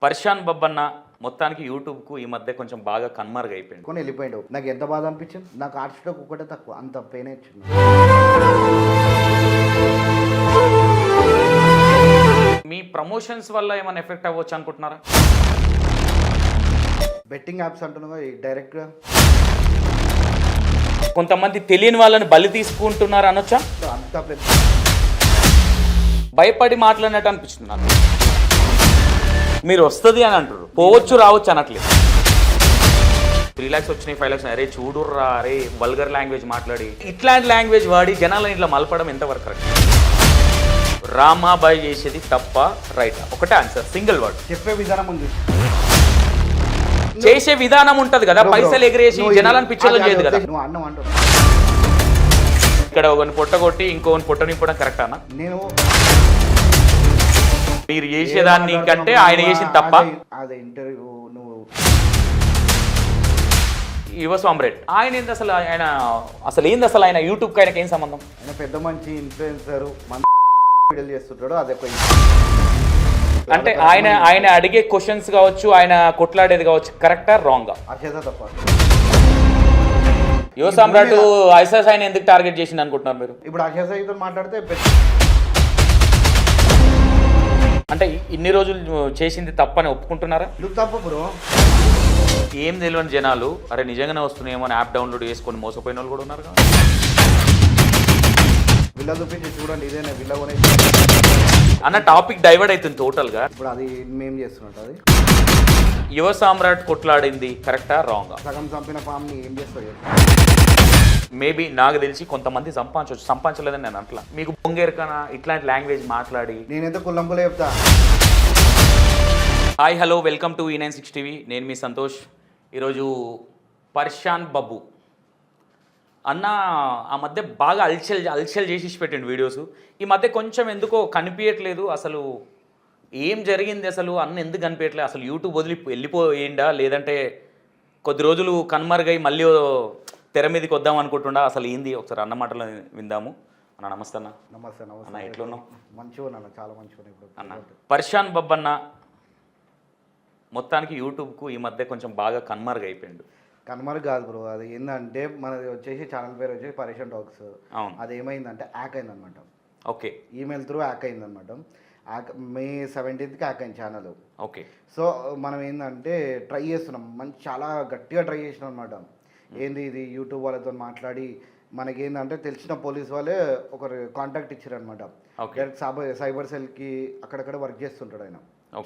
పర్షాన్ బబ్బన్న మొత్తానికి యూట్యూబ్కు ఈ మధ్య కొంచెం బాగా కన్మార్గ్ అయిపోయింది. కొని వెళ్ళిపోయాడు. నాకు ఎంత బాధ అనిపించింది. నాకు హార్ట్ స్ట్రోక్ ఒకటే తక్కువ, అంత పెయిన్ వచ్చింది. మీ ప్రమోషన్స్ వల్ల ఏమైనా ఎఫెక్ట్ అవ్వచ్చు అనుకుంటున్నారా? బెట్టింగ్ యాప్స్ అంటున్నా డైరెక్ట్గా కొంతమంది తెలియని వాళ్ళని బలి తీసుకుంటున్నారు అనొచ్చా? అంత పెద్ద భయపడి మాట్లాడినట్టు అనిపిస్తుంది నాకు. మీరు వస్తుంది అని అంటారు, పోవచ్చు రావచ్చు అనట్లేదు. 3 lakhs వచ్చినాయి, 5 lakhs, అరే చూడుర్రా, అరే వల్గర్ లాంగ్వేజ్ మాట్లాడి ఇట్లాంటి లాంగ్వేజ్ వాడి జనాలను ఇట్లా మలపడం ఎంతవరకు కరెక్ట్? రామాబాయ్ చేసేది తప్ప రైట్? ఒకటే ఆన్సర్, సింగిల్ వర్డ్. చెప్పే విధానం ఉంది, చేసే విధానం ఉంటది కదా, పైసలు ఎగిరేసి జనాలను పిచ్చోళ్ళని చేయదు కదా. నువ్వు అన్నం అంటావు, ఇక్కడ ఒకరిని పొట్టగొట్టి ఇంకొకరిని పొట్ట నింపడం కరెక్ట్ అన్న? నేను మీరు చేసేదాన్ని కంటే ఆయన చేసింది తప్ప. అదే ఇంటర్వ్యూ నువ్వు యువ సామ్రేట్ ఆయన ఏంది అసలు? ఆయన అసలు ఏంది అసలు? ఆయన యూట్యూబ్కి ఆయనకి ఏం సంబంధం? ఆయన పెద్ద మంచి ఇన్ఫ్లుయెన్సర్, మన వీడియోలు చేస్తుంటాడు. అదొక అంటే ఆయన అడిగే క్వశ్చన్స్ కావచ్చు, ఆయన కొట్లాడేది కావచ్చు, కరెక్టా రాంగా? అచేత తప్ప. యువ సామ్రాట్ ఐసాస్ ఆయన ఎందుకు టార్గెట్ చేసింది అనుకుంటున్నారు మీరు? ఇప్పుడు అచేత మాట్లాడితే అంటే ఇన్ని రోజులు చేసింది తప్పని ఒప్పుకుంటున్నారా? నువ్వు తప్ప బ్రో. ఏం తెలియని జనాలు అరే నిజంగానే వస్తున్నాయేమో అని యాప్ డౌన్లోడ్ చేసుకొని మోసపోయిన వాళ్ళు కూడా ఉన్నారు కదా. విల్ల చూపించి చూడండి, ఇదేనా విల్ల కొనే అన్న టాపిక్ డైవర్ట్ అవుతుంది టోటల్గా. ఇప్పుడు అది మేము చేస్తున్నట్టు. అది యువ సామ్రాట్ కొట్లాడింది కరెక్టా రాంగా? సగం చంపిన ఫామ్ని ఏం చేస్తాడు? మేబీ నాకు తెలిసి కొంతమంది సంపాదించలేదని నేను అంటలా. మీకు పొంగేరకనా ఇట్లాంటి లాంగ్వేజ్ మాట్లాడి? నేనైతే కుల్లంపులే చెప్తా. Hi hello, welcome to E96 TV. నేను మీ సంతోష్. ఈరోజు పర్షాన్ బబ్బు అన్న ఆ మధ్య బాగా అల్చల్ చేసి పెట్టండి వీడియోస్. ఈ మధ్య కొంచెం ఎందుకో కనిపించట్లేదు. అసలు ఏం జరిగింది అసలు? అన్న ఎందుకు కనిపించట్లేదు? అసలు యూట్యూబ్ వదిలి వెళ్ళిపోయిందా, లేదంటే కొద్ది రోజులు కన్మరుగై మళ్ళీ తెర మీదకి వద్దాం అనుకుంటుండా? అసలు ఏంది ఒకసారి అన్న మాటలు విందాము. అన్న నమస్తే అన్న. నమస్తే నమస్తే అన్న, ఎట్లున్నావు? మంచిగా ఉన్నాను, చాలా మంచిగా ఉన్నాను. ఇప్పుడు అన్న పర్షాన్ బబ్బన్న మొత్తానికి యూట్యూబ్కు ఈ మధ్య కొంచెం బాగా కన్మరుగు అయిపోయిండు. కన్మరుగు కాదు బ్రో, అది ఏంటంటే మనది వచ్చేసి ఛానల్ పేరు వచ్చేసి పరేషన్ టాక్స్. అవును. అది ఏమైందంటే హ్యాక్ అయిందనమాట. ఓకే. ఈమెయిల్ త్రూ హ్యాక్ అయిందనమాట. May 17th హ్యాక్ అయింది ఛానల్. ఓకే. సో మనం ఏంటంటే ట్రై చేస్తున్నాం, చాలా గట్టిగా ట్రై చేసినాం అనమాట. ఏంది ఇది యూట్యూబ్ వాళ్ళతో మాట్లాడి మనకేందంటే తెలిసిన పోలీస్ వాళ్ళే ఒకరు కాంటాక్ట్ ఇచ్చారనమాట. డైరెక్ట్ సైబర్ సెల్కి అక్కడక్కడ వర్క్ చేస్తుంటాడు ఆయన.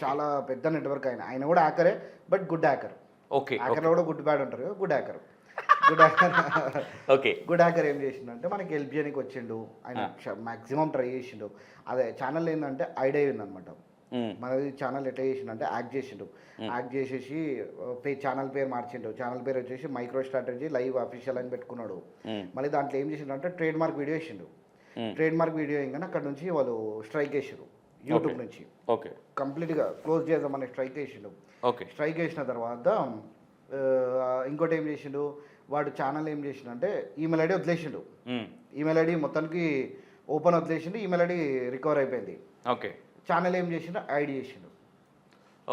చాలా పెద్ద నెట్వర్క్ ఆయన కూడా హ్యాకరే, బట్ గుడ్ హ్యాకర్. ఓకే. హ్యాకర్లో కూడా గుడ్ బ్యాడ్ ఉంటారు కదా, good hacker. Okay. Good hacker ఏం చేసిండంటే మనకి హెల్ప్ చేయడానికి వచ్చిండు. ఆయన మాక్సిమం ట్రై చేసిండు. అదే ఛానల్ ఏంటంటే ఐడియా ఉందనమాట. మనది ఛానల్ ఎట్లా చేసిండంటే యాక్ట్ చేసిండు. యాక్ట్ చేసేసి ఛానల్ పేరు మార్చిండు. ఛానల్ పేరు వచ్చేసి మైక్రో స్ట్రాటజీ లైవ్ అఫీషియల్ అని పెట్టుకున్నాడు. మళ్ళీ దాంట్లో ఏం చేసిండు అంటే ట్రేడ్ మార్క్ వీడియో వేసిండు. ట్రేడ్ మార్క్ వీడియో ఇంకా అక్కడ నుంచి వాళ్ళు స్ట్రైక్ వేసారు యూట్యూబ్ నుంచి. ఓకే. కంప్లీట్గా క్లోజ్ చేద్దామని స్ట్రైక్ వేసిండు. ఓకే. స్ట్రైక్ వేసిన తర్వాత ఇంకోటి ఏం చేసిండు వాడు, ఛానల్ ఏం చేసిండు ఈమెయిల్ ఐడి వదిలేసిండు. ఈమెయిల్ ఐడి మొత్తానికి ఓపెన్ వదిలేసిండు. ఈమెయిల్ ఐడి రికవర్ అయిపోయింది. ఓకే. ఛానల్ ఏం చేసిండు, ఐడి చేసిండు.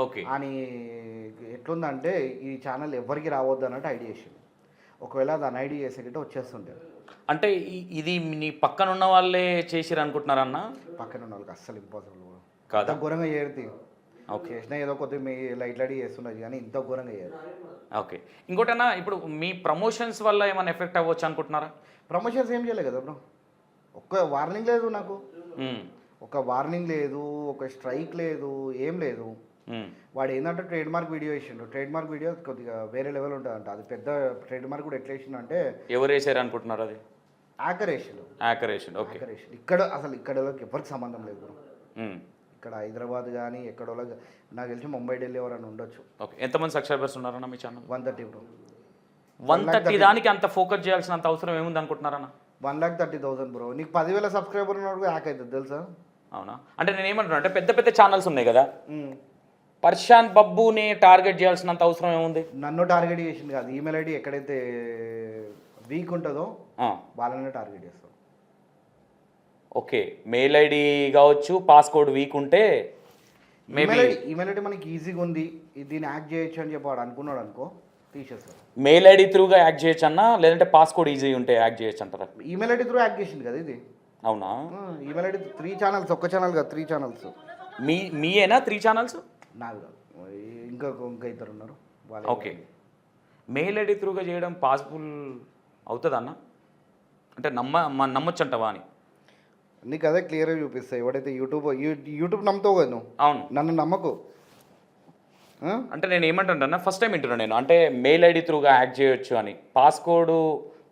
ఓకే. అని ఎట్లుందంటే ఈ ఛానల్ ఎవరికి రావద్దు అన్నట్టు ఐడి చేసిండు. ఒకవేళ దాని ఐడి చేసేటట్టు వచ్చేస్తుంటే అంటే ఇది నీ పక్కన ఉన్న వాళ్ళే చేసిరు అనుకుంటున్నారన్న? పక్కన ఉన్న వాళ్ళకి అస్సలు ఇంపాసిబుల్ కాదు, ఇంత ఘోరంగా చేయరు. ఓకే. చేసినా ఏదో కొద్దిగా మీ లైట్ చేస్తున్నది కానీ ఇంత ఘోరంగా చేయరు. ఓకే. ఇంకోటన్నా, ఇప్పుడు మీ ప్రమోషన్స్ వల్ల ఏమైనా ఎఫెక్ట్ అవ్వచ్చు అనుకుంటున్నారా? ప్రమోషన్స్ ఏం చేయలేదు కదా బ్రో. ఒక్క వార్నింగ్ లేదు నాకు, ఒక వార్నింగ్ లేదు, ఒక స్ట్రైక్ లేదు, ఏం లేదు. వాడు ఏంటంటే ట్రేడ్ మార్క్ వీడియో వేసిండు. ట్రేడ్ మార్క్ వీడియో కొద్దిగా వేరే లెవెల్ ఉంటుందంట. అది పెద్ద ట్రేడ్ మార్క్ కూడా ఎట్లా వేసిండు అంటే, ఎవరు వేసారు అనుకుంటున్నారు? అది హ్యాకర్ వేసిండు. ఓకే. ఇక్కడ అసలు ఇక్కడ ఎవరికి సంబంధం లేదు. ఇక్కడ హైదరాబాద్ కానీ ఎక్కడో నాకు తెలిసి ముంబై, ఢిల్లీ ఎవరైనా ఉండొచ్చు. ఓకే. ఎంతమంది సబ్స్క్రైబర్స్ ఉన్నారన్న మీ ఛానల్? 130 బ్రో. 130 దానికి అంత ఫోకస్ చేయాల్సినంత అవసరం ఏముంది అనుకుంటున్నారన్న? 1,30,000 బ్రో. నీకు 10,000 సబ్స్క్రైబర్ ఉన్నప్పుడు హ్యాక్ అవుతుంది తెలుసా? అవునా? అంటే నేను ఏమంటున్నా అంటే పెద్ద పెద్ద ఛానల్స్ ఉన్నాయి కదా, పర్షాన్ బబ్బుని టార్గెట్ చేయాల్సినంత అవసరం ఏముంది? నన్ను టార్గెట్ చేసింది కాదు, ఈమెయిల్ ఐడి ఎక్కడైతే వీక్ ఉంటుందో వాళ్ళనే టార్గెట్ చేస్తాం. ఓకే. మెయిల్ ఐడి కావచ్చు, పాస్కోడ్ వీక్ ఉంటే మేబీ ఈమెయిల్ ఐడి మనకి ఈజీగా ఉంది దీన్ని యాక్ట్ చేయొచ్చు అని చెప్పి వాడు అనుకున్నాడు అనుకో తీసేస్తారు. మెయిల్ ఐడి త్రూగా యాక్ట్ చేయొచ్చు అన్నా, లేదంటే పాస్కోడ్ ఈజీ ఉంటే యాక్ట్ చేయొచ్చు అంటారా? ఈమెయిల్ ఐడి త్రూ యాక్ట్ చేసింది కదా ఇది. అవునా? ఈమెయిల్ ఐడి 3 ఛానల్స్, ఒక్క ఛానల్ కాదు 3 ఛానల్స్. మీయేనా 3 ఛానల్స్? నాది కాదు, ఇంకా ఇద్దరు ఉన్నారు వాళ్ళు. ఓకే, మెయిల్ ఐడి త్రూగా చేయడం పాసిబుల్ అవుతుంది అన్న? అంటే నమ్మొచ్చు అంటావా అని? నీకు అదే క్లియర్గా చూపిస్తాయి. ఎవడైతే యూట్యూబ్ నమ్ముతావు కదా నువ్వు. అవును, నన్ను నమ్మకు. అంటే నేను ఏమంటున్నా, ఫస్ట్ టైం వింటున్నాను నేను. అంటే మెయిల్ ఐడి త్రూగా యాక్ట్ చేయొచ్చు అని, పాస్కోడ్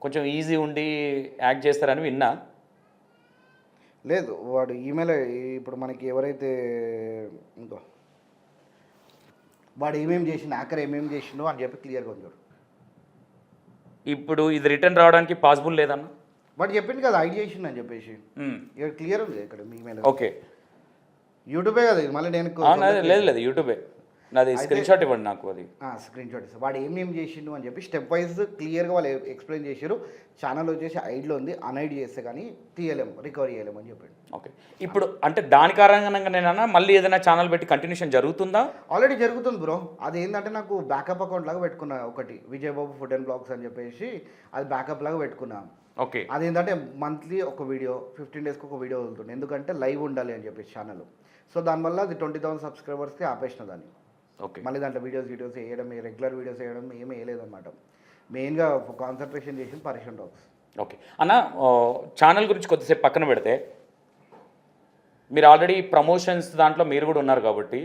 కొంచెం ఈజీ ఉండి యాక్ట్ చేస్తారని విన్నా. లేదు, వాడు ఈమెయిల్ ఇప్పుడు మనకి ఎవరైతే ఇంకో వాడు ఏమేమి చేసిండు, హ్యాకర్ ఏమేమి చేసిండో అని చెప్పి క్లియర్గా ఉంది. ఇప్పుడు ఇది రిటర్న్ రావడానికి పాసిబుల్ లేదన్న? వాడు చెప్పింది కదా ఐడి చేసిండు అని చెప్పేసి, ఇక్కడ క్లియర్ ఉంది ఇక్కడ మీ ఈమెయిల్. ఓకే, యూట్యూబే కదా ఇది. మళ్ళీ నేను లేదు యూట్యూబే నాది. స్క్రీన్ షాట్ ఇవ్వండి నాకు, అది స్క్రీన్ షాట్ ఇస్తాను. వాడు ఏమేమి చేసిండు అని చెప్పి స్టెప్ వైజ్ క్లియర్గా వాళ్ళు ఎక్స్ప్లెయిన్ చేశారు. ఛానల్ వచ్చేసి ఐడిలో ఉంది, అన్ఐడి చేస్తే కానీ తీయలేము, రికవరీ చేయలేము అని చెప్పాడు. ఓకే, ఇప్పుడు అంటే దాని కారణంగా నేనన్నా మళ్ళీ ఏదైనా ఛానల్ పెట్టి కంటిన్యూషన్ జరుగుతుందా? ఆల్రెడీ జరుగుతుంది బ్రో. అది ఏంటంటే నాకు బ్యాకప్ అకౌంట్ లాగా పెట్టుకున్నా ఒకటి, విజయబాబు ఫుడ్ అండ్ బ్లాగ్స్ అని చెప్పేసి అది బ్యాకప్ లాగా పెట్టుకున్నా. ఓకే, అదేంటంటే మంత్లీ ఒక వీడియో, 15 డేస్కి ఒక వీడియో వదులుతుంది, ఎందుకంటే లైవ్ ఉండాలి అని చెప్పేసి ఛానల్. సో దానివల్ల అది 20,000 సబ్స్క్రైబర్స్కి ఆపేసిన దాన్ని. ఓకే, మళ్ళీ దాంట్లో వీడియోస్ వేయడం, రెగ్యులర్ వీడియోస్ వేయడం ఏమీ వేయలేదన్నమాట. మెయిన్గా కాన్సన్ట్రేషన్ చేసింది పర్షన్ టాక్స్. ఓకే అన్న, ఛానల్ గురించి కొద్దిసేపు పక్కన పెడితే, మీరు ఆల్రెడీ ప్రమోషన్స్ దాంట్లో మీరు కూడా ఉన్నారు కాబట్టి,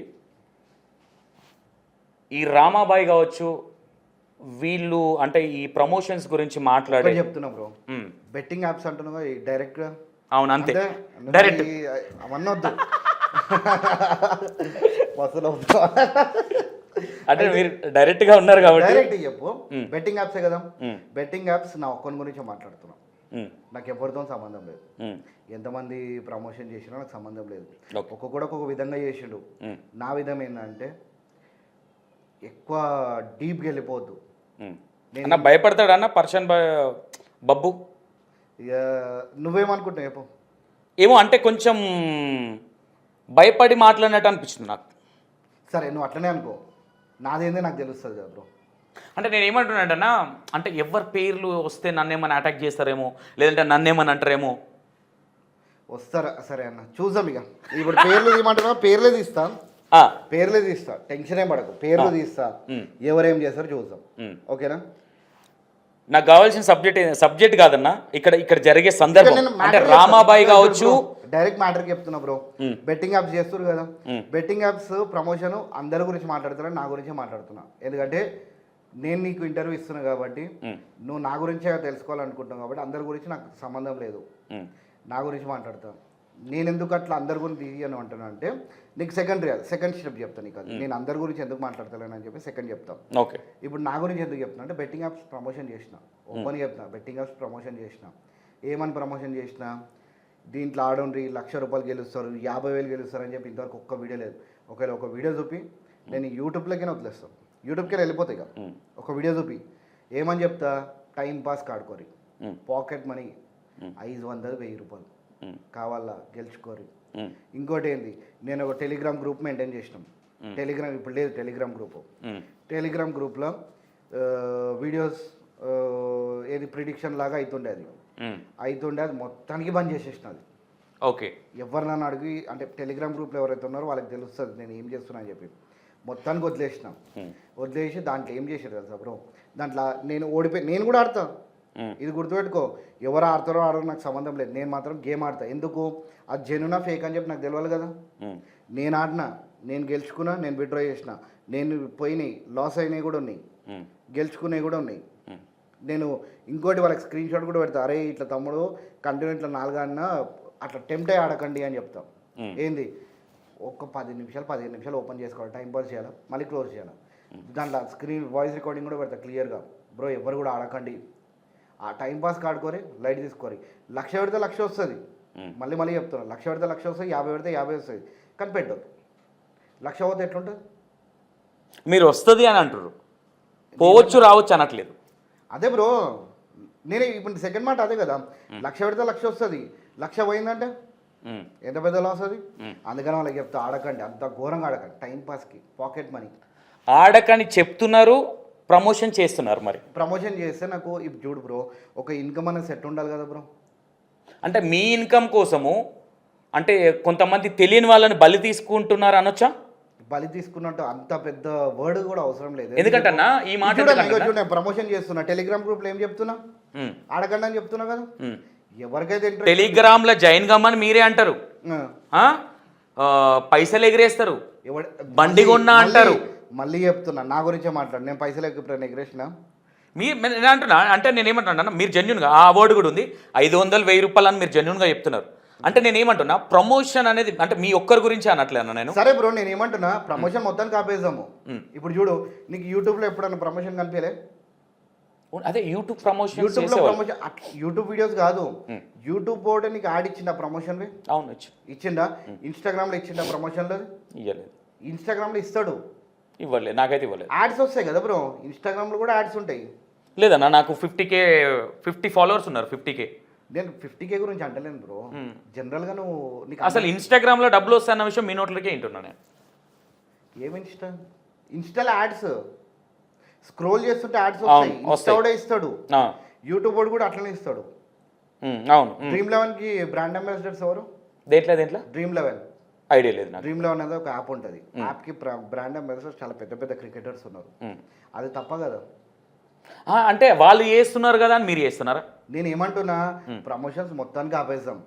ఈ రామాబాయి కావచ్చు వీళ్ళు అంటే ఈ ప్రమోషన్స్ గురించి మాట్లాడే చెప్తున్నా బ్రో. బెట్టింగ్ యాప్స్ అంటున్నా డైరెక్ట్గా. అవును, అంతే డైరెక్ట్ అవన్నీ వద్దు. అంటే మీరు డైరెక్ట్ గా ఉన్నారు కాబట్టి డైరెక్ట్ చెప్పు. బెట్టింగ్ యాప్సే కదా. బెట్టింగ్ యాప్స్ నా ఒక్కని గురించి మాట్లాడుతున్నా, నాకు ఎవరితో సంబంధం లేదు. ఎంతమంది ప్రమోషన్ చేసినా నాకు సంబంధం లేదు. ఒక్కొక్క విధంగా చేసిండు. నా విధం ఏంటంటే ఎక్కువ డీప్గా వెళ్ళిపోవద్దు. నేను భయపడతాడు అన్న పర్షన్ బబ్బు. ఇక నువ్వేమనుకుంటున్నావు చెప్పు. ఏమో అంటే కొంచెం భయపడి మాట్లాడినట్టు అనిపించింది నాకు. సరే నువ్వు అట్లనే అనుకో, నాదేందే నాకు తెలుస్తుంది కదా బ్రో. అంటే నేను ఏమంటున్నాడన్నా, అంటే ఎవరి పేర్లు వస్తే నన్నేమని అటాక్ చేస్తారేమో, లేదంటే నన్నేమని అంటారేమో. వస్తారా? సరే అన్న చూద్దాం. ఇక ఇప్పుడు పేర్లు తీయమంటున్నా, పేర్లే తీస్తా, పేర్లే తీస్తా, టెన్షన్ ఏం పడకు, పేర్లు తీస్తా, ఎవరేం చేస్తారో చూద్దాం. ఓకేనా? నాకు కావాల్సిన సబ్జెక్ట్ కాదన్నా, ఇక్కడ జరిగే సందర్భం. అంటే రామాబాయి కావచ్చు. డైరెక్ట్ మ్యాటర్కి చెప్తున్నా బ్రో. బెట్టింగ్ యాప్స్ చేస్తారు కదా, బెట్టింగ్ యాప్స్ ప్రమోషన్ అందరి గురించి మాట్లాడుతున్నా, నా గురించి మాట్లాడుతున్నా. ఎందుకంటే నేను నీకు ఇంటర్వ్యూ ఇస్తున్నా కాబట్టి, నువ్వు నా గురించే తెలుసుకోవాలనుకుంటున్నావు కాబట్టి అందరి గురించి నాకు సంబంధం లేదు, నా గురించి మాట్లాడతాను. నేను ఎందుకు అట్లా అందరి గురించి తీయను అంటున్నా అంటే, నీకు సెకండ్ స్టెప్ చెప్తాను. నీకు అది నేను అందరి గురించి ఎందుకు మాట్లాడతాను అని చెప్పి సెకండ్ చెప్తాను. ఓకే, ఇప్పుడు నా గురించి ఎందుకు చెప్తున్నా అంటే, బెట్టింగ్ యాప్స్ ప్రమోషన్ చేసిన, ఓపెన్ చెప్తున్నా. బెట్టింగ్ యాప్స్ ప్రమోషన్ చేసిన, ఏమని ప్రమోషన్ చేసిన, దీంట్లో ఆడండి 1,00,000 రూపాయలు గెలుస్తారు, 50,000 గెలుస్తారు అని చెప్పి ఇంతవరకు ఒక్క వీడియో లేదు. ఒకవేళ ఒక వీడియో చూపి నేను యూట్యూబ్లోకైనా వదిలేస్తాను, యూట్యూబ్కి వెళ్ళిపోతాయి కదా. ఒక వీడియో చూపి ఏమని చెప్తా, టైం పాస్ కాడుకోరి, పాకెట్ మనీ 500-1000 రూపాయలు కావాలా గెలుచుకోరి. ఇంకోటి ఏంది, నేను ఒక టెలిగ్రామ్ గ్రూప్ మెయింటైన్ చేసినాం. టెలిగ్రామ్ ఇప్పుడు లేదు, టెలిగ్రామ్ గ్రూప్లో వీడియోస్ ఏది ప్రిడిక్షన్ లాగా అవుతుండే, అది మొత్తానికి బంద్ చేసేసినది. ఓకే, ఎవరినన్నా అడిగి అంటే టెలిగ్రామ్ గ్రూప్లో ఎవరైతే ఉన్నారో వాళ్ళకి తెలుస్తుంది నేను ఏం చేస్తున్నా అని చెప్పి. మొత్తానికి వదిలేసి దాంట్లో ఏం చేశారు తెలుసా బ్రో, దాంట్లో నేను ఓడిపోయి నేను కూడా ఆడతాను. ఇది గుర్తుపెట్టుకో, ఎవరు ఆడతారో ఆడరో నాకు సంబంధం లేదు, నేను మాత్రం గేమ్ ఆడతా. ఎందుకు, అది జెన్యునా ఫేక్ అని చెప్పి నాకు తెలియాలి కదా. నేను ఆడినా, నేను గెలుచుకున్నా, నేను విత్డ్రా చేసిన, నేను పోయినాయి, లాస్ అయినవి కూడా ఉన్నాయి, గెలుచుకునేవి కూడా ఉన్నాయి. నేను ఇంకోటి వాళ్ళకి స్క్రీన్ షాట్ కూడా పెడతా, అరే ఇట్లా తమ్ముడు కంటిన్యూ ఇట్లా 4 ఆడినా అట్లా టెంప్టే ఆడకండి అని చెప్తాం. ఏంది, ఒక 10 నిమిషాలు 15 నిమిషాలు ఓపెన్ చేసుకోవాలి, టైం పాస్ చేయాలి, మళ్ళీ క్లోజ్ చేయాలి. దాంట్లో స్క్రీన్ వాయిస్ రికార్డింగ్ కూడా పెడతా క్లియర్గా, బ్రో ఎవరు కూడా ఆడకండి, ఆ టైం పాస్ కాడుకోరి, లైట్ తీసుకోరి. 1,00,000 పెడితే 1,00,000 వస్తుంది, మళ్ళీ చెప్తున్నా, 1,00,000 పెడితే 1,00,000 వస్తుంది, 50 పెడితే 50 వస్తుంది. కానీ పెట్టద్దు, 1,00,000 పోతే ఎట్లుంటుంది? మీరు వస్తుంది అని అంటారు, పోవచ్చు రావచ్చు అనట్లేదు. అదే బ్రో, నేను ఇప్పుడు సెకండ్ మాట అదే కదా, 1,00,000 పెడితే 1,00,000 వస్తుంది, 1,00,000 పోయిందంటే ఎంత పెద్ద లాస్ అది. అందుకని వాళ్ళకి చెప్తా ఆడకండి, అంత ఘోరంగా ఆడకండి, టైం పాస్కి పాకెట్ మనీ. ఆడకని చెప్తున్నారు, ప్రమోషన్ చేస్తున్నారు. మరి ప్రమోషన్ చేస్తే నాకు ఇప్పుడు చూడు బ్రో, ఒక ఇన్కమ్ అనేది సెట్ ఉండాలి కదా బ్రో. అంటే మీ ఇన్కమ్ కోసము అంటే కొంతమంది తెలియని వాళ్ళని బలి తీసుకుంటున్నారు అనొచ్చా? బలి తీసుకున్నట్టు అంత పెద్ద వర్డ్ కూడా అవసరం లేదు. ఎందుకంటన్నా ఈ మాట నేను ప్రమోషన్ చేస్తున్నా, టెలిగ్రామ్ గ్రూప్లో ఏం చెప్తున్నా, ఆడకండి అని చెప్తున్నా కదా. ఎవరికైతే టెలిగ్రామ్ లో జాయిన్ కమ్మని మీరే అంటారు, పైసలు ఎగిరేస్తారు, బండి కొన్నా అంటారు. మళ్ళీ చెప్తున్నా, నా గురించే మాట్లాడు, నేను పైసలు ఎగిరేసిన నేను అంటున్నా. అంటే నేను ఏమంటున్నా, మీరు జెన్యున్గా ఆ వర్డ్ కూడా ఉంది, 500 1000 రూపాయలు అని మీరు జెన్యున్గా చెప్తున్నారు. అంటే నేను ఏమంటున్నా, ప్రమోషన్ అనేది అంటే మీ ఒక్కరి గురించి అనట్లేనా నేను. సరే బ్రో, నేను ఏమంటున్నా, ప్రమోషన్ మొత్తం కాపేద్దాము. ఇప్పుడు చూడు, నీకు యూట్యూబ్లో ఎప్పుడన్నా ప్రమోషన్ కనిపించలే? అదే యూట్యూబ్ ప్రమోషన్, యూట్యూబ్ వీడియోస్ కాదు, యూట్యూబ్ బోర్డు నీకు యాడ్ ఇచ్చిందా ప్రమోషన్? అవును ఇచ్చిందా? ఇన్స్టాగ్రామ్లో ఇచ్చిందా ప్రమోషన్లో? ఇవ్వలేదు. ఇన్స్టాగ్రామ్లో ఇస్తాడు, ఇవ్వలేదు, నాకైతే ఇవ్వలేదు. యాడ్స్ వస్తాయి కదా బ్రో, ఇన్స్టాగ్రామ్లో కూడా యాడ్స్ ఉంటాయి. లేదన్నా, నాకు 50 ఫాలోవర్స్ ఉన్నారు. 50K. నేను 50K గురించి అంటలేను బ్రో, జనరల్గా నువ్వు నీకు అసలు ఇన్స్టాగ్రామ్లో డబ్బులు వస్తాయన్న విషయం మీ నోట్లకే వింటున్నా నేను. ఏమి ఇన్స్టాలో యాడ్స్ స్క్రోల్ చేస్తుంటే యాడ్స్ వస్తాయి, ఇన్స్టా ఇస్తాడు, యూట్యూబ్ కూడా అట్లనే ఇస్తాడు. అవును. Dream11కి బ్రాండ్ అంబాసిడర్స్ ఎవరు? దేంట్లో Dream11 ఐడియా లేదు నాకు. Dream11 అనేది ఒక యాప్ ఉంటుంది, యాప్కి బ్రాండ్ అంబాసిడర్స్ చాలా పెద్ద పెద్ద క్రికెటర్స్ ఉన్నారు. అది తప్ప కదా. అంటే వాళ్ళు చేస్తున్నారు కదా అని మీరు చేస్తున్నారా? నేను ఏమంటున్నా, ప్రమోషన్స్ మొత్తానికి ఆపేస్తాం.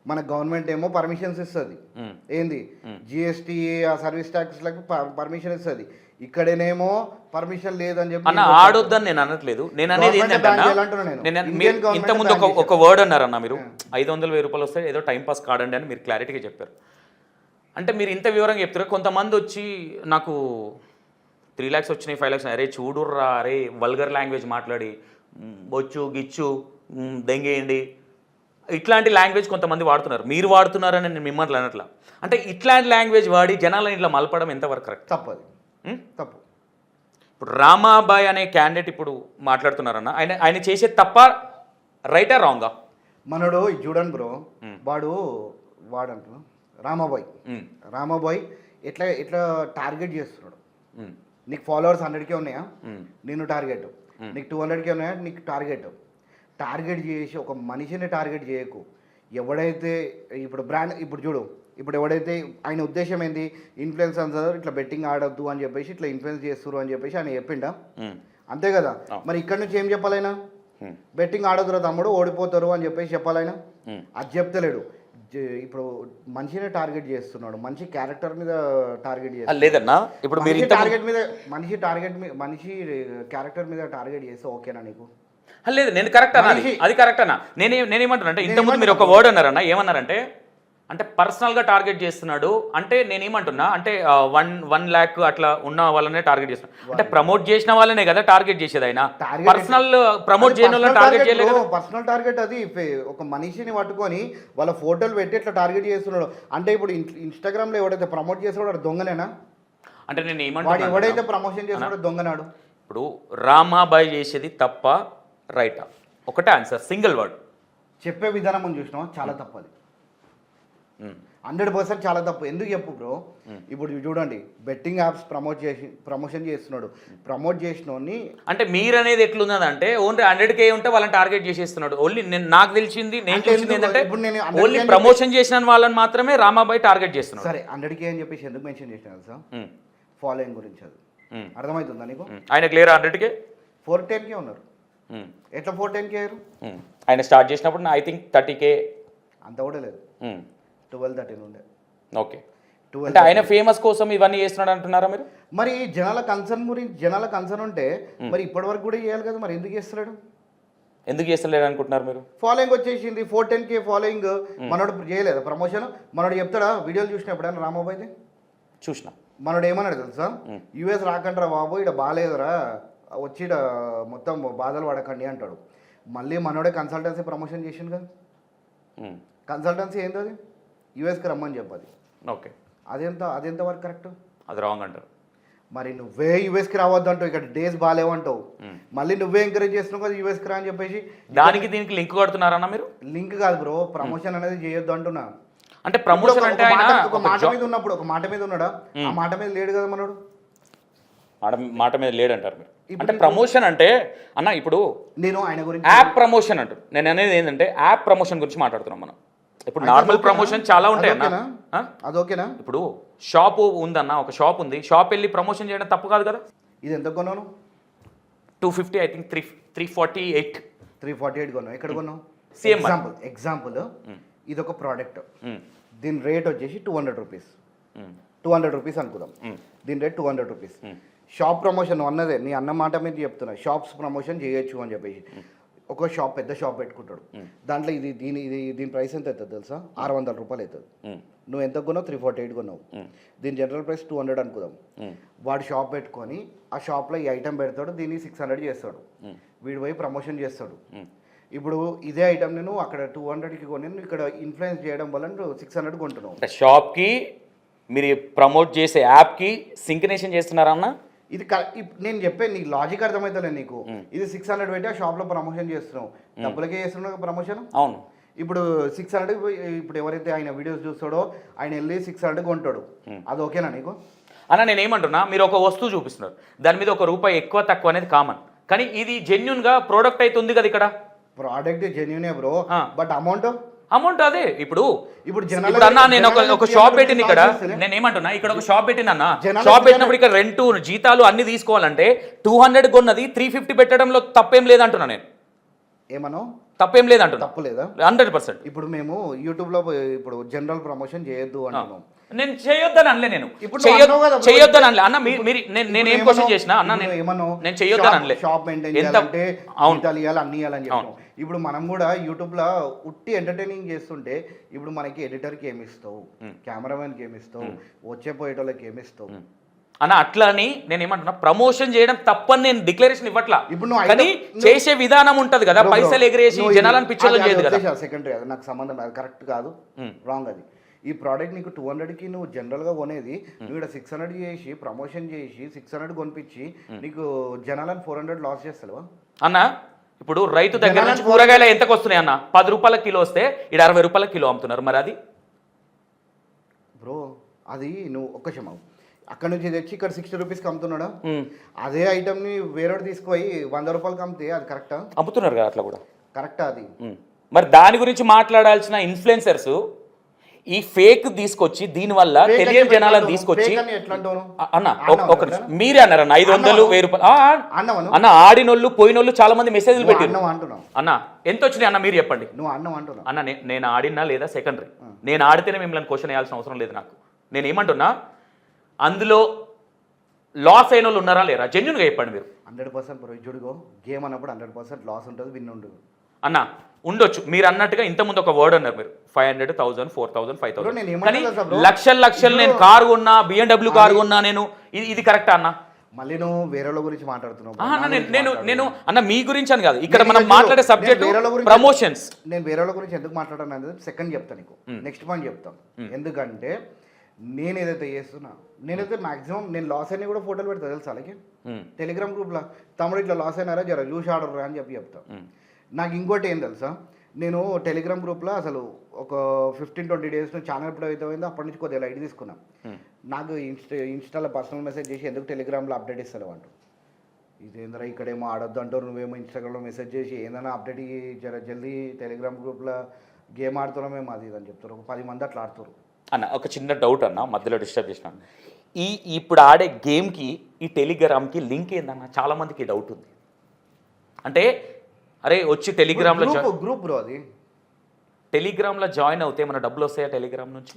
మన గవర్నమెంట్ ఏమో పర్మిషన్స్ ఇస్తుంది, ఏంది జిఎస్టీ సర్వీస్ ట్యాక్స్లకు పర్మిషన్ ఇస్తుంది, ఇక్కడనేమో పర్మిషన్ లేదని చెప్పి. అన్న ఆడొద్దని నేను అనట్లేదు, నేను అనేది ఇంతకుముందు ఒక వర్డ్ అన్నారన్న మీరు, 500 1000 రూపాయలు వస్తే ఏదో టైం పాస్ కాడండి అని మీరు క్లారిటీగా చెప్పారు. అంటే మీరు ఇంత వివరంగా చెప్తారు. కొంతమంది వచ్చి నాకు 3 lakhs వచ్చినాయి, 5 lakhs, అరే చూడుర్రా, అరే వల్గర్ లాంగ్వేజ్ మాట్లాడి బొచ్చు గిచ్చు దెంగేయండి, ఇట్లాంటి లాంగ్వేజ్ కొంతమంది వాడుతున్నారు. మీరు వాడుతున్నారని నేను మిమ్మల్ని అనట్లా. అంటే ఇట్లాంటి లాంగ్వేజ్ వాడి జనాలను ఇట్లా మలపడం ఎంతవరకు కరెక్ట్? తప్పదు, తప్పు. ఇప్పుడు రామాబాయ్ అనే క్యాండిడేట్ ఇప్పుడు మాట్లాడుతున్నారన్న, ఆయన చేసే తప్ప రైటా రాంగా? మనడు చూడండి బ్రో, వాడంటున్నా రామాబాయ్ ఎట్లా టార్గెట్ చేస్తున్నాడు. నీకు ఫాలోవర్స్ 100K ఉన్నాయా, నేను టార్గెట్. నీకు 200K ఉన్నాయా, నీకు టార్గెట్ చేసి ఒక మనిషిని టార్గెట్ చేయకు. ఎవడైతే ఇప్పుడు చూడు, ఇప్పుడు ఎవడైతే ఆయన ఉద్దేశం ఏంది, ఇన్ఫ్లుయెన్సర్ ఇట్లా బెట్టింగ్ ఆడొద్దు అని చెప్పేసి ఇట్లా ఇన్ఫ్లుయెన్స్ చేస్తారు అని చెప్పేసి ఆయన చెప్పిండా, అంతే కదా. మరి ఇక్కడ నుంచి ఏం చెప్పాలైనా, బెట్టింగ్ ఆడొద్దురా తమ్ముడు ఓడిపోతారు అని చెప్పేసి చెప్పాలైనా, అది చెప్తలేడు. ఇప్పుడు మనిషిని టార్గెట్ చేస్తున్నాడు, మనిషి క్యారెక్టర్ మీద టార్గెట్ చేస్తున్నాడు. లేదన్నా, ఇప్పుడు మీరు మనిషి క్యారెక్టర్ మీద టార్గెట్ చేస్తే ఓకేనా నీకు? లేదు, నేను కరెక్ట్ అన్నా, అది కరెక్ట్ అన్నా. నేనేమంటున్నా అంటే, ఇంతకుముందు మీరు ఒక వర్డ్ అన్నారన్న, ఏమన్నారంటే అంటే పర్సనల్గా టార్గెట్ చేస్తున్నాడు అంటే నేనేమంటున్నా అంటే 1 lakh అట్లా ఉన్న వాళ్ళనే టార్గెట్ చేస్తున్నాడు. అంటే ప్రమోట్ చేసిన వాళ్ళనే కదా టార్గెట్ చేసేది, ఆయన పర్సనల్ ప్రమోట్ చేయని వాళ్ళని టార్గెట్ చేయలేదు. పర్సనల్ టార్గెట్ అది ఒక మనిషిని పట్టుకొని వాళ్ళ ఫోటోలు పెట్టి ఇట్లా టార్గెట్ చేస్తున్నాడు అంటే, ఇప్పుడు ఇన్స్టాగ్రామ్లో ఎవడైతే ప్రమోట్ చేస్తున్నాడో అది దొంగనేనా? అంటే నేను ఏమంటున్నా, ఎవడైతే ప్రమోషన్ చేస్తున్నాడో దొంగనాడు. ఇప్పుడు రామాబాయ్ చేసేది తప్ప రైటా? ఒకటే ఆన్సర్, సింగిల్ వర్డ్. చెప్పే విధానం చూసినావా, చాలా తప్పది, 100% చాలా తప్పు. ఎందుకు చెప్పు బ్రో, ఇప్పుడు చూడండి, బెట్టింగ్ యాప్స్ ప్రమోషన్ చేస్తున్నాడు, ప్రమోట్ చేసినోని అంటే మీరు అనేది ఎట్లున్నదంటే ఓన్లీ 100K ఉంటే వాళ్ళని టార్గెట్ చేసేస్తున్నాడు. ఓన్లీ నాకు తెలిసింది ఏంటంటే ఓన్లీ ప్రమోషన్ చేసిన వాళ్ళని మాత్రమే రామాబాయ్ టార్గెట్ చేస్తున్నాడు. సరే 100K అని చెప్పేసి ఎందుకు మెన్షన్ చేసిన సార్, ఫాలోయింగ్ గురించి. అది అర్థమవుతుందా నీకు? ఆయన క్లియర్ 100K 410K ఉన్నారు. ఎట్లా 410K అయ్యారు? ఆయన స్టార్ట్ చేసినప్పుడు ఐ థింక్ 30K అంత కూడా లేదు, 12-13 ఉండే. ఓకే, అంటే ఆయన ఫేమస్ కోసం ఇవన్నీ చేస్తున్నాడు అంటున్నారా మీరు? మరి జనాల కన్సర్న్ ఉంటే మరి ఇప్పటి వరకు కూడా చేయాలి కదా, మరి ఎందుకు చేస్తున్నాడు? ఎందుకు చేస్తలేడు అనుకుంటున్నారు మీరు? ఫాలోయింగ్ వచ్చేసింది, 410K ఫాలోయింగ్. మనోడు చేయలేదా ప్రమోషన్? మనోడు చెప్తాడా వీడియోలు చూసినప్పుడు రామాబాయ్ది? చూసిన. మనోడు ఏమన్నాడు తెలుసా, యూఎస్ రాకంటారా బాబు, ఇక్కడ బాగాలేదురా, వచ్చి మొత్తం బాధలు పడకండి అంటాడు. మళ్ళీ మనోడే కన్సల్టెన్సీ ప్రమోషన్ చేసిండు కదా. కన్సల్టెన్సీ ఏంది అది? యూఎస్కి రమ్మని చెప్పది. ఓకే, అదెంత వరకు కరెక్ట్? అది రాంగ్ అంటారు. మరి నువ్వే యూఎస్కి రావద్దు అంటావు, ఇక్కడ డేస్ బాగాలేవంటావు, మళ్ళీ నువ్వే ఎంకరేజ్ చేస్తున్నావు కదా యూఎస్కి రా అని చెప్పేసి. దానికి దీనికి లింక్ కొడుతున్నారన్నా మీరు? లింక్ కాదు బ్రో, ప్రమోషన్ అనేది చేయొద్దు అంటున్నా. అంటే ప్రమోషన్ అంటే ఆయన ఒక మాట మీద ఉన్నప్పుడు ఒక మాట మీద ఉన్నాడా, ఆ మాట మీద లేడు కదా మనోడు. మాట మీద లేడంటారు మీరు. అంటే ప్రమోషన్ అంటే అన్న ఇప్పుడు నేను ఆయన గురించి యాప్ ప్రమోషన్ అంటారు. నేను అనేది ఏంటంటే యాప్ ప్రమోషన్ గురించి మాట్లాడుతున్నాం మనం. ఇప్పుడు నార్మల్ ప్రమోషన్ చాలా ఉంటాయి అన్న. అదొకేనా? ఇప్పుడు షాప్ ఉందన్న, ఒక షాప్ ఉంది, షాప్ వెళ్ళి ప్రమోషన్ చేయడం తప్పు కాదు కదా. ఇది ఎంత కొన్నాను? 250 ఐ థింక్ 348 348 కొన్నావు. ఎక్కడ కొన్నావు? సేమ్ ఎగ్జాంపుల్ ఇది ఒక ప్రోడక్ట్, దీని రేట్ వచ్చేసి 200 రూపీస్, 200 రూపీస్ అనుకుందాం. దీని రేట్ 200 రూపీస్. షాప్ ప్రమోషన్ అన్నదే, నీ అన్న మాట మీద చెప్తున్నా, షాప్స్ ప్రమోషన్ చేయొచ్చు అని చెప్పేసి ఒక షాప్, పెద్ద షాప్ పెట్టుకుంటాడు. దాంట్లో దీని ప్రైస్ ఎంత అవుతుంది తెలుసా? 600 రూపాయలు అవుతుంది. నువ్వు ఎంత కొన్నావు? 348 కొన్నావు. దీని జనరల్ ప్రైస్ 200 అనుకుందాం. వాడు షాప్ పెట్టుకొని ఆ షాప్లో ఈ ఐటమ్ పెడతాడు, దీన్ని 600 చేస్తాడు. వీడు పోయి ప్రమోషన్ చేస్తాడు. ఇప్పుడు ఇదే ఐటమ్ నేను అక్కడ 200కి కొని ఇక్కడ ఇన్ఫ్లుయెన్స్ చేయడం వల్ల 600 కొంటున్నావు. షాప్కి మీరు ప్రమోట్ చేసే యాప్కి సింక్నేషన్ చేస్తున్నారా అన్న? ఇది నేను చెప్పాను, నీకు లాజిక్ అర్థమవుతలే నీకు. ఇది 600 పెట్టి ఆ షాప్లో ప్రమోషన్ చేస్తున్నావు, డబ్బులకే చేస్తున్నావు ప్రమోషన్. అవును. ఇప్పుడు 600 ఇప్పుడు ఎవరైతే ఆయన వీడియోస్ చూస్తాడో ఆయన వెళ్ళి 600 కొంటాడు, అది ఓకేనా నీకు? అన్న నేను ఏమంటున్నా, మీరు ఒక వస్తువు చూపిస్తున్నారు, దాని మీద ₹1 ఎక్కువ తక్కువ అనేది కామన్, కానీ ఇది జెన్యున్గా ప్రోడక్ట్ అయితే ఉంది కదా ఇక్కడ. ప్రోడక్ట్ జెన్యునే బ్రో, బట్ అమౌంట్ అదే. ఇప్పుడు అన్న నేను ఒక షాప్ పెట్టింది ఇక్కడ, నేను ఏమంటున్నా, ఇక్కడ ఒక షాప్ పెట్టింది అన్న, షాప్ పెట్టినప్పుడు ఇక్కడ రెంట్, జీతాలు అన్ని తీసుకోవాలంటే 200 కొన్నది 350 పెట్టడంలో తప్పేం లేదంటున్నా నేను. ఏమన్నా తప్పేం లేదంటున్నా? తప్పు లేదా? 100%. ఇప్పుడు మేము యూట్యూబ్లో ఇప్పుడు జనరల్ ప్రమోషన్ చేయొద్దు అంటున్నాం. నేను చేయొద్దని అనలే, నేను చేయొద్దని అనలే అన్న. నేను ఏం క్వశ్చన్ చేసిన అన్న, నేను చేయొద్దని అనలే. షాప్ మెయింటైన్ చేయాలంటే అన్ని ఇవ్వాలని చెప్పాను. ఇప్పుడు మనం కూడా యూట్యూబ్లో ఉట్టి ఎంటర్టైనింగ్ చేస్తుంటే ఇప్పుడు మనకి ఎడిటర్కి ఏమి ఇస్తావు, కెమెరామెన్కి ఏమి ఇస్తావు, వచ్చే పోయేటోళ్ళకి ఏమి ఇస్తావు అన్న? అట్లా అని నేను ఏమంటున్నా, ప్రమోషన్ చేయడం తప్పని నేను డిక్లరేషన్ ఇవ్వట్లా, కానీ చేసే విధానం ఉంటది కదా, పైసలు ఎగిరేసి జనాలను పిచ్చోళ్ళని చేయదు కదా. సెకండరీ, అది నాకు సంబంధం, అది కరెక్ట్ కాదు, రాంగ్. అది ఈ ప్రోడక్ట్ నీకు 200కి నువ్వు జనరల్గా కొనేది, నువ్వు ఇక్కడ 600 చేసి ప్రమోషన్ చేసి 600 కొనిపించి నీకు జనాలను 400 లాస్ చేస్తావా అన్న? ఇప్పుడు రైతు దగ్గర నుంచి కూరగాయలు ఎంతకు వస్తున్నాయి అన్న? ₹10 కిలో వస్తే ఇక్కడ ₹60 కిలో అమ్ముతున్నారు. మరి అది బ్రో, అది నువ్వు ఒక్క క్షమం అక్కడ నుంచి తెచ్చి ఇక్కడ 60 రూపీస్కి అమ్ముతున్నాడా? అదే ఐటమ్ని వేరేవాడు తీసుకుపోయి 100 రూపాయలకి అమ్మితే అది కరెక్టా? అమ్ముతున్నారు కదా, అట్లా కూడా కరెక్టా? అది మరి దాని గురించి మాట్లాడాల్సిన ఇన్ఫ్లుయెన్సర్స్ ఈ ఫేక్ తీసుకొచ్చి దీనివల్ల తెలియని జనాలను తీసుకొచ్చి అన్న ఒక మీరే అన్నారు అన్న 500 ₹1000 అన్న. ఆడినోళ్ళు పోయినోళ్ళు చాలా మంది మెసేజ్లు పెట్టారు అన్న. ఎంత వచ్చినాయి అన్న మీరు చెప్పండి. నువ్వు అంటున్నావు అన్న, నేను ఆడినా లేదా సెకండరీ, నేను ఆడితేనే మిమ్మల్ని క్వశ్చన్ వేయాల్సిన అవసరం లేదు నాకు. నేను ఏమంటున్నా, అందులో లాస్ అయిన వాళ్ళు ఉన్నారా లేరా? జెన్యున్గా చెప్పండి మీరు. 100% జుడుగో గేమ్ అన్నప్పుడు 100% లాస్ ఉంటుంది, విన్ ఉండదు అన్న. ఉండొచ్చు, మీరు అన్నట్టుగా ఇంతకుముందు ఒక వర్డ్ అన్నారు మీరు, 500, 1000, 4000, 5000, కానీ లక్షలు నేను కారు కొన్నా, BMW కారు కొన్నా, నేను ఇది కరెక్టా అన్న? మళ్ళీ నువ్వు వేరే గురించి మాట్లాడుతున్నావు. నేను అన్న మీ గురించి అని కాదు, ఇక్కడ మనం మాట్లాడే సబ్జెక్ట్ ప్రమోషన్స్. నేను వేరే గురించి ఎందుకు మాట్లాడాను అనేది సెకండ్ చెప్తాను నీకు, నెక్స్ట్ పాయింట్ చెప్తాను. ఎందుకంటే నేను ఏదైతే చేస్తున్నా, నేనైతే మాక్సిమం నేను లాస్ అయినా కూడా ఫోటోలు పెడతా తెలుసా అలాగే టెలిగ్రామ్ గ్రూప్లో. తమ్ముడు ఇట్లా లాస్ అయినారా, జర చూసి ఆర్డర్ అని చెప్తాను. నాకు ఇంకోటి ఏం తెలుసా, నేను టెలిగ్రామ్ గ్రూప్లో అసలు ఒక 15-20 డేస్ నుంచి ఛానల్ ఎప్పుడు అయితే అయిందో అప్పటి నుంచి కొద్దిగా లైట్ తీసుకున్నాం. నాకు ఇన్స్టాలో పర్సనల్ మెసేజ్ చేసి ఎందుకు టెలిగ్రామ్లో అప్డేట్ ఇస్తావు అంటూ, ఇదేంద్రా ఇక్కడేమో ఆడొద్దు అంటారు, నువ్వేమో ఇన్స్టాగ్రామ్లో మెసేజ్ చేసి ఏందన్నా అప్డేట్ జర జల్దీ టెలిగ్రామ్ గ్రూప్లో గేమ్ ఆడుతున్నామేమో అది అని చెప్తారు. ఒక 10 మంది అట్లా ఆడుతారు అన్న. ఒక చిన్న డౌట్ అన్న, మధ్యలో డిస్టర్బ్ చేసిన. ఇప్పుడు ఆడే గేమ్కి ఈ టెలిగ్రామ్కి లింక్ ఏందన్న? చాలామందికి డౌట్ ఉంది. అంటే అరే వచ్చి టెలిగ్రామ్లో గ్రూప్ బ్రో, అది టెలిగ్రామ్లో జాయిన్ అవుతే మన డబ్బులు వస్తాయా టెలిగ్రామ్ నుంచి?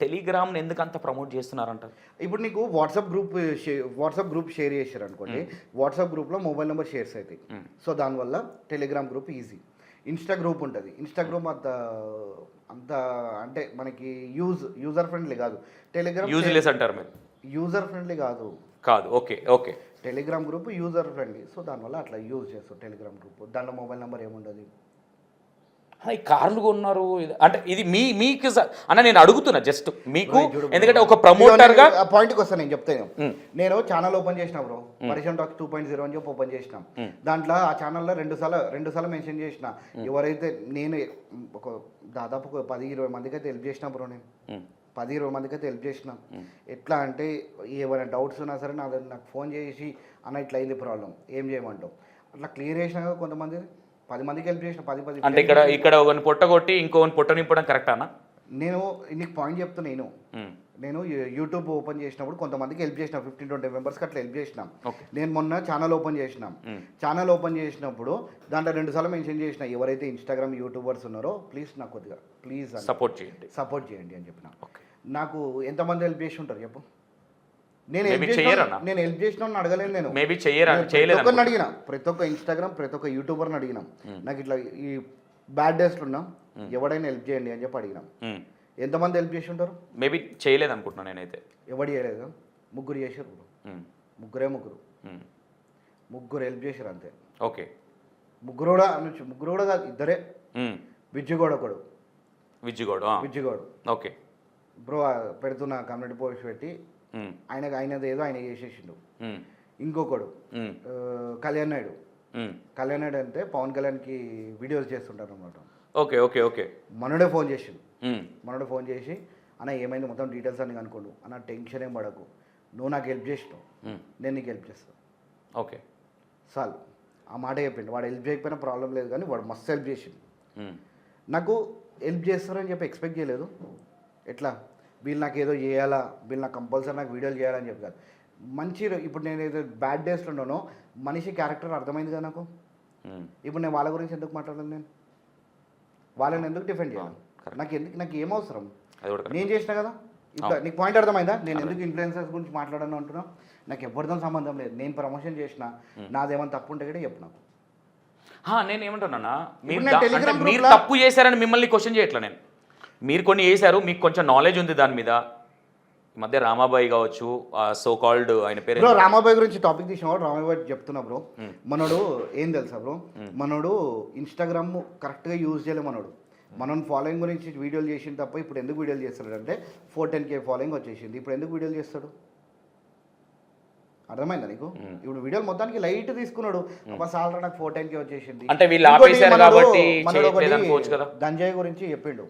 టెలిగ్రామ్ని ఎందుకు అంత ప్రమోట్ చేస్తున్నారంటారు? ఇప్పుడు నీకు వాట్సాప్ గ్రూప్ షేర్ చేశారు అనుకోండి, వాట్సాప్ గ్రూప్లో మొబైల్ నెంబర్ షేర్స్ అవుతాయి. సో దానివల్ల Telegram group easy. Insta group ఉంటుంది, ఇన్స్టా గ్రూప్ అంత అంటే మనకి యూజర్ ఫ్రెండ్లీ కాదు. టెలిగ్రామ్ యూజ్లెస్ అంటారు మీరు? యూజర్ ఫ్రెండ్లీ కాదు. Okay. Telegram group user friendly, so దానివల్ల అట్లా యూజ్ చేస్తాం టెలిగ్రామ్ గ్రూప్. దాంట్లో మొబైల్ నెంబర్ ఏముండదు. అన్న ఈ కార్లు కొన్నారు అంటే ఇది మీకు అన్న నేను అడుగుతున్నా జస్ట్ మీకు, ఎందుకంటే ఒక ప్రమోటర్గా ఆ పాయింట్కి వస్తాను నేను చెప్తాను. నేను ఛానల్ ఓపెన్ చేసిన బ్రో, పరిశ్రమ టాక్స్ 2.0 అని చెప్పి ఓపెన్ చేసినాం. దాంట్లో ఆ ఛానల్లో రెండు సార్లు మెన్షన్ చేసిన. ఎవరైతే నేను దాదాపు 10-20 మందికి అయితే హెల్ప్ చేసిన బ్రో. నేను 10-20 మందికి అయితే హెల్ప్ చేసిన. ఎట్లా అంటే ఏమైనా డౌట్స్ ఉన్నా సరే నాకు ఫోన్ చేసి అన్న ఇట్లా అయింది ప్రాబ్లం ఏం చేయమంటావు అట్లా క్లియర్ చేసినా. కొంతమంది 10 మందికి హెల్ప్ చేసిన. 10 అంటే ఇక్కడ ఒకరిని పొట్ట కొట్టి ఇంకొకరిని పొట్ట నింపడం కరెక్టా అన్న? నేను నీకు పాయింట్ చెప్తున్నా. నేను యూట్యూబ్ ఓపెన్ చేసినప్పుడు కొంతమందికి హెల్ప్ చేసిన, 15-20 మెంబర్స్కి అట్లా హెల్ప్ చేసినాం. నేను మొన్న ఛానల్ ఓపెన్ చేసినాం. ఛానల్ ఓపెన్ చేసినప్పుడు దాంట్లో 2 సార్లు మెన్షన్ చేసిన, ఎవరైతే ఇన్స్టాగ్రామ్ యూట్యూబర్స్ ఉన్నారో ప్లీజ్ నాకు కొద్దిగా ప్లీజ్ సపోర్ట్ చేయండి అని చెప్పిన. నాకు ఎంతమంది హెల్ప్ చేసి ఉంటారు చెప్పు? నేను హెల్ప్ చేసిన అడగలేను. నేను అడిగిన, ప్రతి ఒక్క ఇన్స్టాగ్రామ్ ప్రతి ఒక్క యూట్యూబర్ని అడిగినాం, నాకు ఇట్లా ఈ బ్యాడ్ డేస్లో ఉన్నాం ఎవడైనా హెల్ప్ చేయండి అని చెప్పి అడిగినాం. ఎంతమంది హెల్ప్ చేసి ఉంటారు? మేబీ చేయలేదు అనుకుంటున్నాను నేనైతే. ఎవడు చేయలేదు? 3 చేశారు. ముగ్గురు హెల్ప్ చేశారు అంతే. ఓకే. ముగ్గురు కూడా కాదు, ఇద్దరే. విజ్జిగౌడ్ ఓకే బ్రో పెడుతున్న కమ్యూనిటీ పోస్ట్ పెట్టి ఆయనది ఏదో ఆయన చేసేసిండు. ఇంకొకడు కళ్యాణ్ నాయుడు అంటే పవన్ కళ్యాణ్కి వీడియోస్ చేస్తుంటారు అనమాట. ఓకే. మనోడే ఫోన్ చేసి అన్న ఏమైంది మొత్తం డీటెయిల్స్ అన్ని కనుకోండు అన్న, టెన్షన్ ఏం పడకు, నువ్వు నాకు హెల్ప్ చేసినావు, నేను నీకు హెల్ప్ చేస్తాను. ఓకే చాలు ఆ మాట చెప్పిండు. వాడు హెల్ప్ చేయకపోయినా ప్రాబ్లం లేదు, కానీ వాడు మస్తు హెల్ప్ చేసిండు. నాకు హెల్ప్ చేస్తారని చెప్పి ఎక్స్పెక్ట్ చేయలేదు. ఎట్లా వీళ్ళు నాకు ఏదో చేయాలా, వీళ్ళు నాకు కంపల్సరీ నాకు వీడియోలు చేయాలని చెప్పి కాదు. మంచి ఇప్పుడు నేను ఏదో బ్యాడ్ డేస్లో ఉన్నానో మనిషి క్యారెక్టర్ అర్థమైంది కదా నాకు. ఇప్పుడు నేను వాళ్ళ గురించి ఎందుకు మాట్లాడను? నేను వాళ్ళని ఎందుకు డిఫెండ్ చేయాలి? నాకు ఏం అవసరం? నేను చేసిన కదా. ఇప్పుడు నీకు పాయింట్ అర్థమైందా? నేను ఎందుకు ఇన్ఫ్లుయెన్సర్స్ గురించి మాట్లాడాను అంటున్నా? నాకు ఎవరితో సంబంధం లేదు. నేను ప్రమోషన్ చేసిన, నాదేమైనా తప్పు ఉంటే కూడా చెప్పు నాకు. నేను ఏమంటున్నా, మీరు తప్పు చేశారని మిమ్మల్ని క్వశ్చన్ చేయట్లా నేను. మీరు కొన్ని చేశారు, మీకు కొంచెం నాలెడ్జ్ ఉంది దాని మీద. ఈ మధ్య రామాబాయి కావచ్చు, సో కాల్డ్ ఆయన పేరు బ్రో, రామాబాయి గురించి టాపిక్ తీసినవాడు. రామాబాయి చెప్తున్నా బ్రో, మనోడు ఏం తెలుసా బ్రో, మనోడు ఇన్స్టాగ్రామ్ కరెక్ట్గా యూజ్ చేయలే. మనం ఫాలోయింగ్ గురించి వీడియోలు చేసిన తప్ప ఇప్పుడు ఎందుకు వీడియోలు చేస్తాడు అంటే 410K ఫాలోయింగ్ వచ్చేసింది. ఇప్పుడు ఎందుకు వీడియోలు చేస్తాడు? అర్థమైందా నీకు? ఇప్పుడు వీడియోలు మొత్తానికి లైట్ తీసుకున్నాడు. సాలరా నాకు 410K వచ్చేసింది అంటే వీళ్ళు ఆపేశారు కాబట్టి. గంజాయి గురించి చెప్పిండు.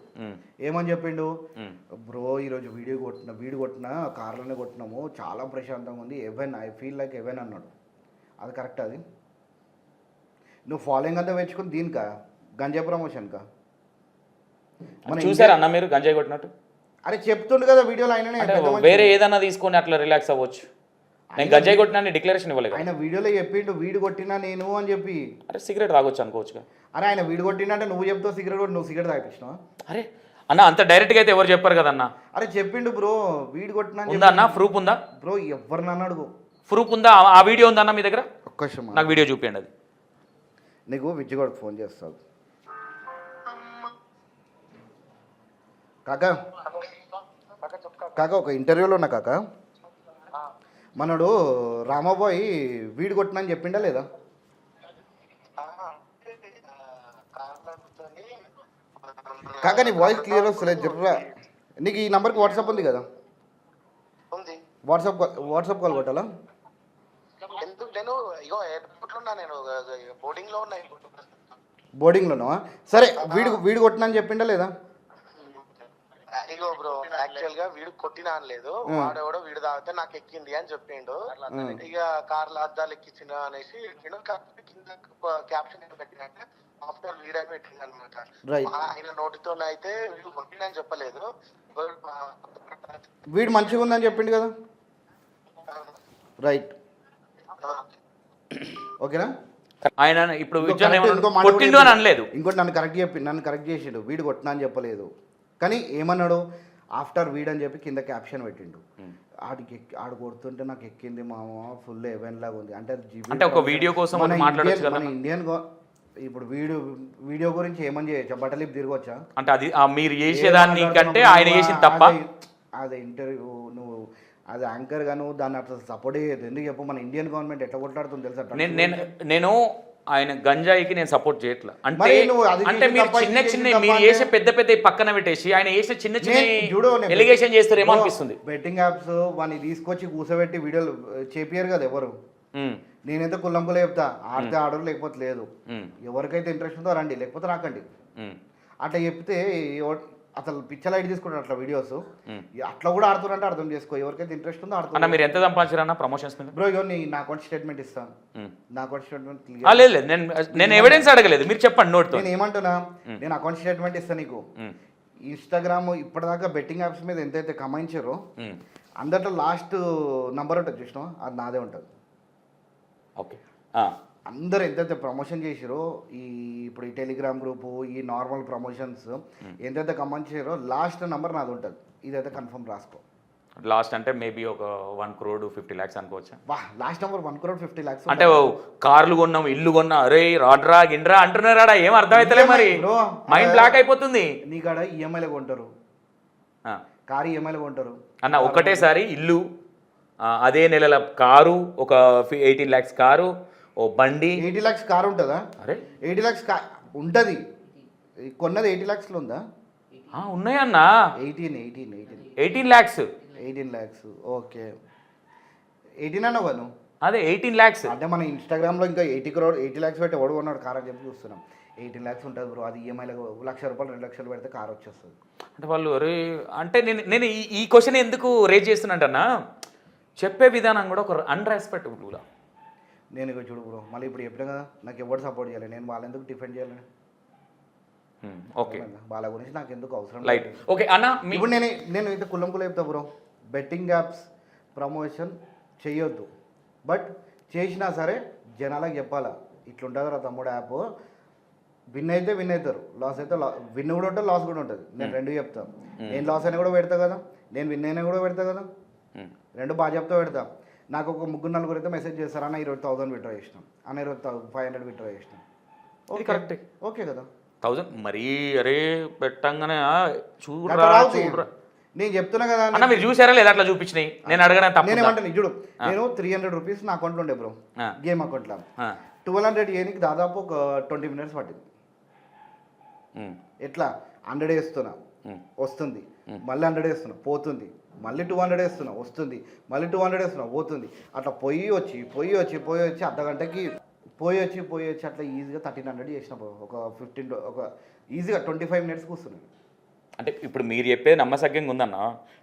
ఏమని చెప్పిండు? బ్రో ఈరోజు వీడియో కొట్టిన కార్లోనే కొట్టినాము, చాలా ప్రశాంతంగా ఉంది, ఐ ఫీల్ లైక్ ఎవెన్ అన్నాడు. అది కరెక్ట్? అది నువ్వు ఫాలోయింగ్ అంతా పెంచుకుని దీనికా గంజాయి ప్రమోషన్కా? చూసారా అన్న మీరు గంజాయి కొట్టినట్టు? అరే చెప్తుండు కదా వీడియోలో ఆయననే. వేరే ఏదన్నా తీసుకొని అట్లా రిలాక్స్ అవ్వచ్చు. నేను గంజాయి కొట్టినా డిక్లరేషన్ ఇవ్వలేదు. ఆయన వీడియోలో చెప్పిండు వీడు కొట్టినా నేను అని చెప్పి. అరే సిగరెట్ తాగొచ్చు అనుకోవచ్చుగా. అరే ఆయన వీడు కొట్టినా అంటే నువ్వు చెప్తావు సిగరెట్ కొట్టి, నువ్వు సిగరెట్ తాగిపించినావా? అరే అన్న అంత డైరెక్ట్గా అయితే ఎవరు చెప్పారు కదన్నా. అరే చెప్పిండు బ్రో వీడు కొట్టినా. ఉందా అన్న? ప్రూఫ్ ఉందా బ్రో? ఎవరినన్నా అడుగు. ప్రూఫ్ ఉందా? ఆ వీడియో ఉందా అన్న మీ దగ్గర? ఒక్క నాకు వీడియో చూపించండి. అది నీకు విజ్జిగౌడ్కి ఫోన్ చేస్తావు. కాకా ఒక ఇంటర్వ్యూలో ఉన్నా కాకా, మనోడు రామాబాయి వీడు కొట్టినా అని చెప్పిండా లేదా? కాకా నీ వాయిస్ క్లియర్ వస్తలేదు జర్రా. నీకు ఈ నెంబర్కి వాట్సాప్ ఉంది కదా? వాట్సాప్ కాల్ కొట్టాలా? బోర్డింగ్లోనా? సరే వీడు కొట్టినా అని చెప్పిండా లేదా? ఇగో బ్రో యాక్చువల్ గా వీడు కొట్టినా అనలేదు, వాడెవడో వీడు తాగితే నాకు ఎక్కింది అని చెప్పిండు. ఇక కార్ల అద్దాలు ఎక్కించిన అనేసి కింద క్యాప్షన్ ఏం పెట్టినంటే ఆఫ్టర్ వీడియో పెట్టింది అనమాట. ఆయన నోటితో అయితే వీడు కొట్టినా అని చెప్పలేదు, వీడు మంచిగా ఉందని చెప్పిండు కదా. రైట్, ఓకేనా? ఆయన ఇప్పుడు కొట్టిండు అని అనలేదు. ఇంకోటి నన్ను కరెక్ట్ చేసిండు. వీడు కొట్టినా అని చెప్పలేదు, కానీ ఏమన్నాడు ఆఫ్టర్ వీడ్ అని చెప్పి కింద క్యాప్షన్ పెట్టిండు. ఆడు కొడుతుంటే నాకు ఎక్కింది మామ, ఫుల్ ఎవెన్ లాగా ఉంది అంటే ఒక వీడియో కోసం మన ఇండియన్ ఇప్పుడు వీడియో గురించి ఏమని చేయొచ్చా? బట్టలిప్ తిరగొచ్చా? అంటే అది మీరు చేసేదాన్ని కంటే ఆయన చేసింది తప్ప. అదే ఇంటర్వ్యూ నువ్వు అది యాంకర్ గా నువ్వు దాన్ని అట్లా సపోర్ట్ చేయదు. ఎందుకు చెప్పు? మన ఇండియన్ గవర్నమెంట్ ఎట్లా కొట్లాడుతుంది తెలుసా? నేను ఆయన గంజాయికి నేను సపోర్ట్ చేయట్లా అంటే మరి నువ్వు అది అంటే చేసి మీరు తప్ప, చిన్న ఇది చిన్న చేసి మీరు తప్ప చేసే పెద్ద పెద్ద పక్కన పెట్టేసి ఆయన చేసే చిన్న చిన్న చూడు ఎలిగేషన్ చేస్తారేమో అనిపిస్తుంది. బెట్టింగ్ యాప్స్ వాడిని తీసుకొచ్చి కూర్చోబెట్టి వీడియోలు చేపియరు కదా ఎవరు. ఉమ్, నేనైతే కుల్లంకులు చెప్తా, ఆడితే ఆడరు లేకపోతే లేదు. ఉమ్, ఎవరికైతే ఇంట్రెస్ట్ ఉందో రండి, లేకపోతే రాకండి. ఉమ్, అట్లా చెప్తే అసలు పిచ్చర్ లైట్ తీసుకుంటారు అట్లా వీడియోస్. ఉమ్. అట్లా కూడా ఆడుతున్నట్టే అర్థం చేసుకో, ఎవరికైతే ఇంట్రెస్ట్ ఉందో అన్న ఆడుతున్నారు. మీరు ఎంత సంపాదించారన్న ప్రమోషన్స్ మీద? బ్రో ఇగో నా అకౌంట్ స్టేట్మెంట్ ఇస్తాను. ఉమ్. నా అకౌంట్ స్టేట్మెంట్ లేదు లేదు, నేను ఎవిడెన్స్ అడగలేదు, మీరు చెప్పండి నోట్తో. నేను ఏమంటున్నా, నేను అకౌంట్ స్టేట్మెంట్ ఇస్తాను నీకు. ఇన్స్టాగ్రామ్ ఇప్పటిదాకా బెట్టింగ్ యాప్స్ మీద ఎంతైతే కమాయించారో అందరిలో లాస్ట్ నంబర్ ఉంటుంది చూసినా, అది నాదే ఉంటుంది. ఓకే. అందరు ఎంతైతే ప్రమోషన్ చేసారో ఇప్పుడు ఈ టెలిగ్రామ్ గ్రూపు, ఈ నార్మల్ ప్రమోషన్స్ ఎంతైతే కమాయించారో లాస్ట్ నంబర్ నాది ఉంటుంది. ఇదైతే కన్ఫర్మ్ రాసుకో. లాస్ట్ అంటే మేబీ ఒక 1,50,00,000 అనుకోవచ్చా? వా, లాస్ట్ నంబర్ 1,50,00,000. అంటే కార్లు కొన్నాం, ఇల్లు కొన్నా, అరే రాడ్రా గిండ్రా అంటున్నారా? ఏం అర్థమైతలే మరి, మైండ్ బ్లాక్ అయిపోతుంది. నీ కాడ ఈఎంఐలో కొంటారు, కారు ఈఎంఐలో కొంటారు అన్న. ఒకటేసారి ఇల్లు, అదే నెలల కారు, ఒక 18 lakhs కారు, ఓ బండి. 80 lakhs కారు ఉంటుందా? అరే 80 lakhs ఉంటుంది. కొన్నది 80 lakhsలో ఉందా? ఉన్నాయన్నా. 18 lakhs. 18 lakhs okay. 18 అన్నావు నువ్వు? అదే 18 lakhs. అంటే మన ఇన్స్టాగ్రామ్లో ఇంకా 80 lakhs పెట్టి ఎవడు కొన్నాడు కార్ అని చెప్పి చూస్తున్నాం. 18 lakhs ఉంటుంది బ్రో. అది ఈఎంఐలో ₹1,00,000 2,00,000 పెడితే కార్ వచ్చేస్తుంది. అంటే వాళ్ళు అరే అంటే నేను ఈ క్వశ్చన్ ఎందుకు రేజ్ చేస్తున్నట్టన్నా, చెప్పే విధానం కూడా ఒక అన్రెస్పెక్టబుల్ కూడా. నేను ఇక చూడు బ్రో, మళ్ళీ ఇప్పుడు చెప్పినా కదా, నాకు ఎవరు సపోర్ట్ చేయాలి, నేను వాళ్ళ ఎందుకు డిఫెండ్ చేయాలి? ఓకే, వాళ్ళ గురించి నాకు ఎందుకు అవసరం లైట్. ఓకే అన్న, ఇప్పుడు నేను అయితే కులం చెప్తా బ్రో, బెట్టింగ్ యాప్స్ ప్రమోషన్ చేయొద్దు. బట్ చేసినా సరే జనాలకు చెప్పాలా, ఇట్లుంటుంది రా తమ్ముడు యాప్. విన్ అయితే విన్ అవుతారు, లాస్ అయితే విన్ కూడా ఉంటుంది, లాస్ కూడా ఉంటుంది. నేను రెండు చెప్తాను. నేను లాస్ అయినా కూడా పెడతా కదా, నేను విన్ అయినా కూడా పెడతా కదా, రెండు బాగా చెప్తా పెడతా. నాకు ఒక 3-4 అయితే మెసేజ్ చేస్తారు, అన్న 20,000 విత్డ్రా చేసినాం, అన్న 500 విత్డ్రా చేసినాం. ఓకే కరెక్టే, ఓకే కదా. 1000 మరీ అరే పెట్టంగానే నేను చెప్తున్నా కదా అన్న, మీరు చూసారా లేదా అట్లా చూపించినాయి? నేను అడగడం తప్ప. నేను ఏమంటాను చూడు, నేను 300 రూపీస్ నా అకౌంట్లో ఉండే బ్రో, గేమ్ అకౌంట్లో 1200 ఏనికి దాదాపు ఒక 20 minutes పట్టింది. ఎట్లా 100 వేస్తున్నా వస్తుంది, మళ్ళీ 100 వేస్తున్నా పోతుంది, మళ్ళీ 200 వేస్తున్నా వస్తుంది, మళ్ళీ 200 వేస్తున్నా పోతుంది. అట్లా పోయి వచ్చి అర్ధగంటకి పోయి వచ్చి అట్లా ఈజీగా 1300 చేసిన ఒక ఈజీగా 25 minutes కూర్చున్నాను. అంటే ఇప్పుడు మీరు చెప్పేది నమ్మసగ్యంగా ఉందన్న.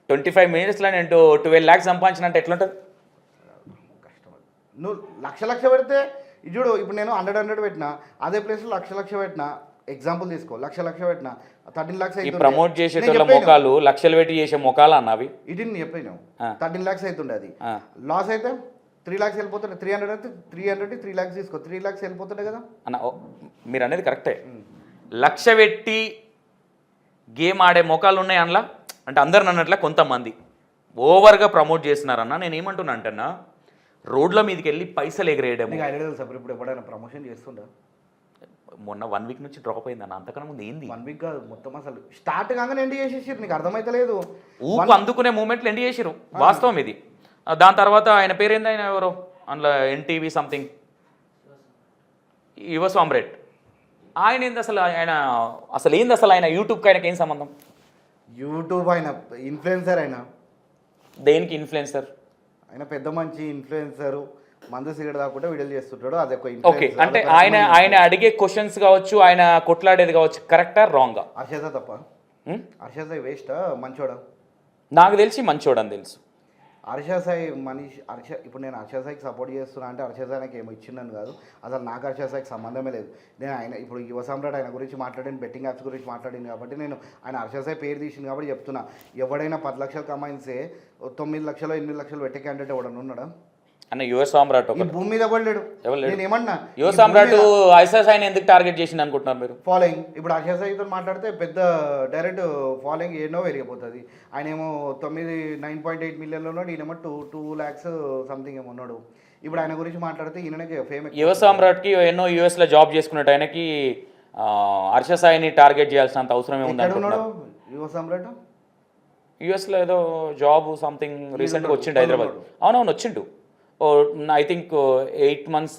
25 minutesలో నేను 12 lakhs సంపాదించిన అంటే ఎట్లుంటుంది? కష్టం. నువ్వు లక్ష పెడితే చూడు, ఇప్పుడు నేను 100 పెట్టినా, అదే ప్లేస్లో లక్ష పెట్టినా, ఎగ్జాంపుల్ తీసుకో, లక్ష పెట్టినా 13 lakhs అయితే ప్రమోట్ చేసే మొక్కలు లక్షలు పెట్టి చేసే మొక్కలు అన్నవి. ఇది నేను చెప్పాను 13 lakhs అవుతుండే. అది లాస్ అయితే 3 lakhs వెళ్ళిపోతుండే. 300 అయితే 3 lakhs తీసుకో, 3 lakhs వెళ్ళిపోతుండే కదా అన్న. మీరు అనేది కరెక్టే. లక్ష పెట్టి గేమ్ ఆడే మొక్కలు ఉన్నాయి అందులో. అంటే అందరు అన్నట్లే కొంతమంది ఓవర్గా ప్రమోట్ చేస్తున్నారన్న. నేను ఏమంటున్నా అంటన్నా, రోడ్ల మీదకి వెళ్ళి పైసలు ఎగరేయడం. ఇప్పుడు ఎప్పుడైనా ప్రమోషన్ చేస్తుండే? మొన్న 1 week నుంచి డ్రాప్ అయిందన్న. అంతకన్నా ముందు ఏంది 1 week కాదు, మొత్తం అసలు స్టార్ట్ కాగానే ఎండ్ చేసేసారు. నీకు అర్థమైతలేదు. ఊపు అందుకునే మూమెంట్లు ఎండ్ చేసారు, వాస్తవం ఇది. దాని తర్వాత ఆయన పేరేంది, ఆయన ఎవరో అందులో ఎన్టీవీ సంథింగ్, యువ సామ్రేట్. ఆయన ఏంది అసలు, ఆయన యూట్యూబ్కి ఆయనకి ఏం సంబంధం? యూట్యూబ్ ఆయన ఇన్ఫ్లుయెన్సర్. ఆయన దేనికి ఇన్ఫ్లుయెన్సర్? ఆయన పెద్ద మంచి ఇన్ఫ్లుయెన్సర్, మందు సిగరెట్ దాకుండా వీడియోలు చేస్తుంటాడు. అది ఒక ఓకే. అంటే ఆయన అడిగే క్వశ్చన్స్ కావచ్చు, ఆయన కొట్లాడేది కావచ్చు, కరెక్టా రాంగా? హర్షద తప్ప, హర్షద వేస్టా మంచోడా? నాకు తెలిసి మంచోడని తెలుసు. హర్ష సాయి ఇప్పుడు నేను హర్ష సాయికి సపోర్ట్ చేస్తున్నా అంటే హర్ష సాయి నాకు ఏమో ఇచ్చిందని కాదు, అసలు నాకు హర్ష సాయికి సంబంధమే లేదు. నేను ఆయన ఇప్పుడు యువ సామ్రాట్ ఆయన గురించి మాట్లాడాను, బెట్టింగ్ యాప్స్ గురించి మాట్లాడింది కాబట్టి నేను ఆయన హర్ష సాయి పేరు తీసింది కాబట్టి చెప్తున్నా. ఎవడైనా 10 లక్షలు కమాయిస్తే 9 లక్షలు 8 లక్షలు పెట్టే క్యాండిడేట్ ఎవడన్నా ఉన్నాడా అన్న? యువ సామ్రాట్ భూమి మీద పడలేడు. నేను ఏమన్నా యువ సామ్రాట్ ఐసాస్ ఆయన ఎందుకు టార్గెట్ చేసింది అనుకుంటున్నారు మీరు? ఫాలోయింగ్. ఇప్పుడు హర్ష సాయితో మాట్లాడితే పెద్ద డైరెక్ట్ ఫాలోయింగ్ ఎన్నో పెరిగిపోతుంది. ఆయన ఏమో 9.8 million ఉన్నాడు, ఈయనేమో 2 lakhs సంథింగ్ ఏమో ఉన్నాడు. ఇప్పుడు ఆయన గురించి మాట్లాడితే ఈయనకి ఫేమ్. యువ సామ్రాట్కి ఎన్నో యూఎస్లో జాబ్ చేసుకున్నట్టు ఆయనకి హర్ష సాయిని టార్గెట్ చేయాల్సినంత అవసరం ఏముంది? యువ సామ్రాట్ యూఎస్లో ఏదో జాబ్ సంథింగ్ రీసెంట్గా వచ్చిండు హైదరాబాద్. అవునవును వచ్చిండు. ఐ థింక్ 8 months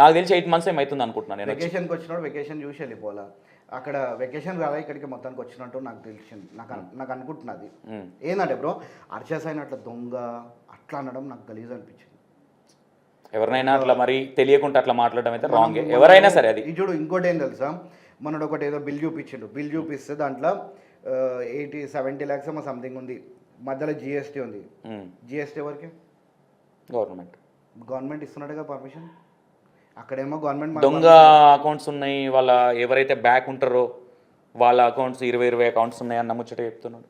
నాకు తెలిసి 8 months ఏమవుతుంది అనుకుంటున్నాను నేను వచ్చి. వెకేషన్కి వచ్చినప్పుడు వెకేషన్ చూసి వెళ్ళిపోవాలా. అక్కడ వెకేషన్ రాదా ఇక్కడికి మొత్తానికి వచ్చినట్టు నాకు తెలిసింది, నాకు అనుకుంటున్నది. ఏంటంటే బ్రో హర్ష సాయిని అట్లా దొంగ అట్లా అనడం నాకు గలీజ్ అనిపించింది. ఎవరినైనా అట్లా మరి తెలియకుండా అట్లా మాట్లాడడం అయితే రాంగ్, ఎవరైనా సరే అది. చూడు ఇంకోటి ఏం తెలుసా, మనడు ఒకటి ఏదో బిల్ చూపించిండు, బిల్ చూపిస్తే దాంట్లో 70 lakhs ఏమో సంథింగ్ ఉంది, మధ్యలో జిఎస్టీ ఉంది. జిఎస్టీ ఎవరికి? గవర్నమెంట్ ఇస్తున్నాడుగా పర్మిషన్. అక్కడేమో గవర్నమెంట్ దొంగ అకౌంట్స్ ఉన్నాయి, వాళ్ళ ఎవరైతే బ్యాక్ ఉంటారో వాళ్ళ అకౌంట్స్ 20 అకౌంట్స్ ఉన్నాయి అన్న ముచ్చట చెప్తున్నాడు.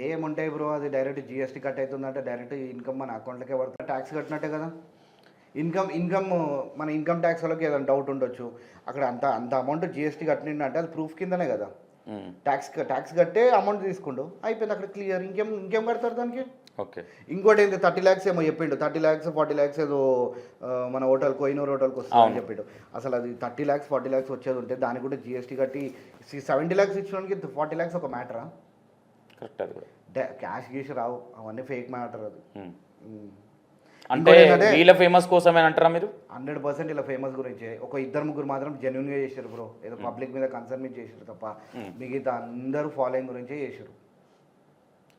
ఏముంటాయి బ్రో, అది డైరెక్ట్ జిఎస్టీ కట్ అవుతుందంటే డైరెక్ట్ ఇన్కమ్ మన అకౌంట్లకే పడుతుంది. ట్యాక్స్ కట్టినట్టే కదా. ఇన్కమ్ మన ఇన్కమ్ ట్యాక్స్ వాళ్ళకి ఏదైనా డౌట్ ఉండొచ్చు, అక్కడ అంత అమౌంట్ జిఎస్టీ కట్టిందంటే అది ప్రూఫ్ కిందనే కదా. ట్యాక్స్ కట్టే అమౌంట్ తీసుకుండు, అయిపోయింది అక్కడ క్లియర్. ఇంకేం కడతారు దానికి? ఓకే. ఇంకోటి ఏంటి 30 lakhs ఏమో చెప్పిండు, 30 lakhs 40 lakhs ఏదో మన హోటల్ కోహినూర్ హోటల్కి వస్తుందని చెప్పిండు. అసలు అది 30 lakhs 40 lakhs వచ్చేది ఉంటే దానికి కూడా జిఎస్టీ కట్టి 70 lakhs ఇచ్చడానికి 40 lakhs ఒక మ్యాటరా? కరెక్ట్. అది కూడా క్యాష్ గీసి రావు, అవన్నీ ఫేక్ మ్యాటర్. అది అంటే వీళ్ళ ఫేమస్ కోసమే అంటారా మీరు? 100% ఇలా ఫేమస్ గురించి ఒక 2-3 మాత్రం జెన్యున్గా చేశారు బ్రో, ఏదో పబ్లిక్ మీద కన్సర్న్ మీద చేశారు తప్ప మిగతా అందరూ ఫాలోయింగ్ గురించే చేశారు.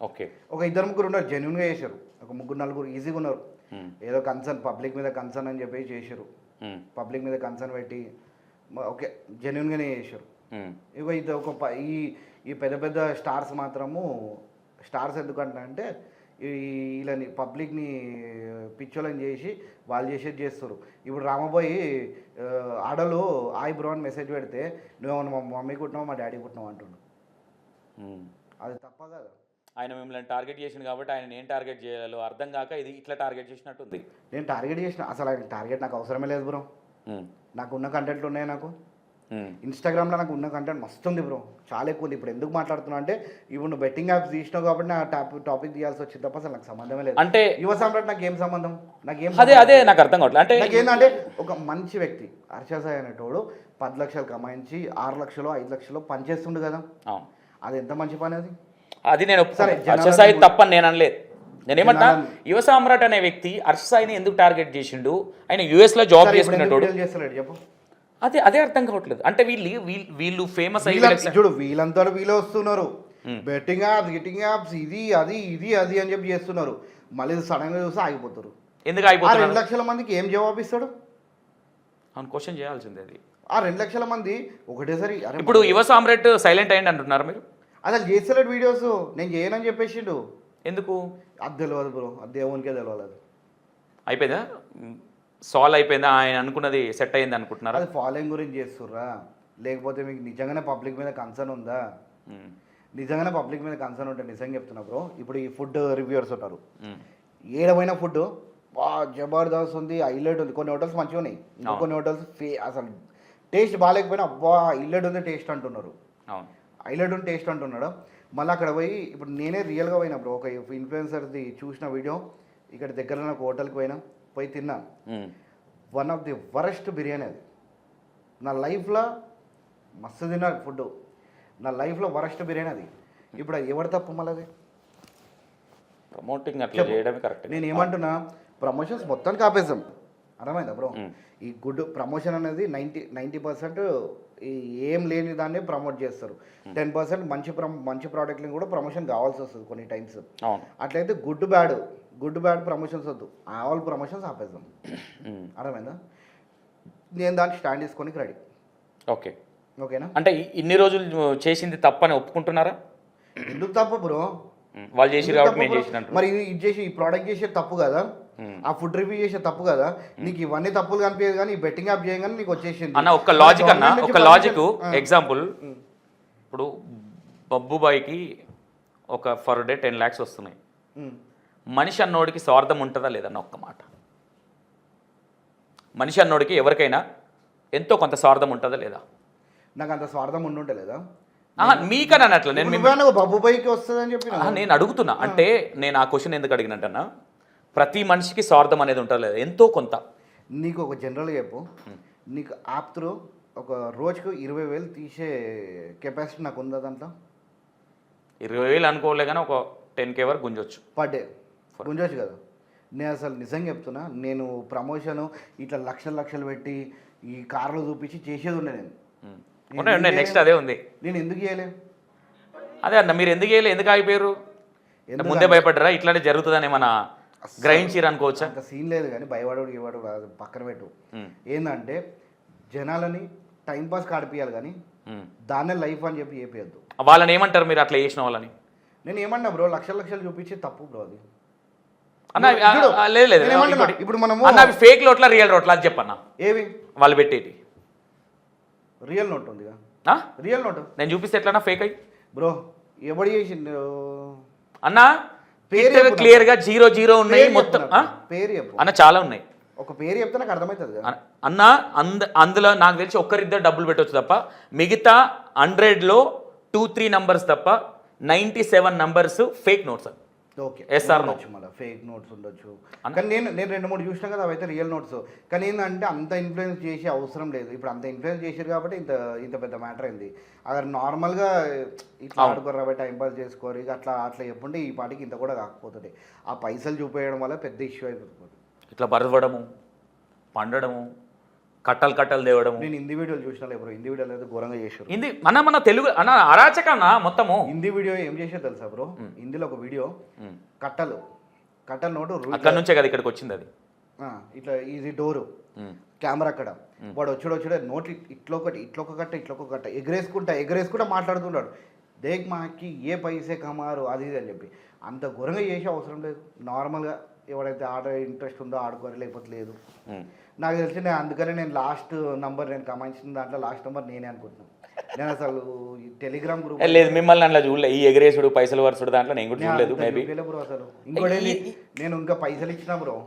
ఓకే. ఒక 2-3 ఉన్నారు జెన్యున్గా చేశారు, ఒక 3-4 ఈజీగా ఉన్నారు. ఏదో కన్సర్న్ పబ్లిక్ మీద కన్సర్న్ అని చెప్పి చేశారు, పబ్లిక్ మీద కన్సర్న్ పెట్టి ఓకే జెన్యున్గానే చేశారు. ఇక ఇది ఈ పెద్ద పెద్ద స్టార్స్ మాత్రము, స్టార్స్ ఎందుకంటే వీళ్ళని పబ్లిక్ని పిచ్చోళ్ళని చేసి వాళ్ళు చేసేది చేస్తారు. ఇప్పుడు రామబాయి ఆడలు ఆయి బ్రో అని మెసేజ్ పెడితే నువ్వేమన్నా మా మమ్మీ కుట్టినావు మా డాడీ కుట్టినావు అంటుండు. అది తప్ప కదా. ఆయన మిమ్మల్ని టార్గెట్ చేసిండు కాబట్టి ఆయన నేను టార్గెట్ చేయాలో అర్థం కాక ఇది ఇట్లా టార్గెట్ చేసినట్టుంది. నేను టార్గెట్ చేసిన, అసలు ఆయన టార్గెట్ నాకు అవసరమే లేదు బ్రో. నాకు ఉన్న కంటెంట్లు ఉన్నాయి, నాకు ఇన్స్టాగ్రామ్లో నాకు ఉన్న కంటెంట్ మస్తు ఉంది బ్రో, చాలా ఎక్కువ ఉంది. ఇప్పుడు ఎందుకు మాట్లాడుతున్నా అంటే ఇప్పుడు నువ్వు బెట్టింగ్ యాప్స్ తీసినావు కాబట్టి నా టాపిక్ తీయాల్సి వచ్చింది తప్ప అసలు నాకు సంబంధమే లేదు. అంటే యువ సామ్రాట్ నాకు ఏం సంబంధం? అదే నాకు అర్థం కావట్లేదు. అంటే నాకేంటంటే ఒక మంచి వ్యక్తి హర్ష సాయి అనేటోడు 10 లక్షలు కమాయించి 6 లక్షలు 5 లక్షలు పనిచేస్తుండు కదా, అది ఎంత మంచి పని అది. అది నేను హర్ష సాయి తప్పని నేను అనలేదు. నేనేమంటా యువ సామ్రాట్ అనే వ్యక్తి హర్ష సాయిని ఎందుకు టార్గెట్ చేసిండు? ఆయన యుఎస్ లో జాబ్ చేసుకునేటోడు చేస్తలేడు చెప్పు. అదే అర్థం కావట్లేదు. అంటే వీళ్ళు ఫేమస్ చూడు వీళ్ళంతా వీళ్ళే వస్తున్నారు, బెట్టింగ్ యాప్స్ గిట్టింగ్ యాప్స్ ఇది అది అని చెప్పి చేస్తున్నారు. మళ్ళీ సడన్ గా చూస్తే ఆగిపోతారు. ఎందుకు ఆగిపోతారు? 2 లక్షల మందికి ఏం జవాబిస్తాడు? అవును, క్వశ్చన్ చేయాల్సిందే అది. 2 లక్షల మంది ఒకటేసారి. ఇప్పుడు యువ సామ్రాట్ సైలెంట్ అయ్యండి అంటున్నారు మీరు? అసలు చేస్తలేడు వీడియోస్, నేను చేయనని చెప్పేసిండు. ఎందుకు? అది తెలియదు బ్రో, అది దేవునికే తెలియదు. అది అయిపోయిందా, సాల్వ్ అయిపోయిందా, ఆయన అనుకున్నది సెట్ అయింది అనుకుంటున్నారా? అది ఫాలోయింగ్ గురించి చేస్తుర్రా, లేకపోతే మీకు నిజంగానే పబ్లిక్ మీద కన్సర్న్ ఉందా? నిజంగానే పబ్లిక్ మీద కన్సర్న్ ఉంటే నిజంగా చెప్తున్నా బ్రో. ఇప్పుడు ఈ ఫుడ్ రివ్యూవర్స్ ఉంటారు, ఏడమైన ఫుడ్ జబర్దస్త్ ఉంది, హైలైట్ ఉంది. కొన్ని హోటల్స్ మంచిగా ఉన్నాయి, కొన్ని హోటల్స్ అసలు టేస్ట్ బాగాలేకపోయినా అబ్బా హైలైట్ ఉంది టేస్ట్ అంటున్నారు. హైలైట్ ఉంది టేస్ట్ అంటున్నాడు. మళ్ళీ అక్కడ పోయి ఇప్పుడు నేనే రియల్గా పోయినా బ్రో, ఒక ఇన్ఫ్లుయెన్సర్ది చూసిన వీడియో, ఇక్కడ దగ్గర ఒక హోటల్కి పోయి తిన్నా. One of the worst biryani అది నా లైఫ్లో. మస్తు తిన్నా ఫుడ్, నా లైఫ్లో వరస్ట్ బిర్యానీ అది. ఇప్పుడు ఎవరు తప్పు? మళ్ళీ అది ప్రమోటింగ్ అట్లా చేయడమే కరెక్ట్. నేను ఏమంటున్నా, ప్రమోషన్స్ మొత్తానికి ఆపేద్దాం, అర్థమైందా బ్రో? ఈ గుడ్ ప్రమోషన్ అనేది 90% ఏం లేని దాన్ని ప్రమోట్ చేస్తారు. 10% మంచి ప్రోడక్ట్ని కూడా ప్రమోషన్ కావాల్సి వస్తుంది కొన్ని టైమ్స్. అట్లయితే గుడ్ బ్యాడ్ ప్రమోషన్స్ వద్దు, ఆల్ ప్రమోషన్స్ ఆపేద్దాం, అర్థమైందా? నేను దాన్ని స్టాండ్ తీసుకొని రెడీ. ఓకేనా? అంటే ఇన్ని రోజులు చేసింది తప్పని ఒప్పుకుంటున్నారా? ఎందుకు తప్పు బ్రో? వాళ్ళు చేసి కాబట్టి మేము చేసినట్టు. మరి ఇది చేసి ఈ ప్రోడక్ట్ చేసే తప్పు కదా, ఆ ఫుడ్ రివ్యూ చేసే తప్పు కదా. నీకు ఇవన్నీ తప్పులు కనిపించదు కానీ ఈ బెట్టింగ్ యాప్ చేయగానే నీకు వచ్చేసింది అన్న. ఒక లాజిక్ ఎగ్జాంపుల్, ఇప్పుడు బబ్బుబాయికి ఒక ఫర్ డే 10 lakhs వస్తున్నాయి. మనిషి అన్నోడికి స్వార్థం ఉంటుందా లేదన్న ఒక్క మాట. మనిషి అన్నోడికి ఎవరికైనా ఎంతో కొంత స్వార్థం ఉంటుందా లేదా? నాకు అంత స్వార్థం ఉండుంటే లేదా మీకని అన్నట్లు నేను బబ్బుబాయికి వస్తుందని చెప్పి నేను అడుగుతున్నా. అంటే నేను ఆ క్వశ్చన్ ఎందుకు అడిగినట్టన్నా, ప్రతి మనిషికి స్వార్థం అనేది ఉంటుంది లేదా ఎంతో కొంత. నీకు ఒక జనరల్గా చెప్పు, నీకు యాప్ త్రూ ఒక రోజుకు 20,000 తీసే కెపాసిటీ నాకు ఉందా? దాంట్లో 20,000 అనుకోలే కానీ ఒక 10K వరకు గుంజొచ్చు పర్ డే, గుంజొచ్చు కదా. నేను అసలు నిజంగా చెప్తున్నా, నేను ప్రమోషను ఇట్లా లక్షలు పెట్టి ఈ కార్లో చూపించి చేసేది ఉండే నేను. ఉన్నాయి నెక్స్ట్ అదే ఉంది. నేను ఎందుకు చేయలే? అదే అన్న, మీరు ఎందుకు చేయలేదు, ఎందుకు ఆగిపోయారు? ముందే భయపడ్డరా ఇట్లానే జరుగుతుందని ఏమన్నా గ్రహించిరు అనుకోవచ్చా? అంత సీన్ లేదు కానీ భయపడోడు ఇవ్వడు పక్కన పెట్టు. ఏంటంటే జనాలని టైంపాస్ కాడిపియాలి కానీ దాన్నే లైఫ్ అని చెప్పి చెప్పేయద్దు. వాళ్ళని ఏమంటారు మీరు అట్లా చేసిన వాళ్ళని? నేను ఏమన్నా బ్రో, లక్షలు లక్షలు చూపించి తప్పు బ్రో అది. అన్న లేదు లేదు, ఇప్పుడు మనము అన్న అవి ఫేక్ లోట్లా రియల్ రోట్లా అది చెప్పన్నా. ఏవి వాళ్ళు పెట్టేటి రియల్ నోట్ ఉంది రియల్ నోట్ నేను చూపిస్తే ఎట్లన్నా ఫేక్ అయ్యి బ్రో ఎవడు చేసిండు అన్న? పేరు క్లియర్ గా 00 ఉన్నాయి మొత్తం. పేరు చెప్పు అన్న, చాలా ఉన్నాయి. ఒక పేరు చెప్తే నాకు అర్థమవుతుంది అన్న. అందులో నాకు తెలిసి ఒక్కరిద్దరు డబ్బులు పెట్టవచ్చు తప్ప మిగతా 100లో 2-3 నంబర్స్ తప్ప 97 numbers fake notes. Okay, SR ఉండొచ్చు, మళ్ళీ ఫేక్ నోట్స్ ఉండొచ్చు. కానీ నేను 2-3 చూసినా కదా, అవైతే రియల్ నోట్స్. కానీ ఏంటంటే అంత ఇన్ఫ్లుయెన్స్ చేసే అవసరం లేదు. ఇప్పుడు అంత ఇన్ఫ్లుయెన్స్ చేశారు కాబట్టి ఇంత పెద్ద మ్యాటర్ అయింది. అక్కడ నార్మల్గా ఇట్లా ఆడుకోరు కాబట్టి టైంపాస్ చేసుకోరు, ఇక అట్లా చెప్పుంటే ఈ పాటికి ఇంత కూడా కాకపోతుంది. ఆ పైసలు చూపేయడం వల్ల పెద్ద ఇష్యూ అయిపోతుంది. ఇట్లా బరవడము, పండడము, కట్టలు తేవడము. నేను హిందీ వీడియోలు చూసినా బ్రో, హిందీ వీడియోలు అయితే ఘోరంగా చేశారు. హిందీ మన తెలుగు అన్న అరాచకన్నా మొత్తము. హిందీ వీడియో ఏం చేశారు తెలుసా బ్రో? హిందీలో ఒక వీడియో కట్టలు నోటు అక్కడ నుంచే కదా ఇక్కడికి వచ్చింది అది. ఇట్లా ఇది డోరు, కెమెరా అక్కడ, వాడు వచ్చాడు నోట్ ఇట్లొక కట్ట ఎగరేసుకుంటా మాట్లాడుతున్నాడు. దేక్ మాకి ఏ పైసే కమారు అది ఇది అని చెప్పి. అంత ఘోరంగా చేసే అవసరం లేదు. నార్మల్గా ఎవడైతే ఆడ ఇంట్రెస్ట్ ఉందో ఆడుకోరు, లేకపోతే లేదు. నాకు తెలిసి అందుకనే నేను లాస్ట్ నంబర్ నేను కమాయించిన దాంట్లో లాస్ట్ నంబర్ నేనే అనుకుంటున్నాను. నేను అసలు ఈ టెలిగ్రామ్ గ్రూప్ లేదు, మిమ్మల్ని అట్లా చూడలేదు. ఈ ఎగరేసుడు పైసలు వరుసుడు దాంట్లో నేను కూడా చూడలేదు. మేబీ బ్రో అసలు ఇంకోటి నేను ఇంకా పైసలు ఇచ్చిన బ్రో.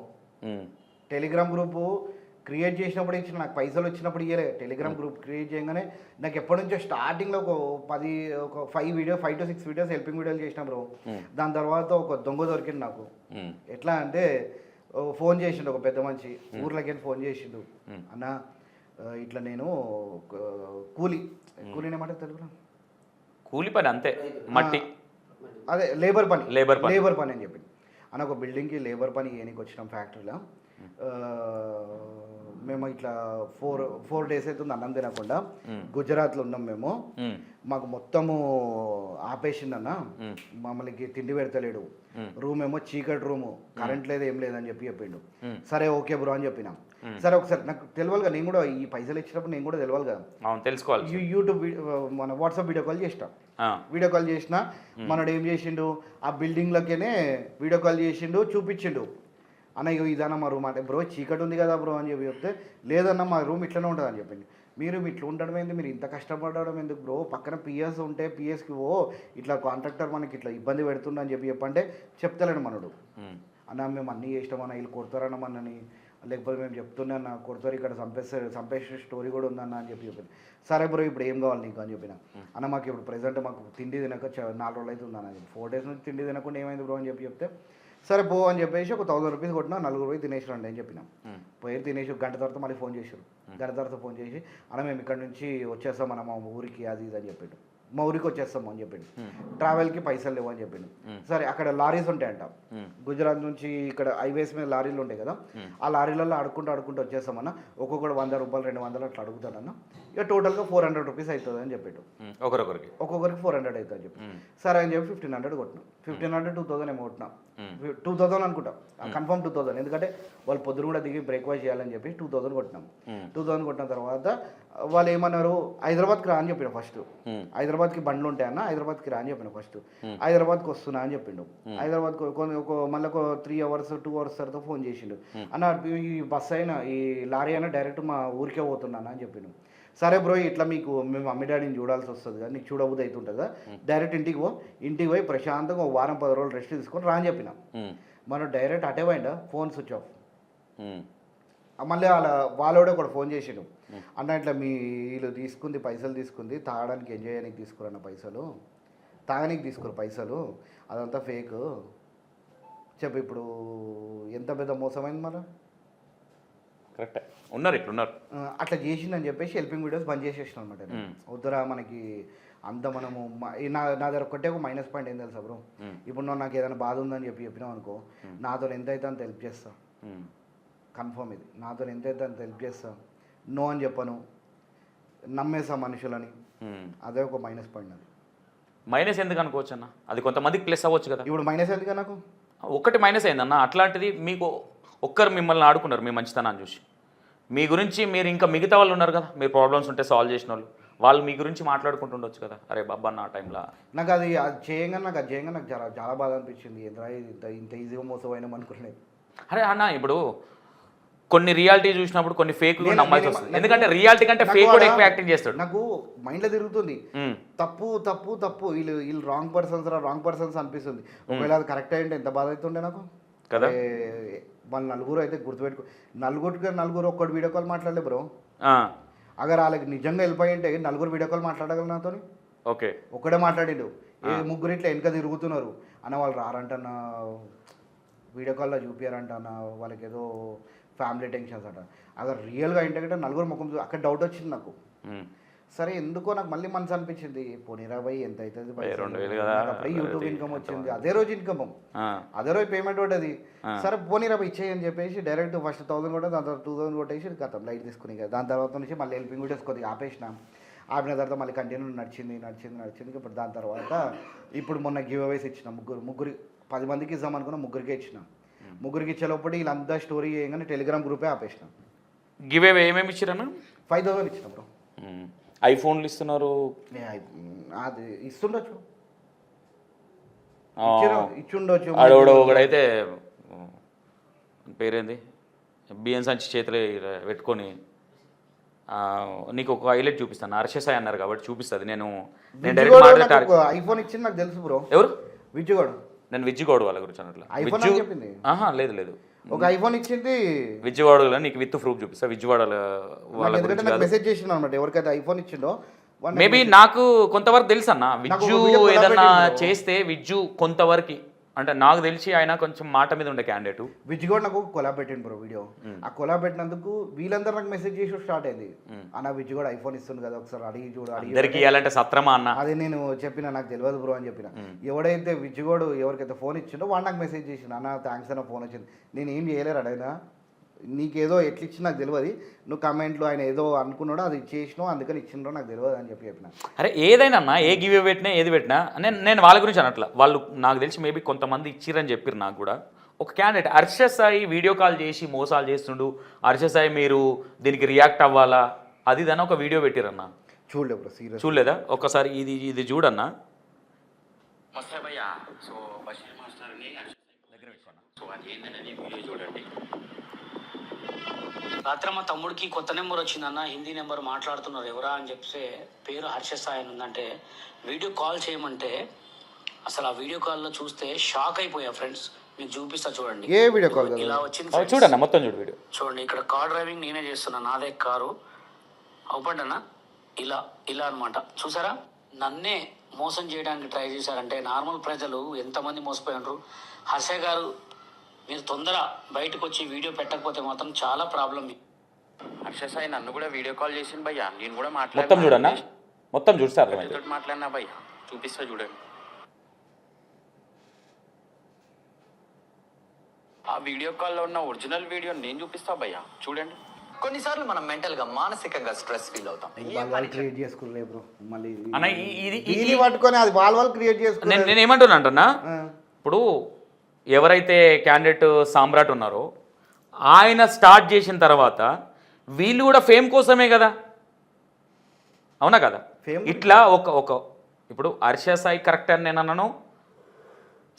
టెలిగ్రామ్ గ్రూప్ క్రియేట్ చేసినప్పుడు ఇచ్చిన, నాకు పైసలు వచ్చినప్పుడు ఇయ్యలే. టెలిగ్రామ్ గ్రూప్ క్రియేట్ చేయగానే నాకు ఎప్పటి నుంచో స్టార్టింగ్లో ఒక 5 to 6 వీడియోస్ హెల్పింగ్ వీడియోలు చేసిన బ్రో. దాని తర్వాత ఒక దొంగ దొరికింది నాకు. ఎట్లా అంటే ఫోన్ చేసిండు ఒక పెద్ద మనిషి, ఊర్లోకి ఫోన్ చేసిండు. అన్న ఇట్లా నేను కూలీని ఏమంటే తెలుగులో కూలి పని అంతే, మట్టి అదే లేబర్ పని అని చెప్పింది. అన్న ఒక బిల్డింగ్కి లేబర్ పని ఏనికి వచ్చినాం ఫ్యాక్టరీలో. మేము ఇట్లా 4 days అవుతుంది అన్నం తినకుండా. గుజరాత్లో ఉన్నాం మేము. మాకు మొత్తము ఆపేసిందన్న, మమ్మల్ని తిండి పెడతలేడు. రూమ్ ఏమో చీకటి రూము, కరెంట్ లేదు, ఏం లేదని చెప్పిండు. సరే ఓకే బ్రో అని చెప్పినాం. సరే ఒకసారి నాకు తెలియాలిగా, నేను కూడా ఈ పైసలు ఇచ్చినప్పుడు నేను కూడా తెలియాలిగా, తెలుసుకోవాలి. యూట్యూబ్ మన వాట్సాప్ వీడియో కాల్ చేసిన. మనడు ఏం చేసిండు, ఆ బిల్డింగ్లకేనే వీడియో కాల్ చేసిండు, చూపించిండు. అన్న ఇదన్న మా రూమ్ అంటే, బ్రో చీకటి ఉంది కదా బ్రో అని చెప్తే, లేదన్న మా రూమ్ ఇట్లనే ఉంటుంది అని చెప్పింది. మీరు ఇట్లా ఉండడం ఏంది, మీరు ఇంత కష్టపడడం ఎందుకు బ్రో, పక్కన పిఎస్ ఉంటే పిఎస్కి ఇట్లా కాంట్రాక్టర్ మనకి ఇట్లా ఇబ్బంది పెడుతుండ అని చెప్పంటే చెప్తలేడు మనడు. అన్న మేము అన్నీ చేసినామన్న, వీళ్ళు కొడతారన్న మనని, లేకపోతే మేము చెప్తున్నా కొడతారు, ఇక్కడ చంపేసే స్టోరీ కూడా ఉందన్న అని చెప్పింది. సరే బ్రో ఇప్పుడు ఏం కావాలి నీకు అని చెప్పిన. అన్న మాకు ఇప్పుడు ప్రెజెంట్ మాకు తిండి తినక 4 రోజులు అవుతుందన్న, 4 days నుంచి తిండి తినకుండా ఏమైంది బ్రో అని చెప్తే, సరే పో అని చెప్పేసి ఒక 1000 రూపీస్ కొట్టినా, 4 పోయి తినేసిరండి అని చెప్పినాం. పోయి తినేసి గంట తర్వాత మళ్ళీ ఫోన్ చేశారు. గంట తర్వాత ఫోన్ చేసి, అన్న మేము ఇక్కడ నుంచి వచ్చేస్తాం అన్న మా ఊరికి అది ఇది అని చెప్పిండు. మా ఊరికి వచ్చేస్తాము అని చెప్పిండు. ట్రావెల్కి పైసలు లేవు అని చెప్పిండు. సరే అక్కడ లారీస్ ఉంటాయంట, గుజరాత్ నుంచి ఇక్కడ హైవేస్ మీద లారీలు ఉంటాయి కదా, ఆ లారీలలో ఆడుకుంటూ వచ్చేస్తామన్న, ఒక్కొక్కడు 100 రూపాయలు 200 అట్లా అడుగుతాడన్న, ఇక టోటల్గా 400 రూపీస్ అవుతుంది అని చెప్పిండు. ఒక్కొక్కరికి 400 అవుతుంది అని చెప్పి, సరే అని చెప్పి 1500 కొట్టినాం. 1500 2000 ఏమో కొట్టినాం, 2000 అనుకుంటాం, కన్ఫర్మ్ 2000. ఎందుకంటే వాళ్ళు పొద్దున కూడా దిగి బ్రేక్ఫాస్ట్ చేయాలని చెప్పి 2000 కొట్టినాం. 2000 కొట్టిన తర్వాత వాళ్ళు ఏమన్నారు, హైదరాబాద్కి రా అని చెప్పిన ఫస్ట్. హైదరాబాద్కి బండ్లు ఉంటాయన్న, హైదరాబాద్కి రా అని చెప్పిన ఫస్ట్. హైదరాబాద్కి వస్తున్నా అని చెప్పిండు. హైదరాబాద్కి మళ్ళీ 3 hours 2 hours తర్వాత ఫోన్ చేసిండు. అన్న ఈ బస్సు అయినా ఈ లారీ అయినా డైరెక్ట్ మా ఊరికే పోతున్నాను అని చెప్పిండు. సరే బ్రో ఇట్లా మీకు మేము మమ్మీ డాడీని చూడాల్సి వస్తుంది కదా, నీకు చూడబుద్ధి అవుతుంటుందా, డైరెక్ట్ ఇంటికి పోయి ప్రశాంతంగా 1 వారం 10 రోజులు రెస్ట్ తీసుకొని రా అని చెప్పిన. మనం డైరెక్ట్ అటే పోయిండా, ఫోన్ స్విచ్ ఆఫ్. మళ్ళీ వాళ్ళోడే కూడా ఫోన్ చేసిండు. అన్న ఇట్లా మీ వీళ్ళు పైసలు తీసుకుంది తాగడానికి ఎంజాయ్ చేయడానికి తీసుకురన్న పైసలు, తాగడానికి తీసుకురు పైసలు, అదంతా ఫేక్ చెప్పు. ఇప్పుడు ఎంత పెద్ద మోసమైంది మన, కరెక్ట్ ఉన్నారు ఇట్లున్నారు. అట్లా చేసిందని చెప్పేసి హెల్పింగ్ వీడియోస్ బంద్ చేసేసిన అనమాట. వద్దురా మనకి అంత మనము నా దగ్గర ఒక్కటే ఒక మైనస్ పాయింట్ ఏం తెలుసా బ్రో, ఇప్పుడు నాకు ఏదైనా బాధ ఉందని చెప్పినావు అనుకో, నాతో ఎంత అయితే అంత హెల్ప్ చేస్తా, కన్ఫర్మ్ ఇది, నాతో ఎంత అయితే అంత హెల్ప్ చేస్తా. నో అని చెప్పను, నమ్మేసా మనుషులని, అదే ఒక మైనస్ పాయింట్ అది. మైనస్ ఎందుకు అనుకోవచ్చు అన్న? అది కొంతమందికి ప్లస్ అవ్వచ్చు కదా. ఇప్పుడు మైనస్ ఎందుకు నాకు? ఒక్కటి మైనస్ అయిందన్న. అట్లాంటిది మీకు ఒక్కరు మిమ్మల్ని ఆడుకున్నారు మీ మంచితనాన్ని చూసి. మీ గురించి మీరు ఇంకా మిగతా వాళ్ళు ఉన్నారు కదా, మీరు ప్రాబ్లమ్స్ ఉంటే సాల్వ్ చేసిన వాళ్ళు మీ గురించి మాట్లాడుకుంటుండొచ్చు కదా. అరే బాబా నా టైంలో నాకు అది చేయంగా నాకు చాలా చాలా బాధ అనిపించింది. ఇంత ఈజీగా మోసపోయినాం అనుకునేది. అరే అన్న, ఇప్పుడు కొన్ని రియాలిటీ చూసినప్పుడు కొన్ని ఫేక్ నమ్మాల్సి వస్తుంది. ఎందుకంటే రియాలిటీ కంటే ఫేక్ కూడా ఎక్కువ యాక్టింగ్ చేస్తాడు. నాకు మైండ్లో తిరుగుతుంది, తప్పు తప్పు తప్పు, వీళ్ళు రాంగ్ పర్సన్స్ అనిపిస్తుంది. ఒకవేళ అది కరెక్ట్ అయ్యింటే ఎంత బాధ అవుతుండే నాకు కదా. వాళ్ళు నలుగురు అయితే గుర్తుపెట్టుకో, నలుగురు ఒక్కటి వీడియో కాల్ మాట్లాడలే బ్రో. అగర్ వాళ్ళకి నిజంగా వెళ్ళిపోయి ఉంటే నలుగురు వీడియో కాల్ మాట్లాడగలరు నాతో. ఓకే, ఒక్కడే మాట్లాడిండు. ముగ్గురు ఇట్లా వెనక తిరుగుతున్నారు అన్న, వాళ్ళు రారంటన్న, వీడియో కాల్లో చూపించారంటన్న, వాళ్ళకి ఏదో ఫ్యామిలీ టెన్షన్స్ అంట. అగర్ రియల్గా ఏంటంటే నలుగురు ముఖం అక్కడ డౌట్ వచ్చింది నాకు. సరే ఎందుకో నాకు మళ్ళీ మనసు అనిపించింది, పోనీరా భయ్ ఎంత అవుతుంది, అప్పుడే యూట్యూబ్ ఇన్కమ్ వచ్చింది, అదే రోజు ఇన్కమ్, అదే రోజు పేమెంట్ పడ్డది. సరే పోనీరా భయ్ ఇచ్చేయి అని చెప్పేసి డైరెక్ట్ ఫస్ట్ 1000 కూడా, దాని తర్వాత 2000 కొట్టేసి గతం లైట్ తీసుకుని, దాని తర్వాత నుంచి మళ్ళీ హెల్పింగ్ కూడా వేసుకొని ఆపేసిన తర్వాత మళ్ళీ కంటిన్యూ నడిచింది. ఇప్పుడు దాని తర్వాత ఇప్పుడు మొన్న గివ్ అవేస్ ఇచ్చిన ముగ్గురు 10 మందికి ఇద్దాం అనుకున్నా, ముగ్గురికే ఇచ్చిన. ముగ్గురికి ఇచ్చేలోపటి వీళ్ళంతా స్టోరీ చేయగానే టెలిగ్రామ్ గ్రూపే ఆపేసిన. గివ్ అవే ఏమేమి ఇచ్చారన్న? 5000 ఇచ్చిన బ్రో. ఐఫోన్లు ఇస్తున్నారు, అది ఇచ్చుండొచ్చు. ఆడోడు ఒకడైతే పేరేంది, బియ్యం సంచి చేతిలో పెట్టుకొని నీకు ఒక హైలైట్ చూపిస్తాను. హర్షసాయి అన్నారు కాబట్టి చూపిస్తుంది. నేను ఐఫోన్ ఇచ్చింది నాకు తెలుసు బ్రో. ఎవరు? విజ్జుగౌడ్. నేను విజ్జుగౌడ్ వాళ్ళ గురించి అన్నట్లు. లేదు ఒక ఐఫోన్ ఇచ్చింది విజ్జువాడలో. నీకు విత్ ప్రూఫ్ చూపిస్తా. విజ్జువాడ వాళ్ళ మెసేజ్ చేసిన అనమాట, ఎవరికైతే ఐఫోన్ ఇచ్చిండో. మేబీ నాకు కొంతవరకు తెలుసు అన్న. విజ్జు ఏదన్నా చేస్తే విజ్జు కొంతవరకు అంటే నాకు తెలిసి ఆయన కొంచెం మాట మీద ఉండే క్యాండిడేట్. విజ్జు కూడా నాకు కొలాబ్ పెట్టిండు బ్రో వీడియో. ఆ కొలాబ్ పెట్టినందుకు వీళ్ళందరూ నాకు మెసేజ్ చేసి స్టార్ట్ అయింది, అన్న విజ్జు కూడా ఐఫోన్ ఇస్తుంది కదా, ఒకసారి అడిగి చూడు. అందరికి ఇవ్వాలంటే సత్రమా అన్న? అది నేను చెప్పిన, నాకు తెలియదు బ్రో అని చెప్పిన. ఎవడైతే విజ్జుగోడు ఎవరికైతే ఫోన్ ఇచ్చిండో వాడు నాకు మెసేజ్ చేసిన, అన్న థ్యాంక్స్ అన్న ఫోన్ వచ్చింది. నేను ఏం చేయలేరు అడైనా, నీకేదో ఎట్లా ఇచ్చి నాకు తెలియదు, నువ్వు కమెంట్లో ఆయన ఏదో అనుకున్నాడో అది చేసినావు అందుకని ఇచ్చిండ్రో నాకు తెలియదు అని చెప్పిన. అరే ఏదైనా అన్న, ఏ గివ్ పెట్టినా ఏది పెట్టినా నేను వాళ్ళ గురించి అనట్లా. వాళ్ళు నాకు తెలిసి మేబీ కొంతమంది ఇచ్చిరని చెప్పారు నాకు కూడా. ఒక క్యాండిడేట్ హర్షసాయి వీడియో కాల్ చేసి మోసాలు చేస్తుండు, హర్షసాయి మీరు దీనికి రియాక్ట్ అవ్వాలా అది దాని ఒక వీడియో పెట్టిరన్న. చూడలేదు బ్రో, సీరియస్ చూడలేదా? ఒకసారి ఇది చూడన్నా. చూడండి, రాత్రి మా తమ్ముడికి కొత్త నెంబర్ వచ్చిందన్న, హిందీ నెంబర్ మాట్లాడుతున్నారు ఎవరా అని చెప్తే పేరు హర్షసాయి అని ఉందంటే వీడియో కాల్ చేయమంటే అసలు ఆ వీడియో కాల్లో చూస్తే షాక్ అయిపోయా ఫ్రెండ్స్. మీకు చూపిస్తా చూడండి. ఏ వీడియో కాల్? ఇలా వచ్చింది చూడన్న, మొత్తం చూడు వీడియో. చూడండి, ఇక్కడ కార్ డ్రైవింగ్ నేనే చేస్తున్నా, నాదే కారు అవుపండి అన్న. ఇలా అనమాట, చూసారా? నన్నే మోసం చేయడానికి ట్రై చేశారంటే నార్మల్ ప్రజలు ఎంతమంది మోసపోయి ఉంటారు. హర్ష గారు మీరు తొందర బయటకు వచ్చి వీడియో పెట్టకపోతే మాత్రం చాలా ప్రాబ్లం. హర్షసాయి నన్ను కూడా వీడియో కాల్ చేసింది భయ్యా, నేను కూడా మొత్తం చూడన్నా, మొత్తం చూస్తారు మాట్లాడినా భయ్యా, చూపిస్తా చూడండి. ఆ వీడియో కాల్లో ఉన్న ఒరిజినల్ వీడియో నేను చూపిస్తా భయ్యా, చూడండి. కొన్నిసార్లు మనం మెంటల్ గా మానసికంగా స్ట్రెస్ ఫీల్ అవుతాం. క్రియేట్ చేసుకోలే బ్రో, మళ్ళీ అన్న ఇది పట్టుకొని అది వాళ్ళు క్రియేట్ చేసుకుని. నేను ఏమంటున్నా అంటున్నా, ఇప్పుడు ఎవరైతే క్యాండిడేట్ సామ్రాట్ ఉన్నారో ఆయన స్టార్ట్ చేసిన తర్వాత వీళ్ళు కూడా ఫేమ్ కోసమే కదా, అవునా కదా? ఇట్లా ఒక ఇప్పుడు హర్షసాయి కరెక్ట్ అని నేను అన్నాను,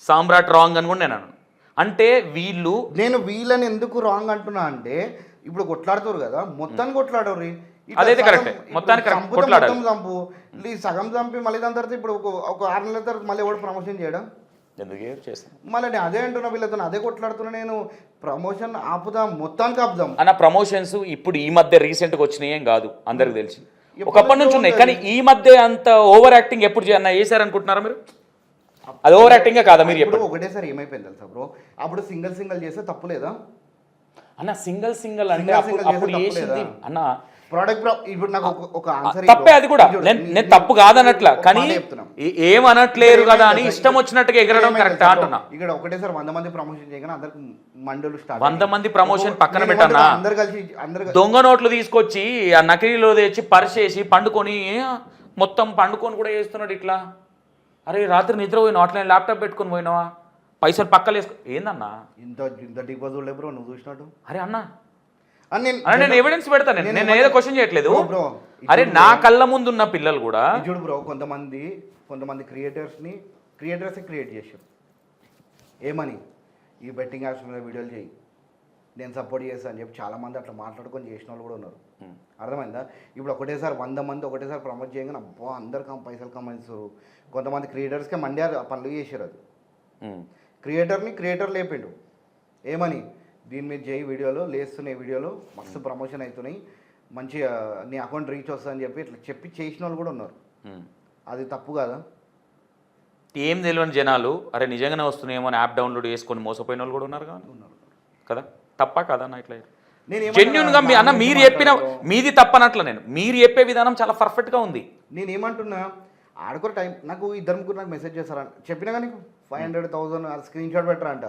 సామ్రాట్ రాంగ్ అని కూడా నేను అన్నాను. అంటే నేను వీళ్ళని ఎందుకు రాంగ్ అంటున్నా అంటే, ఇప్పుడు కొట్లాడుతారు కదా, మొత్తాన్ని కొట్లాడరు. అదైతే కరెక్ట్, మొత్తానికి చంపు సగం చంపి మళ్ళీ దాని తర్వాత ఇప్పుడు ఒక 6 నెలల తర్వాత మళ్ళీ ఎవరు ప్రమోషన్ చేయడం ఎందుకు చేస్తాను? మళ్ళీ నేను అదే అంటున్నా, వీళ్ళతో అదే కొట్లాడుతున్నా. నేను ప్రమోషన్ ఆపుదాం, మొత్తానికి ఆపుదాం అన్న. ప్రమోషన్స్ ఇప్పుడు ఈ మధ్య రీసెంట్గా వచ్చినాయి ఏం కాదు, అందరికి తెలిసి ఒకప్పటి నుంచి ఉన్నాయి. కానీ ఈ మధ్య అంత ఓవర్ యాక్టింగ్ ఎప్పుడు చేశారనుకుంటున్నారా మీరు? అది ఓవర్ యాక్టింగ్ కాదా? మీరు ఎప్పుడు ఒకటేసారి ఏమైపోయింది తెలుసా బ్రో, అప్పుడు సింగిల్ చేస్తే తప్పు లేదా అన్న? సింగిల్ అంటే అప్పుడు చేసింది అన్న. ప్రోడక్ట్ ఇప్పుడు నాకు ఒక ఆన్సర్ తప్పే అది కూడా, నేను తప్పు కాదనట్ల, కానీ ఏమనట్లేరు కదా అని ఇష్టం వచ్చినట్టుగా ఎగరడం కరెక్ట్ అంటున్నా. ఇక్కడ ఒకటేసారి 100 మంది ప్రమోషన్ చేయగానే అందరికి మండలు స్టార్ట్. 100 మంది ప్రమోషన్ పక్కన పెట్టన్నా, అందరు కలిసి అందరు దొంగ నోట్లు తీసుకొచ్చి ఆ నకిలీలో తెచ్చి పరిచేసి పండుకొని మొత్తం పండుకొని కూడా చేస్తున్నాడు ఇట్లా. అరే రాత్రి నిద్ర పోయినా అట్లా ల్యాప్టాప్ పెట్టుకొని పోయినావా, పైసలు పక్కలు వేసుకో ఏందన్నా ఇంత ఇంత డిపాజిట్ లేదు బ్రో నువ్వు చూసినట్టు. అరే అన్నా అని నేను ఎవిడెన్స్ పెడతాను, నేను ఏదో క్వశ్చన్ చేయట్లేదు. బ్రో అరే నా కళ్ళ ముందు ఉన్న పిల్లలు కూడా చూడు బ్రో, కొంతమంది క్రియేటర్సే క్రియేట్ చేశారు ఏమని, ఈ బెట్టింగ్ యాప్స్ మీద వీడియోలు చేయి నేను సపోర్ట్ చేస్తాను అని చెప్పి చాలామంది అట్లా మాట్లాడుకొని చేసిన వాళ్ళు కూడా ఉన్నారు. అర్థమైందా? ఇప్పుడు ఒకటేసారి 100 మంది ఒకటేసారి ప్రమోట్ చేయగానే అబ్బా అందరు పైసలు కమాయిస్తారు. కొంతమంది క్రియేటర్స్కే మండి పనులు చేశారు. అది క్రియేటర్ లేపిండు ఏమని, దీని మీద చేయి వీడియోలు లేస్తున్నాయి, వీడియోలు మస్తు ప్రమోషన్ అవుతున్నాయి, మంచిగా నీ అకౌంట్ రీచ్ వస్తుందని చెప్పి ఇట్లా చెప్పి చేసిన వాళ్ళు కూడా ఉన్నారు. అది తప్పు కదా? ఏం తెలియని జనాలు అరే నిజంగానే వస్తున్నాయేమో అని యాప్ డౌన్లోడ్ చేసుకొని మోసపోయిన వాళ్ళు కూడా ఉన్నారు కదా. తప్ప కదా అన్న ఇట్లా జెన్యున్గా అన్న మీరు చెప్పిన మీది తప్పనట్ల, మీరు చెప్పే విధానం చాలా పర్ఫెక్ట్గా ఉంది. నేనేమంటున్నా, ఆడుకో టైం నాకు 2-3 నాకు మెసేజ్ చేస్తారా చెప్పినా కానీ 500,000 స్క్రీన్ షాట్ పెట్టరా అంట,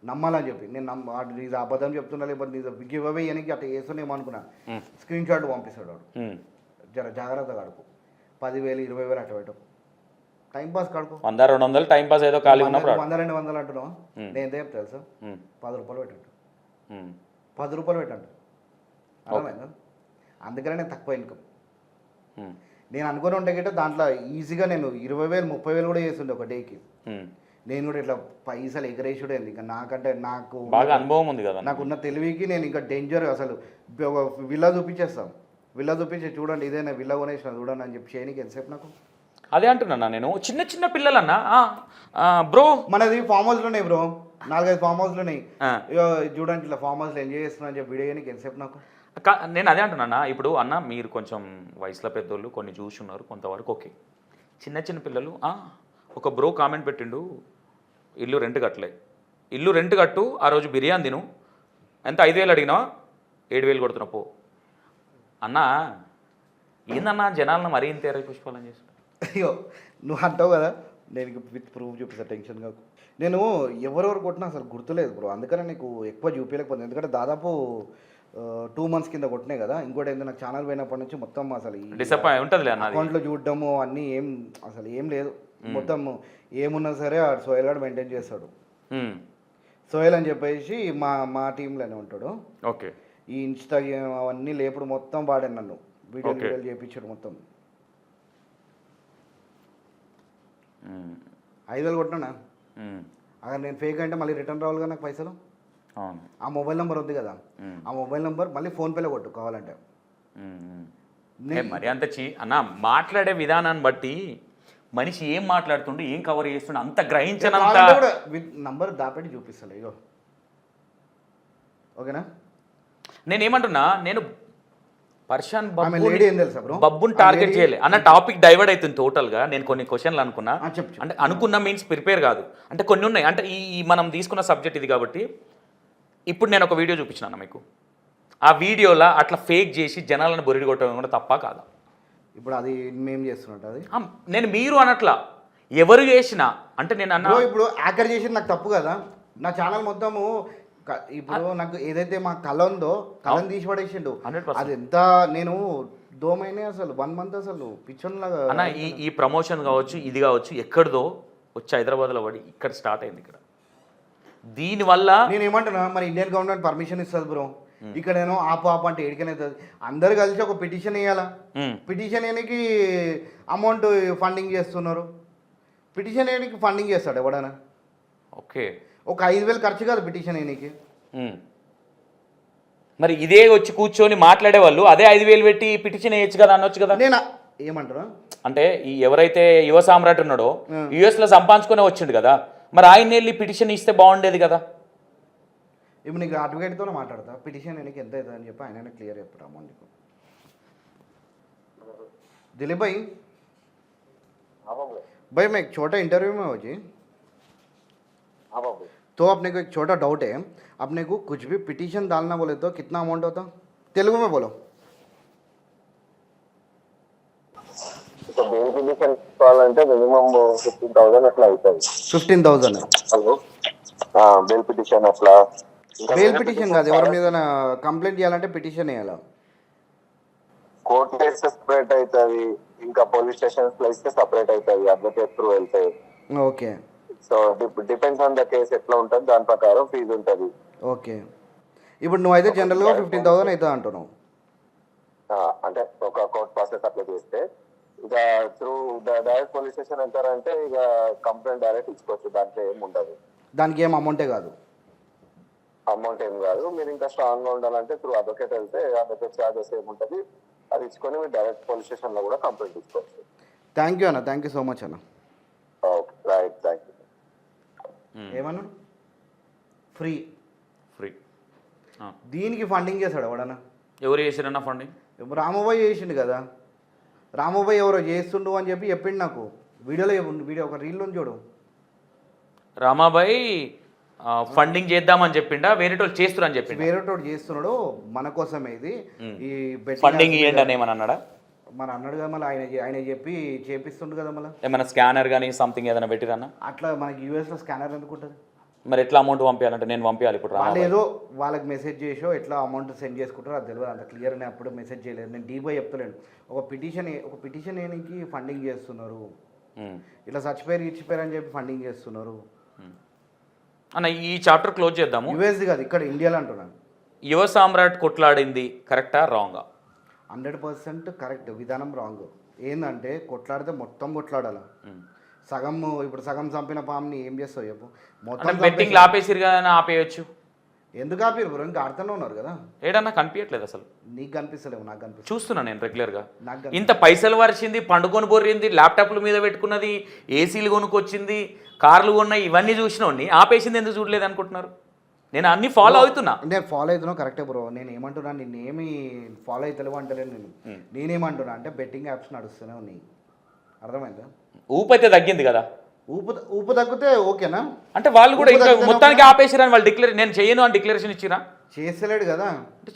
నమ్మాలని చెప్పి. నేను నీ అబద్ధం చెప్తున్నా లేకపోతే నీ గివ్ అవే అని అట్లా వేస్తున్నామో అనుకున్నా. స్క్రీన్ షాట్ పంపిస్తాడు వాడు. జాగ్రత్తగా ఆడుకో, 10,000 20,000 అట్లా పెట్టు, టైం పాస్ కడుకో. 100-200 టైం పాస్ ఏదో ఖాళీ ఉన్నప్పుడు 100-200 అంటున్నావు, నేను ఎంత చెప్తా తెలుసా, 10 రూపాయలు పెట్టండి, 10 రూపాయలు పెట్టండి. అర్థమైందా? అందుకనే నేను తక్కువ ఇన్కమ్. నేను అనుకుని ఉంటే గిట్ట దాంట్లో ఈజీగా నేను 20,000 30,000 కూడా చేస్తుండే ఒక డేకి. నేను కూడా ఇట్లా పైసలు ఎగరేసుడే ఇంకా నాకంటే నాకు బాగా అనుభవం ఉంది కదా, నాకున్న తెలివికి నేను ఇంకా డేంజర్. అసలు ఒక విల్లా చూపించేస్తాం, విల్లా చూపించి చూడండి ఇదేనా విల్లా కొనేసిన చూడండి అని చెప్పి చేయడానికి ఎంతసేపు నాకు. అదే అంటున్నా నేను, చిన్న పిల్లలన్నా బ్రో మనది ఫామ్ హౌస్లు ఉన్నాయి బ్రో, 4-5 ఫామ్ హౌస్లు ఉన్నాయి, చూడండి ఇట్లా ఫామ్ హౌస్లో ఎంజాయ్ చేస్తున్నా అని చెప్పి వీడియో చేయడానికి ఎంతసేపు నాకు. నేను అదే అంటున్నా. ఇప్పుడు అన్న మీరు కొంచెం వయసులో పెద్దోళ్ళు కొన్ని చూసున్నారు కొంతవరకు ఓకే. చిన్న పిల్లలు ఒక బ్రో కామెంట్ పెట్టిండు, ఇల్లు రెంట్ కట్టలే, ఇల్లు రెంట్ కట్టు, ఆ రోజు బిర్యానీ తిను, ఎంత 5,000 అడిగినా 7,000 కొడుతున్నా పో అన్నా. ఏందన్నా జనాలను మరీ ఇంత ఎర్ర పుష్పాలని చేస్తాను. అయ్యో నువ్వు అంటావు కదా, నేను విత్ ప్రూఫ్ చూపిస్తాను, టెన్షన్ కాకు. నేను ఎవరెవరు కొట్టినా అసలు గుర్తులేదు బ్రో, అందుకనే నీకు ఎక్కువ చూపించలేకపోతుంది. ఎందుకంటే దాదాపు 2 months కింద కొట్టినాయి కదా. ఇంకోటి ఏంటంటే నాకు ఛానల్ పోయినప్పటి నుంచి మొత్తం అసలు డిసప్పాయింట్ ఉంటుంది అకౌంట్లో చూడడము అన్నీ అసలు ఏం లేదు. మొత్తం ఏమున్నా సరే ఆ సోయల్ గార్డ్ మెయింటైన్ చేస్తాడు. సోయల్ అని చెప్పేసి మా టీంలోనే ఉంటాడు. ఓకే. ఈ ఇన్స్టాగ్రామ్ అవన్నీ లేపుడు మొత్తం వాడాను, నన్ను వీడియోలు చేయించాడు మొత్తం. 5,000 కొట్టినా, అక్కడ నేను ఫేక్ అంటే మళ్ళీ రిటర్న్ రావాలి కదా నాకు పైసలు. ఆ మొబైల్ నెంబర్ ఉంది కదా, ఆ మొబైల్ నెంబర్ మళ్ళీ ఫోన్పేలో కొట్టు కావాలంటే. మరి అంత అన్న మాట్లాడే విధానాన్ని బట్టి మనిషి ఏం మాట్లాడుతుండే ఏం కవర్ చేస్తుండే అంత గ్రహించనంత నంబర్ దాపెట్టి చూపిస్తాను. ఇగో ఓకేనా? నేనేమంటున్నా, నేను పర్షాన్ బబ్బుని బబ్బుని టార్గెట్ చేయలే అన్న, టాపిక్ డైవర్ట్ అవుతుంది టోటల్గా. నేను కొన్ని క్వశ్చన్లు అనుకున్నా, అంటే అనుకున్నా మీన్స్ ప్రిపేర్ కాదు, అంటే కొన్ని ఉన్నాయి. అంటే ఈ మనం తీసుకున్న సబ్జెక్ట్ ఇది కాబట్టి ఇప్పుడు నేను ఒక వీడియో చూపించినా మీకు, ఆ వీడియోలో అట్లా ఫేక్ చేసి జనాలను బొరిడి కొట్టడం కూడా తప్ప కాదా? ఇప్పుడు అది మేము చేస్తున్నట్టు అది నేను మీరు అనట్లా, ఎవరు చేసినా అంటే నేను అన్నా ఇప్పుడు యాకర్ చేసి నాకు తప్పు కదా. నా ఛానల్ మొత్తము ఇప్పుడు నాకు ఏదైతే మా కళ ఉందో కళను తీసి పడేసిండు. అది ఎంత నేను దోమైనా అసలు 1 month అసలు పిచ్చోన్లాగా అన్న. ఈ ప్రమోషన్ కావచ్చు ఇది కావచ్చు ఎక్కడిదో వచ్చి హైదరాబాద్లో పడి ఇక్కడ స్టార్ట్ అయింది. ఇక్కడ దీనివల్ల నేను ఏమంటున్నా, మరి ఇండియన్ గవర్నమెంట్ పర్మిషన్ ఇస్తుంది బ్రో. ఇక్కడ నేను ఆపు అంటే ఏడికనే అందరు కలిసి ఒక పిటిషన్ వేయాలా, పిటిషన్ వేయడానికి అమౌంట్ ఫండింగ్ చేస్తున్నారు. పిటిషన్ వేయడానికి ఫండింగ్ చేస్తాడు ఎవడైనా? ఓకే, ఒక 5,000 ఖర్చు కాదు పిటిషన్ వేయడానికి. మరి ఇదే వచ్చి కూర్చొని మాట్లాడే వాళ్ళు అదే 5,000 పెట్టి పిటిషన్ వేయచ్చు కదా, అనొచ్చు కదా. నేను ఏమంటారా అంటే ఈ ఎవరైతే యువ సామ్రాట్ ఉన్నాడో యుఎస్లో సంపాదించుకునే వచ్చిండు కదా, మరి ఆయన వెళ్ళి పిటిషన్ ఇస్తే బాగుండేది కదా. ఇప్పుడు నీకు అడ్వకేట్తో మాట్లాడతా, పిటిషన్ నీకు ఎంత అవుతుంది అని చెప్పి ఆయన క్లియర్ చెప్పారు అమౌంట్ నీకు. दिलीप भाई, भाई मैं एक छोटा इंटरव्यू में हो जी, तो अपने को एक छोटा डाउट है, अपने को कुछ भी पिटीशन डालना बोले तो कितना अमाउंट होता? तेलुगु में बोलो. సో బెయిల్ పిటిషన్ తీసుకోవాలంటే మినిమం 15,000 అట్లా అవుతుంది. 15,000. హలో, బెయిల్ పిటిషన్ అట్లా. బెయిల్ పిటిషన్ కాదు, ఎవరి మీద కంప్లైంట్ చేయాలంటే పిటిషన్ వేయాలి. కోర్టు వేస్తే సపరేట్ అవుతుంది, ఇంకా పోలీస్ స్టేషన్స్ లో ఇస్తే సపరేట్ అవుతుంది, అడ్వకేట్ త్రూ వెళ్తాయి. Okay. So depends on the case ఎట్లా ఉంటుంది దాని ప్రకారం ఫీజు ఉంటుంది. ఓకే. ఇప్పుడు నువ్వైతే జనరల్గా 15,000 అవుతుంది అంటున్నావు. అంటే ఒక కోర్ట్ ప్రాసెస్ అప్లై చేస్తే ఇక త్రూ డైరెక్ట్ పోలీస్ స్టేషన్ వెళ్తారంటే ఇక కంప్లైంట్ డైరెక్ట్ ఇచ్చుకోవచ్చు, దాంట్లో ఏమి ఉండదు. దానికి ఏం అమౌంటే కాదు, అమౌంట్ ఏం కాదు. మీరు ఇంకా స్ట్రాంగ్ గా ఉండాలంటే త్రూ అడ్వకేట్ వెళ్తే అడ్వకేట్ ఛార్జెస్ ఏముంటుంది అది ఇచ్చుకొని మీరు డైరెక్ట్ పోలీస్ స్టేషన్ లో కూడా కంప్లైంట్ ఇచ్చుకోవచ్చు. థ్యాంక్ యూ అన్న, థ్యాంక్ యూ సో మచ్ అన్న. Okay, right, thank you. ఏమన్నా ఫ్రీ ఫ్రీ దీనికి ఫండింగ్ చేశాడు ఎవడన్నా? ఎవరు చేశారన్న ఫండింగ్? రామబాయ్ చేసిండు కదా, రామబాయ్ ఎవరో చేస్తుండు అని చెప్పి చెప్పిండు నాకు. వీడియో ఒక రీల్ నుంచి చూడు. రామాబాయ్ ఫండింగ్ చేద్దామని చెప్పిండా, వేరేటోళ్ళు చేస్తున్నారు అని చెప్పిండు. వేరేటోడు చేస్తున్నాడు మన కోసమే ఇది, ఈ ఫండింగ్ ఇవ్వండి అని ఏమని అన్నాడా? మన అన్నాడు కదా, మళ్ళీ ఆయన చెప్పి చేపిస్తుండు కదా. మళ్ళీ ఏమైనా స్కానర్ కానీ సంథింగ్ ఏదైనా పెట్టిరన్నా? అట్లా మనకి యూఎస్లో స్కానర్ ఎందుకు ఉంటుంది? మరి ఎట్లా అమౌంట్ పంపించాలంటే నేను పంపించాలి ఇప్పుడు? వాళ్ళు ఏదో వాళ్ళకి మెసేజ్ చేసో ఎట్లా అమౌంట్ సెండ్ చేసుకుంటారో అది తెలియదు, అంత క్లియర్గా అప్పుడు మెసేజ్ చేయలేదు. నేను డీబై చెప్తలేను. ఒక పిటిషన్ ఏనికి ఫండింగ్ చేస్తున్నారు, ఇట్లా చచ్చిపోయారు అని చెప్పి ఫండింగ్ చేస్తున్నారు అన్న. ఈ చాప్టర్ క్లోజ్ చేద్దాము. యూఎస్ది కాదు, ఇక్కడ ఇండియాలో అంటున్నాను. యువ సామ్రాట్ కొట్లాడింది కరెక్టా రాంగా? 100% కరెక్ట్, విధానం రాంగ్. ఏంటంటే కొట్లాడితే మొత్తం కొట్లాడాలి. ఇప్పుడు సగం చంపిన పాముని ఏం చేస్తావు చెప్పు? మొత్తం బెట్టింగ్ ఆపేసిరు కదా, ఆపేయచ్చు. ఎందుకు ఆపిరు బ్రో? ఇంకా ఆడుతూనే ఉన్నారు కదా. ఏడన్నా కనిపించట్లేదు అసలు. నీకు కనిపిస్తలేవు, నాకు కనిపిస్తుంది. చూస్తున్నా నేను రెగ్యులర్గా. నాకు ఇంత పైసలు వరిచింది, పండుకొని బొర్రింది, ల్యాప్టాప్ల మీద పెట్టుకున్నది, ఏసీలు కొనుక్కొచ్చింది, కార్లు కొన్నాయి, ఇవన్నీ చూసినోడిని ఆపేసింది ఎందుకు చూడలేదు అనుకుంటున్నారు? నేను అన్ని ఫాలో అవుతున్నా. నేను ఫాలో అవుతున్నా కరెక్టే బ్రో. నేను ఏమంటున్నా, నిన్నేమి ఫాలో అవుతలేవు అంటలేను నేను. నేనేమంటున్నా అంటే బెట్టింగ్ యాప్స్ నడుస్తూనే ఉన్నాయి, అర్థమైందా? ఊపు అయితే తగ్గింది కదా. ఊపు తగ్గితే ఓకేనా? అంటే వాళ్ళు కూడా ఇంకా మొత్తానికి ఆపేసిరని వాళ్ళు నేను చేయను అని డిక్లరేషన్ ఇచ్చిరా? చేస్తలేడు కదా.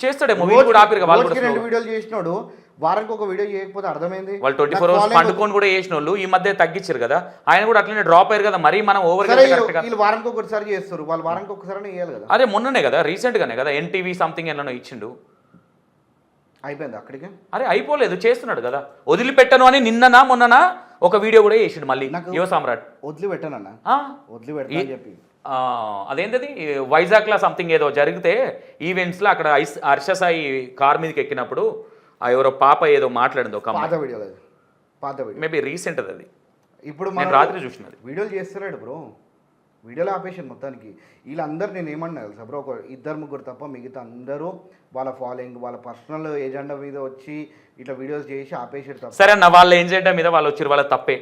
చేస్తాడేమో, వీళ్ళు కూడా ఆపిరు. వాళ్ళు కూడా 2 వీడియోలు చేసినాడు, వారానికి ఒక వీడియో చేయకపోతే అర్థమైంది. వాళ్ళు 24 hours పండుకొని కూడా చేసిన వాళ్ళు ఈ మధ్య తగ్గించారు కదా. ఆయన కూడా అట్లనే డ్రాప్ అయ్యారు కదా. మరి మనం ఓవర్ వీళ్ళు వారానికి ఒకసారి చేస్తారు, వాళ్ళు వారానికి ఒకసారి వేయాలి కదా. అదే మొన్ననే కదా, రీసెంట్ గానే కదా ఎన్టీవీ సంథింగ్ ఎన్నో ఇచ్చిండు. అయిపోయింది అక్కడికి. అరే అయిపోలేదు, చేస్తున్నాడు కదా. వదిలిపెట్టను అని నిన్ననా మొన్ననా ఒక వీడియో కూడా చేసిండు మళ్ళీ యువ సామ్రాట్. వదిలిపెట్టానన్నా, వదిలిపెట్టా అని చెప్పి. అదేంటది వైజాగ్లో సంథింగ్ ఏదో జరిగితే ఈవెంట్స్లో అక్కడ హర్షసాయి కార్ మీదకి ఎక్కినప్పుడు ఎవరో పాప ఏదో మాట్లాడింది ఒక పాత వీడియో, మేబీ రీసెంట్ అది. ఇప్పుడు నేను రాత్రి చూసినది. వీడియోలు చేస్తున్నాడు బ్రో, వీడియోలో ఆపేషన్ మొత్తానికి. వీళ్ళందరూ నేను ఏమన్నా తెలుసా బ్రో, ఒక 2-3 తప్ప మిగతా అందరూ వాళ్ళ ఫాలోయింగ్, వాళ్ళ పర్సనల్ ఏజెండా మీద వచ్చి ఇట్లా వీడియోస్ చేసి ఆపేసారు తప్ప. సరే అన్న, వాళ్ళ ఏజెండా మీద వాళ్ళు వచ్చారు, వాళ్ళ తప్పే.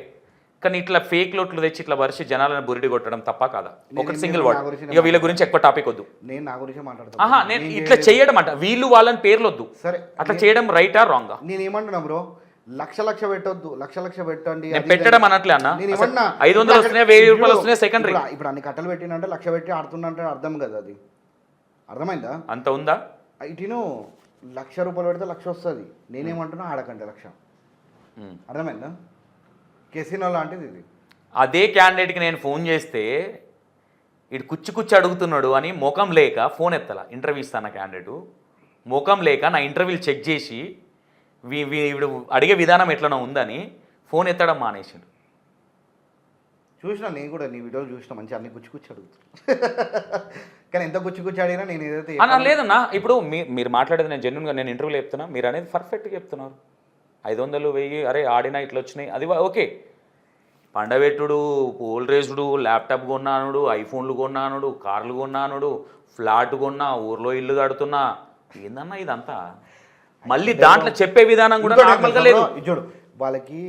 కానీ ఇట్లా ఫేక్ లోట్లు తెచ్చి ఇట్లా వరిసి జనాలను బురిడి కొట్టడం తప్ప కాదా? ఒకటి సింగిల్ వర్డ్. ఇక వీళ్ళ గురించి ఎక్కువ టాపిక్ వద్దు. నేను నా గురించి మాట్లాడతాను. నేను ఇట్లా చేయడం అంట, వీళ్ళు వాళ్ళని పేర్లు వద్దు. సరే, అట్లా చేయడం రైటా రాంగా? నేను ఏమంటున్నా బ్రో, లక్ష పెట్టొద్దు, లక్ష పెట్టండి. నేను పెట్టడం అనట్లే అన్న. 500 వస్తున్నాయి, 1000 రూపాయలు వస్తున్నాయి సెకండరీ. ఇప్పుడు అన్ని కట్టలు పెట్టినంటే లక్ష పెట్టి ఆడుతున్నంటే అర్థం కదా, అది అర్థమైందా? అంత ఉందా? ఇటును ₹1,00,000 పెడితే 1,00,000 వస్తుంది. నేనేమంటున్నా ఆడకంటే 1,00,000, అర్థమైందా? కెసినో లాంటిది ఇది. అదే క్యాండిడేట్కి నేను ఫోన్ చేస్తే ఇటు కుచ్చి అడుగుతున్నాడు అని ముఖం లేక ఫోన్ ఎత్తలా. ఇంటర్వ్యూ ఇస్తాను క్యాండిడేటు ముఖం లేక నా ఇంటర్వ్యూలు చెక్ చేసి వీడు అడిగే విధానం ఎట్లనో ఉందని ఫోన్ ఎత్తడం మానేసిండు. చూసినా నేను కూడా నీ వీడియోలు చూసిన, మంచి అన్ని గుచ్చి అడుగుతాను. కానీ ఎంత గుచ్చి అడిగినా నేను ఏదైతే అన్నా లేదన్నా. ఇప్పుడు మీరు మాట్లాడేది నేను జెన్యున్గా నేను ఇంటర్వ్యూలో చెప్తున్నా, మీరు అనేది పర్ఫెక్ట్గా చెప్తున్నారు. 500, 1000 అరే ఆడినా ఇట్లా వచ్చినాయి, అది ఓకే. పండబెట్టుడు, పోల్రేసుడు, ల్యాప్టాప్ కొన్నానుడు, ఐఫోన్లు కొన్నానుడు, కార్లు కొన్నానుడు, ఫ్లాట్ కొన్నా, ఊర్లో ఇల్లు కడుతున్నా, ఏందన్నా ఇదంతా? మళ్ళీ దాంట్లో చెప్పే విధానం కూడా నార్మల్గా లేదు. చూడు, వాళ్ళకి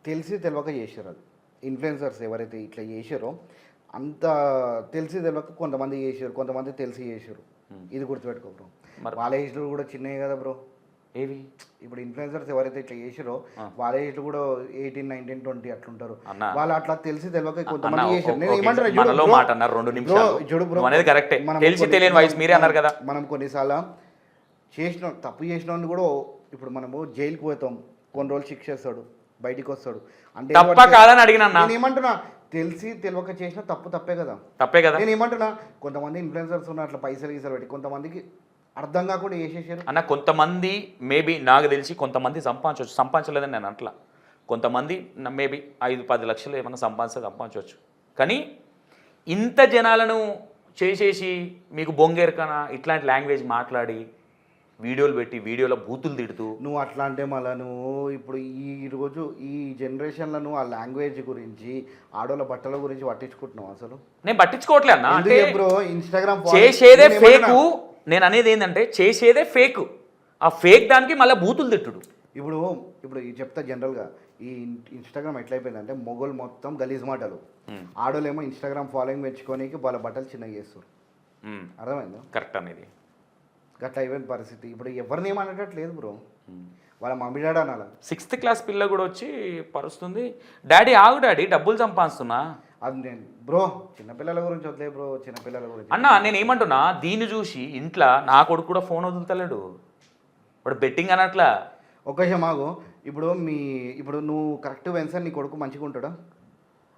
తెలియక చేశారు. అది ఇన్ఫ్లుయెన్సర్స్ ఎవరైతే ఇట్లా చేశారో అంత తెలియక కొంతమంది చేశారు, కొంతమంది తెలిసి చేశారు. ఇది గుర్తుపెట్టుకో బ్రో. వాళ్ళ ఏజ్లో కూడా చిన్నవి కదా బ్రో. ఏవి ఇప్పుడు ఇన్ఫ్లుయెన్సర్స్ ఎవరైతే ఇట్లా చేసారో వాళ్ళ ఏజ్ కూడా 18, 19, 20 అట్లుంటారు. వాళ్ళు అట్లా తెలిసి తెలియక కొంతమంది చేశారు. నేను ఏమంటారు, మనం కొన్నిసార్లు తప్పు చేసిన కూడా ఇప్పుడు మనము జైలుకి పోతాం, కొన్ని రోజులు శిక్ష చేస్తాడు, బయటికి వస్తాడు అంటే తప్ప కాదని అడిగినా నేను ఏమంటున్నా, తెలిసి తెలియక చేసిన తప్పే కదా. తప్పే కదా. నేను ఏమంటున్నా, కొంతమంది ఇన్ఫ్లుయెన్సర్స్ ఉన్నారు అట్లా పైసలు పెట్టి, కొంతమందికి అర్థం కాకుండా చేసేసారు అన్న. కొంతమంది మేబీ నాకు తెలిసి కొంతమంది సంపాదించలేదని నేను అట్లా. కొంతమంది మేబీ 5-10 లక్షలు ఏమైనా సంపాదించవచ్చు. కానీ ఇంత జనాలను చేసేసి మీకు బొంగేరకనా ఇట్లాంటి లాంగ్వేజ్ మాట్లాడి వీడియోలు పెట్టి వీడియోలో బూతులు తిడుతూ నువ్వు అట్లా అంటే మళ్ళీ నువ్వు ఇప్పుడు రోజు ఈ జనరేషన్లో నువ్వు ఆ లాంగ్వేజ్ గురించి, ఆడోళ్ళ బట్టల గురించి పట్టించుకుంటున్నావు అసలు? నేను పట్టించుకోవట్లే అన్న. అంటే బ్రో ఇన్స్టాగ్రామ్ చేసేదే ఫేకు. నేను అనేది ఏంటంటే చేసేదే ఫేక్. ఆ ఫేక్ దానికి మళ్ళీ బూతులు తిట్టుడు. ఇప్పుడు చెప్తా జనరల్గా ఈ ఇన్స్టాగ్రామ్ ఎట్లయిపోయిందంటే మొగోళ్ళు మొత్తం గలీజ్ మాటలు, ఆడోళ్ళేమో ఇన్స్టాగ్రామ్ ఫాలోయింగ్ పెంచుకోనికి వాళ్ళ బట్టలు చిన్నగా చేస్తారు. అర్థమైందా? కరెక్ట్ అనేది గట్లా అయిపోయిన పరిస్థితి. ఇప్పుడు ఎవరిని ఏమనేటట్టు లేదు బ్రో, వాళ్ళ మమ్మీ డాడీ అనాల. 6th క్లాస్ పిల్ల కూడా వచ్చి పరుస్తుంది, డాడీ ఆగు డాడీ డబ్బులు సంపాదిస్తున్నా. అది నేను బ్రో చిన్నపిల్లల గురించి వదిలే బ్రో, చిన్నపిల్లల గురించి అన్న నేను ఏమంటున్నా, దీన్ని చూసి ఇంట్లో నా కొడుకు కూడా ఫోన్ వదులుతలేడు, వాడు బెట్టింగ్ అనట్లా. ఒక విషయం ఆగు, ఇప్పుడు నువ్వు కరెక్ట్ వెన్సర్ నీ కొడుకు మంచిగా ఉంటాడా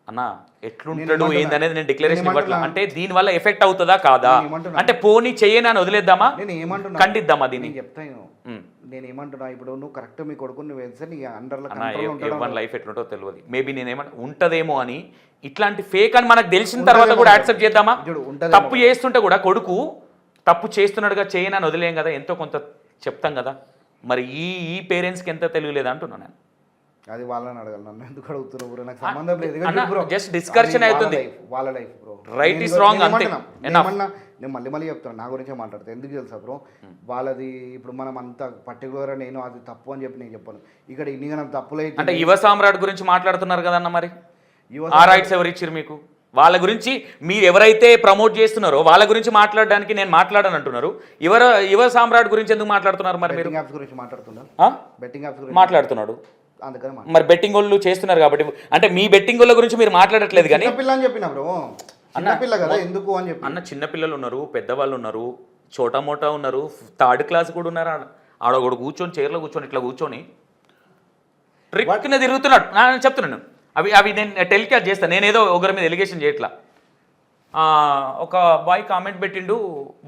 అన్న? ఎట్లుంటాడు ఏందనేది నేను డిక్లరేషన్ ఇవ్వట్లా. అంటే దీని వల్ల ఎఫెక్ట్ అవుతుందా కాదా, అంటే పోనీ చెయ్యని అని వదిలేద్దామా, నేను ఏమంటున్నా ఖండిద్దామా దీన్ని? చెప్తాను నేను ఏమంటున్నా, ఇప్పుడు నువ్వు కరెక్ట్ మీ కొడుకు నువ్వు వెన్సర్ నీ అండర్లో ఎవరి లైఫ్ ఎట్లుంటో తెలియదు. మేబీ నేనేమన్నా ఉంటదేమో అని ఇట్లాంటి ఫేక్ అని మనకు తెలిసిన తర్వాత కూడా యాక్సెప్ట్ చేద్దామా? తప్పు చేస్తుంటే కూడా కొడుకు తప్పు చేస్తున్నాడుగా చేయని అని వదిలేం కదా, ఎంతో కొంత చెప్తాం కదా. మరి ఈ పేరెంట్స్కి ఎంత తెలియలేదు అంటున్నాను నేను. అది వాళ్ళని అడగాలి, నన్ను ఎందుకు అడుగుతున్నారు బ్రో? నాకు సంబంధం లేదు. జస్ట్ డిస్కషన్ అవుతుంది. వాళ్ళ life bro, right is wrong అంతే. నేను మళ్ళీ చెప్తాను, నా గురించే మాట్లాడతాను. ఎందుకు తెలుసా బ్రో, వాళ్ళది ఇప్పుడు మనం అంత పర్టికులర్గా నేను అది తప్పు అని చెప్పి నేను చెప్పాను. ఇక్కడ ఇన్ని మనం తప్పులైతే అంటే యువ సామ్రాట్ గురించి మాట్లాడుతున్నారు కదన్న, మరి ఆ రైట్స్ ఎవరు ఇచ్చారు మీకు? వాళ్ళ గురించి మీరు ఎవరైతే ప్రమోట్ చేస్తున్నారో వాళ్ళ గురించి మాట్లాడడానికి నేను మాట్లాడను అంటున్నారు. యువ సామ్రాట్ గురించి ఎందుకు మాట్లాడుతున్నారు మరి? మీరు యాప్స్ గురించి మాట్లాడుతున్నారు, బెట్టింగ్ యాప్స్ గురించి మాట్లాడుతున్నాడు. అందుకని మరి బెట్టింగ్ వాళ్ళు చేస్తున్నారు కాబట్టి, అంటే మీ బెట్టింగ్ వాళ్ళ గురించి మీరు మాట్లాడట్లేదు. కానీ పిల్ల అని చెప్పిన బ్రో, చిన్నపిల్ల కదా ఎందుకు అని చెప్పి. అన్న చిన్నపిల్లలు ఉన్నారు, పెద్దవాళ్ళు ఉన్నారు, చోటా మోటా ఉన్నారు, 3rd క్లాస్ కూడా ఉన్నారు. ఆడొకడు కూర్చొని చైర్లో కూర్చొని ఇట్లా కూర్చొని ట్రిక్న తిరుగుతున్నాడు. నేను చెప్తున్నాను, అవి నేను టెలికాస్ట్ చేస్తాను. నేనేదో ఒకరి మీద ఎలిగేషన్ చేయట్లా. ఒక బాయ్ కామెంట్ పెట్టిండు,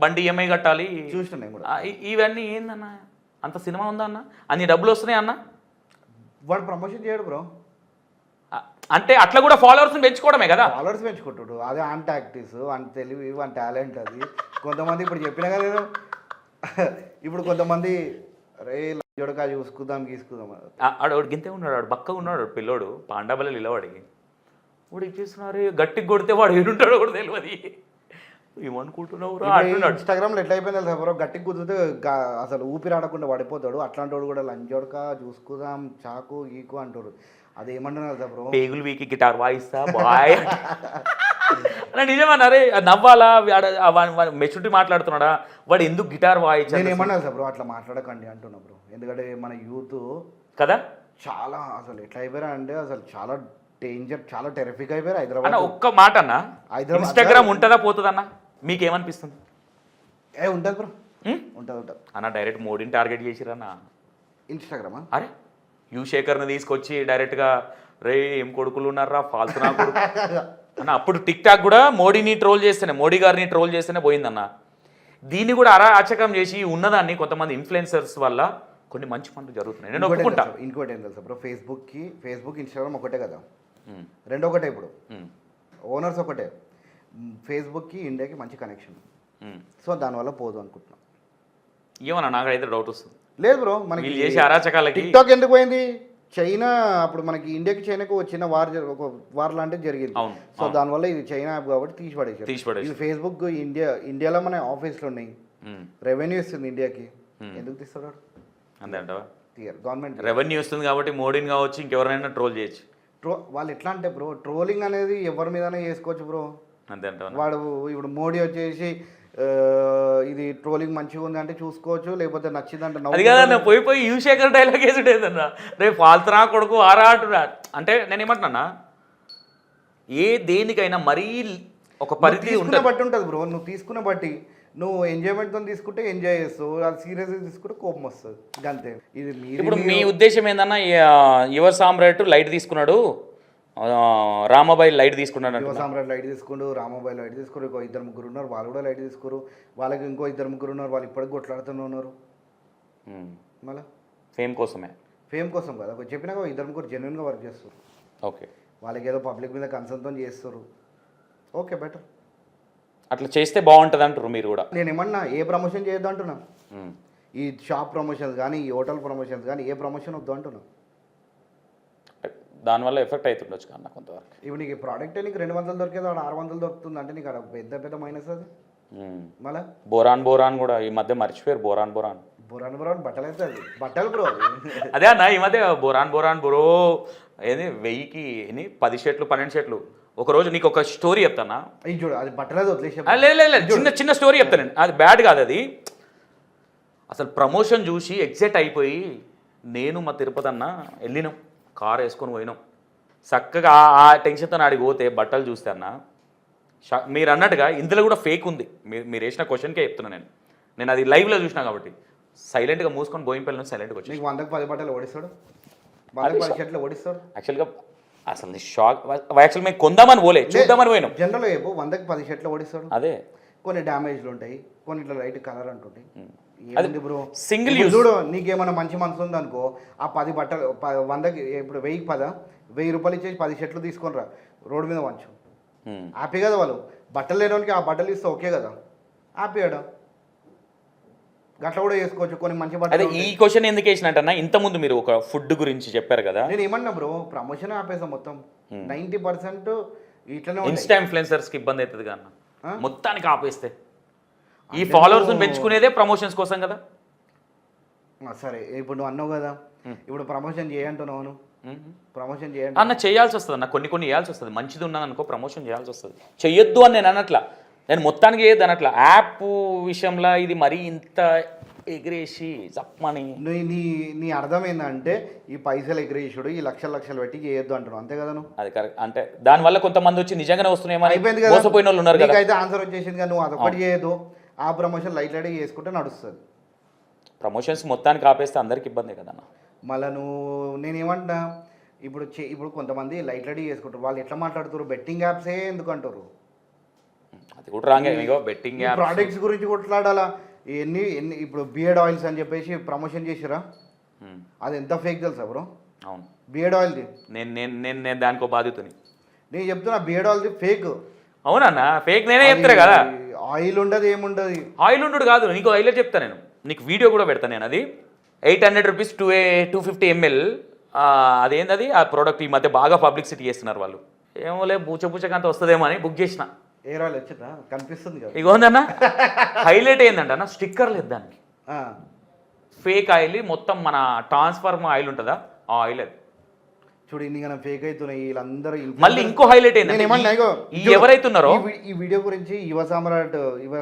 బండి ఈఎంఐ కట్టాలి చూస్తున్నాయి కూడా. ఇవన్నీ ఏందన్న? అంత సినిమా ఉందా అన్న? అన్ని డబ్బులు వస్తున్నాయి అన్న? వాడు ప్రమోషన్ చేయడు బ్రో. అంటే అట్లా కూడా ఫాలోవర్స్ని పెంచుకోవడమే కదా. ఫాలోవర్స్ పెంచుకుంటాడు, అదే ఆన్ టాక్టిక్స్, వన్ తెలివి, వన్ టాలెంట్. అది కొంతమంది ఇప్పుడు చెప్పినా కదా నేను, ఇప్పుడు కొంతమంది రే జోడకా చూసుకుందాం గీసుకుందాం. ఆడు గింతే ఉన్నాడు, ఆడు బక్కగా ఉన్నాడు పిల్లోడు, పాండాబల నిలవాడికి వాడు ఇచ్చేస్తున్నారు. గట్టికి కొడితే వాడు ఏడుంటాడో కూడా తెలియదు. ఏమనుకుంటున్నావు? ఇన్స్టాగ్రామ్లో ఎట్లా అయిపోయింది తెలుసా బ్రో, గట్టికి కుదిరితే అసలు ఊపిరాడకుండా పడిపోతాడు. అట్లాంటి వాడు కూడా లంచోడక చూసుకుందాం చాకు గీకు అంటాడు. అది ఏమంటున్నారు బ్రో, పేగులు వీకి గిటార్ వాయిస్తా బాయ్ నిజమన్నా? రే నవ్వాలా? మెచ్యూరిటీ మాట్లాడుతున్నాడా వాడు? ఎందుకు గిటార్ వాయించాలి? నేను ఏమన్నా బ్రో, అట్లా మాట్లాడకండి అంటున్నా బ్రో. ఎందుకంటే మన యూత్ కదా చాలా అసలు ఎట్లా అయిపోయారా అంటే అసలు చాలా డేంజర్, చాలా టెరిఫిక్ అయిపోయారు హైదరాబాద్. ఒక్క మాట అన్న, ఇన్స్టాగ్రామ్ ఉంటుందా పోతుందన్న? మీకేమనిపిస్తుంది? ఉంటుంది బ్రో, ఉంటుంది అన్న. డైరెక్ట్ మోడీని టార్గెట్ చేసిరన్న ఇన్స్టాగ్రామా? అరే యువశేఖర్ని తీసుకొచ్చి డైరెక్ట్గా రే ఏం కొడుకులు ఉన్నారా ఫాల్తు నా కొడుకు అన్న. అప్పుడు టిక్ టాక్ కూడా మోడీ గారిని ట్రోల్ చేస్తేనే పోయిందన్న. దీన్ని కూడా అరాచకం చేసి ఉన్నదాన్ని కొంతమంది ఇన్ఫ్లుయెన్సర్స్ వల్ల కొన్ని మంచి పనులు జరుగుతున్నాయి. నేను ఒప్పుకుంటా. ఇంకోటి ఏం తెలుసా బ్రో, ఫేస్బుక్ ఇన్స్టాగ్రామ్ ఒకటే కదా, రెండు ఒకటే. ఇప్పుడు ఓనర్స్ ఒకటే. ఫేస్బుక్కి ఇండియాకి మంచి కనెక్షన్, సో దానివల్ల పోదు అనుకుంటున్నాం. ఏమన్నా నాకైతే డౌట్ వస్తుంది. లేదు బ్రో, మనకి చేసే అరాచకాలకి టిక్ టాక్ ఎందుకు పోయింది? చైనా అప్పుడు మనకి ఇండియాకి చైనాకు వచ్చిన వార్ లాంటిది జరిగింది. సో దానివల్ల ఇది చైనా యాప్ కాబట్టి తీసిపడేసి. ఇది ఫేస్బుక్ ఇండియాలో మన ఆఫీస్లో ఉన్నాయి, రెవెన్యూ ఇస్తుంది ఇండియాకి, ఎందుకు తీస్తాడు? అంతే అంటావా? గవర్నమెంట్ రెవెన్యూ వస్తుంది కాబట్టి మోడీని కావచ్చు ఇంకెవరైనా ట్రోల్ చేయొచ్చు. వాళ్ళు ఎట్లా అంటే బ్రో, ట్రోలింగ్ అనేది ఎవరి మీదనే చేసుకోవచ్చు బ్రో. అంతే అంటావా? వాడు ఇప్పుడు మోడీ వచ్చేసి ఇది ట్రోలింగ్ మంచిగా ఉంది అంటే చూసుకోవచ్చు, లేకపోతే నచ్చిందంటే అది కదన్న. పోయి యువశేఖర్ డైలాగ్ వేసుడేదన్నా, రేపు ఫాల్తురా కొడుకు ఆరా అంటున్నా. అంటే నేను ఏమంటున్నా, దేనికైనా మరీ ఒక పరిధి బట్టి ఉంటుంది బ్రో. నువ్వు తీసుకున్న బట్టి నువ్వు ఎంజాయ్మెంట్తో తీసుకుంటే ఎంజాయ్ చేస్తావు, అది సీరియస్గా తీసుకుంటే కోపం వస్తుంది అంతే. ఇది ఇప్పుడు మీ ఉద్దేశం ఏందన్నా యువ సామ్రాట్ లైట్ తీసుకున్నాడు, రామాబాయి లైట్ తీసుకున్నాడు యువ అంటే సామ్రాట్ లైట్ తీసుకుంటూ, రామాబాయి లైట్ తీసుకున్నారు, ఇంకో 2-3 ఉన్నారు వాళ్ళు కూడా లైట్ తీసుకోరు, వాళ్ళకి ఇంకో 2-3 ఉన్నారు వాళ్ళు ఇప్పటికి కొట్లాడుతూనే ఉన్నారు. మళ్ళీ ఫేమ్ కోసమే. ఫేమ్ కోసం కదా చెప్పినాక 2-3 జెన్యున్గా వర్క్ చేస్తారు. ఓకే, వాళ్ళకి ఏదో పబ్లిక్ మీద కన్సర్న్తో చేస్తారు. ఓకే బెటర్, అట్లా చేస్తే బాగుంటుంది అంటారు మీరు కూడా. నేను ఏమన్నా ఏ ప్రమోషన్ చేయొద్దు అంటున్నా, మ్మ్. ఈ షాప్ ప్రమోషన్స్ కానీ ఈ హోటల్ ప్రమోషన్స్ కానీ ఏ ప్రమోషన్ వద్దు అంటున్నా. దానివల్ల ఎఫెక్ట్ అవుతుండొచ్చు కన్నా కొంతవరకు. ఇప్పుడు నీకు ప్రోడక్టే నీకు 200 దొరికేది అక్కడ 600 దొరుకుతుంది అంటే నీకు అక్కడ పెద్ద మైనస్ అది. మళ్ళా బోరాన్ కూడా ఈ మధ్య మర్చిపోయారు. బోరాన్ బురాన్ బట్టలు అయితే అది బట్టలు బ్రో అదే అన్న ఈ మధ్య బోరాన్ బ్రో ఏది 1000కి 10 షర్ట్లు 12 షర్ట్లు. ఒకరోజు నీకు ఒక స్టోరీ చెప్తానా, ఇది చూడు అది బట్టలేదు వదిలేసే. లేదు చిన్న స్టోరీ చెప్తాను నేను, అది బ్యాడ్ కాదు అది. అసలు ప్రమోషన్ చూసి ఎగ్జైట్ అయిపోయి నేను మా తిరుపతి అన్న వెళ్ళినాం, కార్ వేసుకొని పోయినాం. చక్కగా ఆ టెన్షన్తో ఆడికి పోతే బట్టలు చూస్తే అన్న మీరు అన్నట్టుగా ఇందులో కూడా ఫేక్ ఉంది. మీరు వేసిన క్వశ్చన్కే చెప్తున్నా నేను అది లైవ్లో చూసినా కాబట్టి సైలెంట్గా మూసుకొని బోయింపల్లి సైలెంట్గా వచ్చి. నీకు 100కి 10 బట్టలు ఓడిస్తాడు, 100కి 10 షర్ట్లు ఓడిస్తాడు. యాక్చువల్గా అసలు షాక్, యాక్చువల్ మేము కొందామని పోలే, చూద్దామని పోయినాం. జనరల్ చెప్పు 100కి 10 షర్ట్లు ఓడిస్తాడు. అదే కొన్ని డ్యామేజ్లు ఉంటాయి, కొన్ని ఇట్లా లైట్ కలర్ అంటుంటాయి. అది బ్రో సింగిల్ ఇప్పుడు యూజ్. చూడు నీకేమైనా మంచి మనసు ఉందనుకో, ఆ 10 బట్టలు 100కి ఇప్పుడు 1000 రూపాయలు ఇచ్చేసి 10 షర్ట్లు తీసుకొని రా, రోడ్డు మీద వంచు. హ్యాపీ కదా వాళ్ళు. బట్టలు లేనివానికి ఆ బట్టలు ఇస్తే ఓకే కదా, హ్యాపీ అడా గట్ల కూడా చేసుకోవచ్చు. కొన్ని మంచి అదే బట్టలు ఈ క్వశ్చన్ ఎందుకు వేసినట్టన్నా, ఇంతకుముందు మీరు ఒక ఫుడ్ గురించి చెప్పారు కదా. నేను ఏమన్నా బ్రో ప్రమోషన్ ఆపేసా మొత్తం. 90% ఇట్లనే ఇన్స్టా ఇన్ఫ్లుయెన్సర్స్కి ఇబ్బంది అవుతుంది కదా మొత్తానికి ఆపేస్తే. ఈ ఫాలోవర్స్ని పెంచుకునేదే ప్రమోషన్స్ కోసం కదా. సరే ఇప్పుడు నువ్వు అన్నావు కదా, ఇప్పుడు ప్రమోషన్ చేయంటున్నావు నువ్వు, ప్రమోషన్ చేయండి అన్న చేయాల్సి వస్తుంది అన్న, కొన్ని చేయాల్సి వస్తుంది. మంచిది ఉన్నదనుకో ప్రమోషన్ చేయాల్సి వస్తుంది. చెయ్యొద్దు అని నేను అనట్లా, నేను మొత్తానికి చేయొద్దు అనట్లా. యాప్ విషయంలో ఇది మరీ ఇంత ఎగిరేసి చెప్పమని నీ అర్థం ఏంటంటే ఈ పైసలు ఎగిరేసుడు, ఈ లక్షలు పెట్టి చేయొద్దు అంటున్నావు అంతే కదా నువ్వు. అది కరెక్ట్. అంటే దానివల్ల కొంతమంది వచ్చి నిజంగానే వస్తున్నాయేమో అయిపోయింది కదా, మోసపోయిన వాళ్ళు ఉన్నారు కదా. అయితే ఆన్సర్ వచ్చేసింది కదా, నువ్వు అదొకటి చేయదు, ఆ ప్రమోషన్ లైట్ చేసుకుంటే నడుస్తుంది. ప్రమోషన్స్ మొత్తానికి ఆపేస్తే అందరికి ఇబ్బంది కదన్న. మళ్ళీ నేనేమంటున్నా, ఇప్పుడు కొంతమంది లైట్ చేసుకుంటారు, వాళ్ళు ఎట్లా మాట్లాడుతారు, బెట్టింగ్ యాప్సే ఎందుకు అంటారు. అది కూడా రాంగే. మీకు బెట్టింగ్ యాప్ ప్రోడక్ట్స్ గురించి కొట్లాడాలా. ఎన్ని ఇప్పుడు బియర్డ్ ఆయిల్స్ అని చెప్పేసి ప్రమోషన్ చేసిరా, అది ఎంత ఫేక్ తెలుసా బ్రో. అవును, బియర్డ్ ఆయిల్ది నేను దానికో బాధితుని. నేను చెప్తున్నా బియర్డ్ ఆయిల్ది ఫేక్. అవునన్నా ఫేక్, నేనే చెప్తాను కదా. ఆయిల్ ఉండదు ఏముండదు. ఆయిల్ ఉండడు కాదు, నీకు హైలైట్ చెప్తాను నేను, నీకు వీడియో కూడా పెడతాను నేను. అది 800 రూపీస్ 250 ml. అదేంది అది, ఆ ప్రోడక్ట్ ఈ మధ్య బాగా పబ్లిసిటీ చేస్తున్నారు వాళ్ళు. ఏమోలే బూచకంత వస్తుందేమో అని బుక్ చేసిన. ఏ రాళ్ళు వచ్చిందా కనిపిస్తుంది కదా. ఇగో ఉందన్న హైలైట్ ఏంటంటే అన్న స్టిక్కర్ లేదు దానికి. ఫేక్ ఆయిల్ మొత్తం మన ట్రాన్స్ఫార్మ్ ఆయిల్ ఉంటుందా ఆ ఆయిల్ అది. చూడు ఇన్ని కానీ ఫేక్ అవుతున్నాయి వీళ్ళందరూ. మళ్ళీ ఇంకో హైలైట్ ఏంటంటే ఎవరైతున్నారో ఈ వీడియో గురించి యువ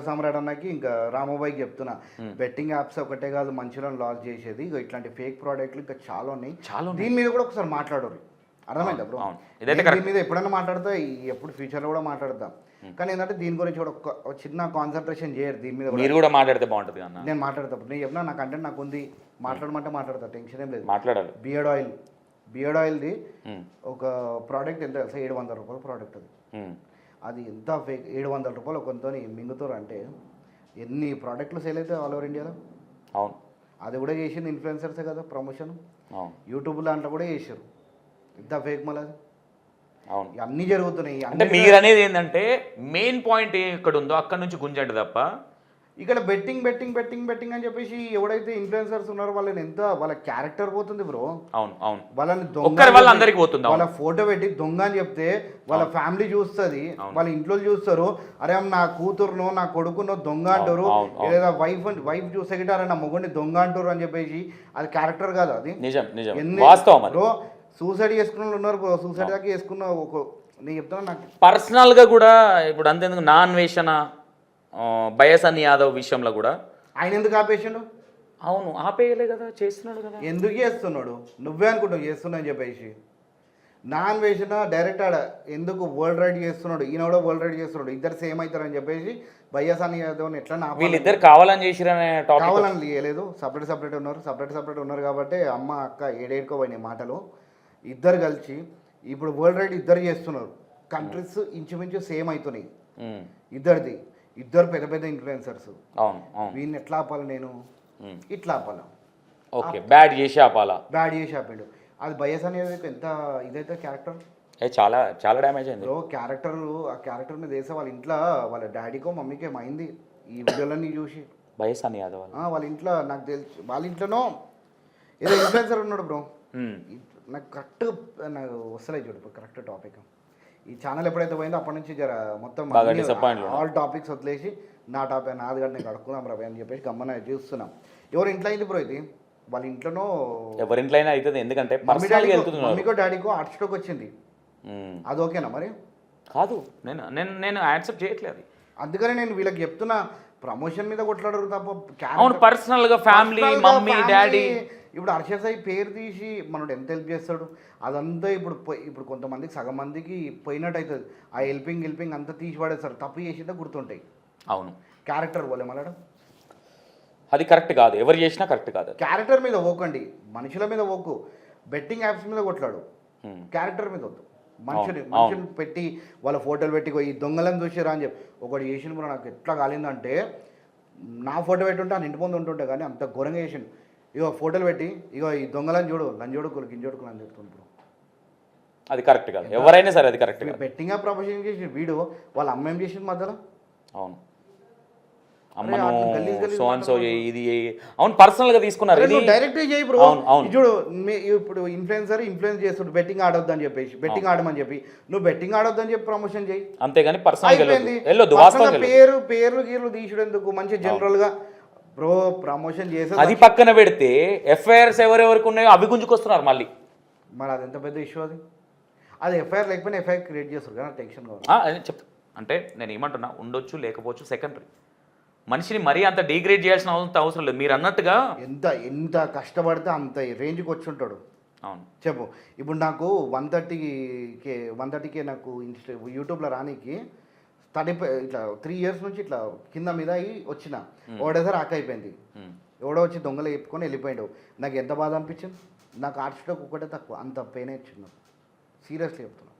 సామ్రాట్ అన్నకి ఇంకా రామబాయికి చెప్తున్నా, బెట్టింగ్ యాప్స్ ఒకటే కాదు మంచిగా లాస్ చేసేది, ఇట్లాంటి ఫేక్ ప్రోడక్ట్లు ఇంకా చాలా ఉన్నాయి. దీని మీద కూడా ఒకసారి మాట్లాడరు, అర్థమైందా బ్రో. దీని మీద ఎప్పుడైనా మాట్లాడతా, ఎప్పుడు ఫ్యూచర్లో కూడా మాట్లాడతాం. కానీ ఏంటంటే దీని గురించి కూడా ఒక చిన్న కాన్సన్ట్రేషన్ చేయరు దీని మీద. మీరు కూడా మాట్లాడితే బాగుంటుంది అన్న. నేను మాట్లాడతా, నేను చెప్పినా నా కంటెంట్ నాకు ఉంది, మాట్లాడమంటే మాట్లాడతా, టెన్షన్ ఏం లేదు. మాట్లాడాలి. బియర్డ్ ఆయిల్ది ఒక ప్రోడక్ట్ ఎంత 700 రూపాయల ప్రోడక్ట్ అది. అది ఎంత ఫేక్, 700 రూపాయలు కొంత మింగుతారు అంటే ఎన్ని ప్రోడక్ట్లు సేల్ అయితే ఆల్ ఓవర్ ఇండియాలో. అవును, అది కూడా చేసింది ఇన్ఫ్లుయెన్సర్సే కదా ప్రమోషన్. యూట్యూబ్ దాంట్లో కూడా చేశారు. ఎంత ఫేక్ మళ్ళీ అది. అవును, అన్నీ జరుగుతున్నాయి. అంటే మీరు అనేది ఏంటంటే మెయిన్ పాయింట్ ఎక్కడ ఉందో అక్కడ నుంచి గుంజండి తప్ప ఇక్కడ బెట్టింగ్ అని చెప్పేసి ఎవడైతే ఇన్ఫ్లుయెన్సర్స్ ఉన్నారో వాళ్ళ క్యారెక్టర్ పోతుంది బ్రో. అవును వాళ్ళని వల్ల అందరికి పోతుంది. వాళ్ళ ఫోటో పెట్టి దొంగ అని చెప్తే వాళ్ళ ఫ్యామిలీ చూస్తుంది, వాళ్ళ ఇంట్లో చూస్తారు, అరే నా కూతురునో నా కొడుకునో దొంగ అంటారు, లేదా వైఫ్ చూసే గిట్ట అరే నా మొగుడిని దొంగ అంటారు అని చెప్పేసి అది క్యారెక్టర్ కాదు. అది బ్రో సూసైడ్ చేసుకున్న వాళ్ళు ఉన్నారు బ్రో, సూసైడ్ దాకా చేసుకున్న నేను చెప్తాను నాకు పర్సనల్గా కూడా. ఇప్పుడు అంతేందుకు నాన్వేషణ బయసన్ యాదవ్ విషయంలో కూడా ఆయన ఎందుకు ఆపేసిండు. అవును ఆపేయలే కదా, చేస్తున్నాడు కదా. ఎందుకు చేస్తున్నాడు, నువ్వే అనుకుంటావు చేస్తున్నా అని చెప్పేసి. నాన్ వేసిన డైరెక్ట్ ఆడ ఎందుకు వరల్డ్ రైడ్ చేస్తున్నాడు, ఈయన కూడా వరల్డ్ రైడ్ చేస్తున్నాడు, ఇద్దరు సేమ్ అవుతారని చెప్పేసి భయ్యాసాని యాదవ్ని ఎట్లా ఆపాలి? వీళ్ళిద్దరు కావాలని చేసిరనే టాపిక్ కావాలని లేయలేదు, సపరేట్ ఉన్నారు కాబట్టి అమ్మ అక్క ఏడేడుకో పోయినాయి మాటలు. ఇద్దరు కలిసి ఇప్పుడు వరల్డ్ రైడ్ ఇద్దరు చేస్తున్నారు, కంట్రీస్ ఇంచుమించు సేమ్ అవుతున్నాయి ఇద్దరు పెద్ద పెద్ద ఇన్ఫ్లుయెన్సర్స్. అవును అవును. వీళ్ళని ఎట్లా ఆపాలి నేను? ఇట్లా ఆపాలా? ఓకే, బ్యాడ్ చేసి ఆపాలా? బ్యాడ్ చేసి ఆపాడు. అది భయ్యాసాని యాదవ్ ఎంత ఇదైతే క్యారెక్టర్ చాలా చాలా డ్యామేజ్ అయింది బ్రో. ఆ క్యారెక్టర్ మీద వేసే వాళ్ళ ఇంట్లో వాళ్ళ డాడీకో మమ్మీకో అయింది ఈ వీడియోలన్నీ చూసి. భయసాని యాదవ్ వాళ్ళ ఇంట్లో నాకు తెలిసి వాళ్ళ ఇంట్లోనో ఏదో ఇన్ఫ్లుయెన్సర్ ఉన్నాడు బ్రో. నాకు కరెక్ట్ నాకు వస్తలే చూడు కరెక్ట్ టాపిక్. ఈ ఛానల్ ఎప్పుడైతే పోయిందో అప్పటి నుంచి జర మొత్తం ఆల్ టాపిక్స్ వదిలేసి నా టాపిక్ నాది గంట నేను అడుక్కున్నాం రవి అని చెప్పేసి గమ్మన చూస్తున్నాం. ఎవరు ఇంట్లో అయింది బ్రో ఇది? వాళ్ళ ఇంట్లోనో ఎవరింట్లో అయినా అవుతుంది, ఎందుకంటే మమ్మీకో డాడీకో హార్ట్ స్ట్రోక్ వచ్చింది. అది ఓకేనా మరి? కాదు, నేను నేను నేను యాక్సెప్ట్ చేయట్లేదు. అందుకని నేను వీళ్ళకి చెప్తున్నా, ప్రమోషన్ మీద కొట్లాడరు తప్ప అవును పర్సనల్గా ఫ్యామిలీ మమ్మీ డాడీ. ఇప్పుడు హర్ష సాయి పేరు తీసి మనోడు ఎంత హెల్ప్ చేస్తాడు అదంతా ఇప్పుడు కొంతమందికి సగం మందికి పోయినట్టు అవుతుంది. ఆ హెల్పింగ్ అంతా తీసి పడేస్తారు, తప్పు చేసిందే గుర్తుంటాయి. అవును, క్యారెక్టర్ పోలే మళ్ళీ అది కరెక్ట్ కాదు, ఎవరు చేసినా కరెక్ట్ కాదు. క్యారెక్టర్ మీద ఓకండి, మనుషుల మీద ఓకు. బెట్టింగ్ యాప్స్ మీద కొట్లాడు, క్యారెక్టర్ మీద వద్దు. మనుషుని పెట్టి వాళ్ళ ఫోటోలు పెట్టి ఈ దొంగలను చూసారా అని చెప్పి ఒకటి చేసిన కూడా నాకు ఎట్లా కాలిందంటే, నా ఫోటో పెట్టుంటే ఆ ఇంటి ముందు ఉంటుంటే కానీ అంత ఘోరంగా చేసిండు. ఇగో ఫోటోలు పెట్టి ఇగో ఈ దొంగలని చూడు లంజోడుకులు గింజోడుకులు అని చెప్తుంది బ్రో. అది కరెక్ట్ కాదు, ఎవరైనా సరే అది కరెక్ట్ కాదు. బెట్టింగ్ యాప్ ప్రమోషన్ చేసి వీడు వాళ్ళ అమ్మ ఏం చేసింది మధ్యలో? అవును, అమ్మను సో ఇది అవును పర్సనల్గా తీసుకున్నారు. డైరెక్ట్ చేయి బ్రో. చూడు ఇప్పుడు ఇన్ఫ్లుయెన్స్ చేస్తుండు బెట్టింగ్ ఆడొద్దు అని చెప్పేసి, బెట్టింగ్ ఆడమని చెప్పి నువ్వు బెట్టింగ్ ఆడొద్దు అని చెప్పి ప్రమోషన్ చేయి, అంతేగాని పేర్లు గీర్లు తీసుడు ఎందుకు? మంచి జనరల్ గా బ్రో ప్రమోషన్ చేసి అది పక్కన పెడితే ఎఫ్ఐఆర్స్ ఎవరెవరికి ఉన్నాయో అవి గుంజుకొస్తున్నారు మళ్ళీ. మరి అది ఎంత పెద్ద ఇష్యూ అది ఎఫ్ఐఆర్ లేకపోయినా ఎఫ్ఐఆర్ క్రియేట్ చేస్తారు కదా, టెన్షన్ కావాలి. అంటే నేను ఏమంటున్నా, ఉండొచ్చు లేకపోవచ్చు సెకండరీ. మనిషిని మరీ అంత డిగ్రేడ్ చేయాల్సిన అవసరం లేదు. మీరు అన్నట్టుగా ఎంత కష్టపడితే అంత రేంజ్కి వచ్చి ఉంటాడు. అవును చెప్పు. ఇప్పుడు నాకు 130K నాకు యూట్యూబ్లో రానికి ఇట్లా 3 years నుంచి ఇట్లా కింద మీద అయ్యి వచ్చిన ఒకటేసారి అయిపోయింది. ఎవడో వచ్చి దొంగలు చెప్పుకొని వెళ్ళిపోయాడు. నాకు ఎంత బాధ అనిపించింది. నాకు హార్ట్ స్ట్రోక్ ఒకటే తక్కువ, అంత పెయిన్ వచ్చింది నాకు. సీరియస్లీ చెప్తున్నా.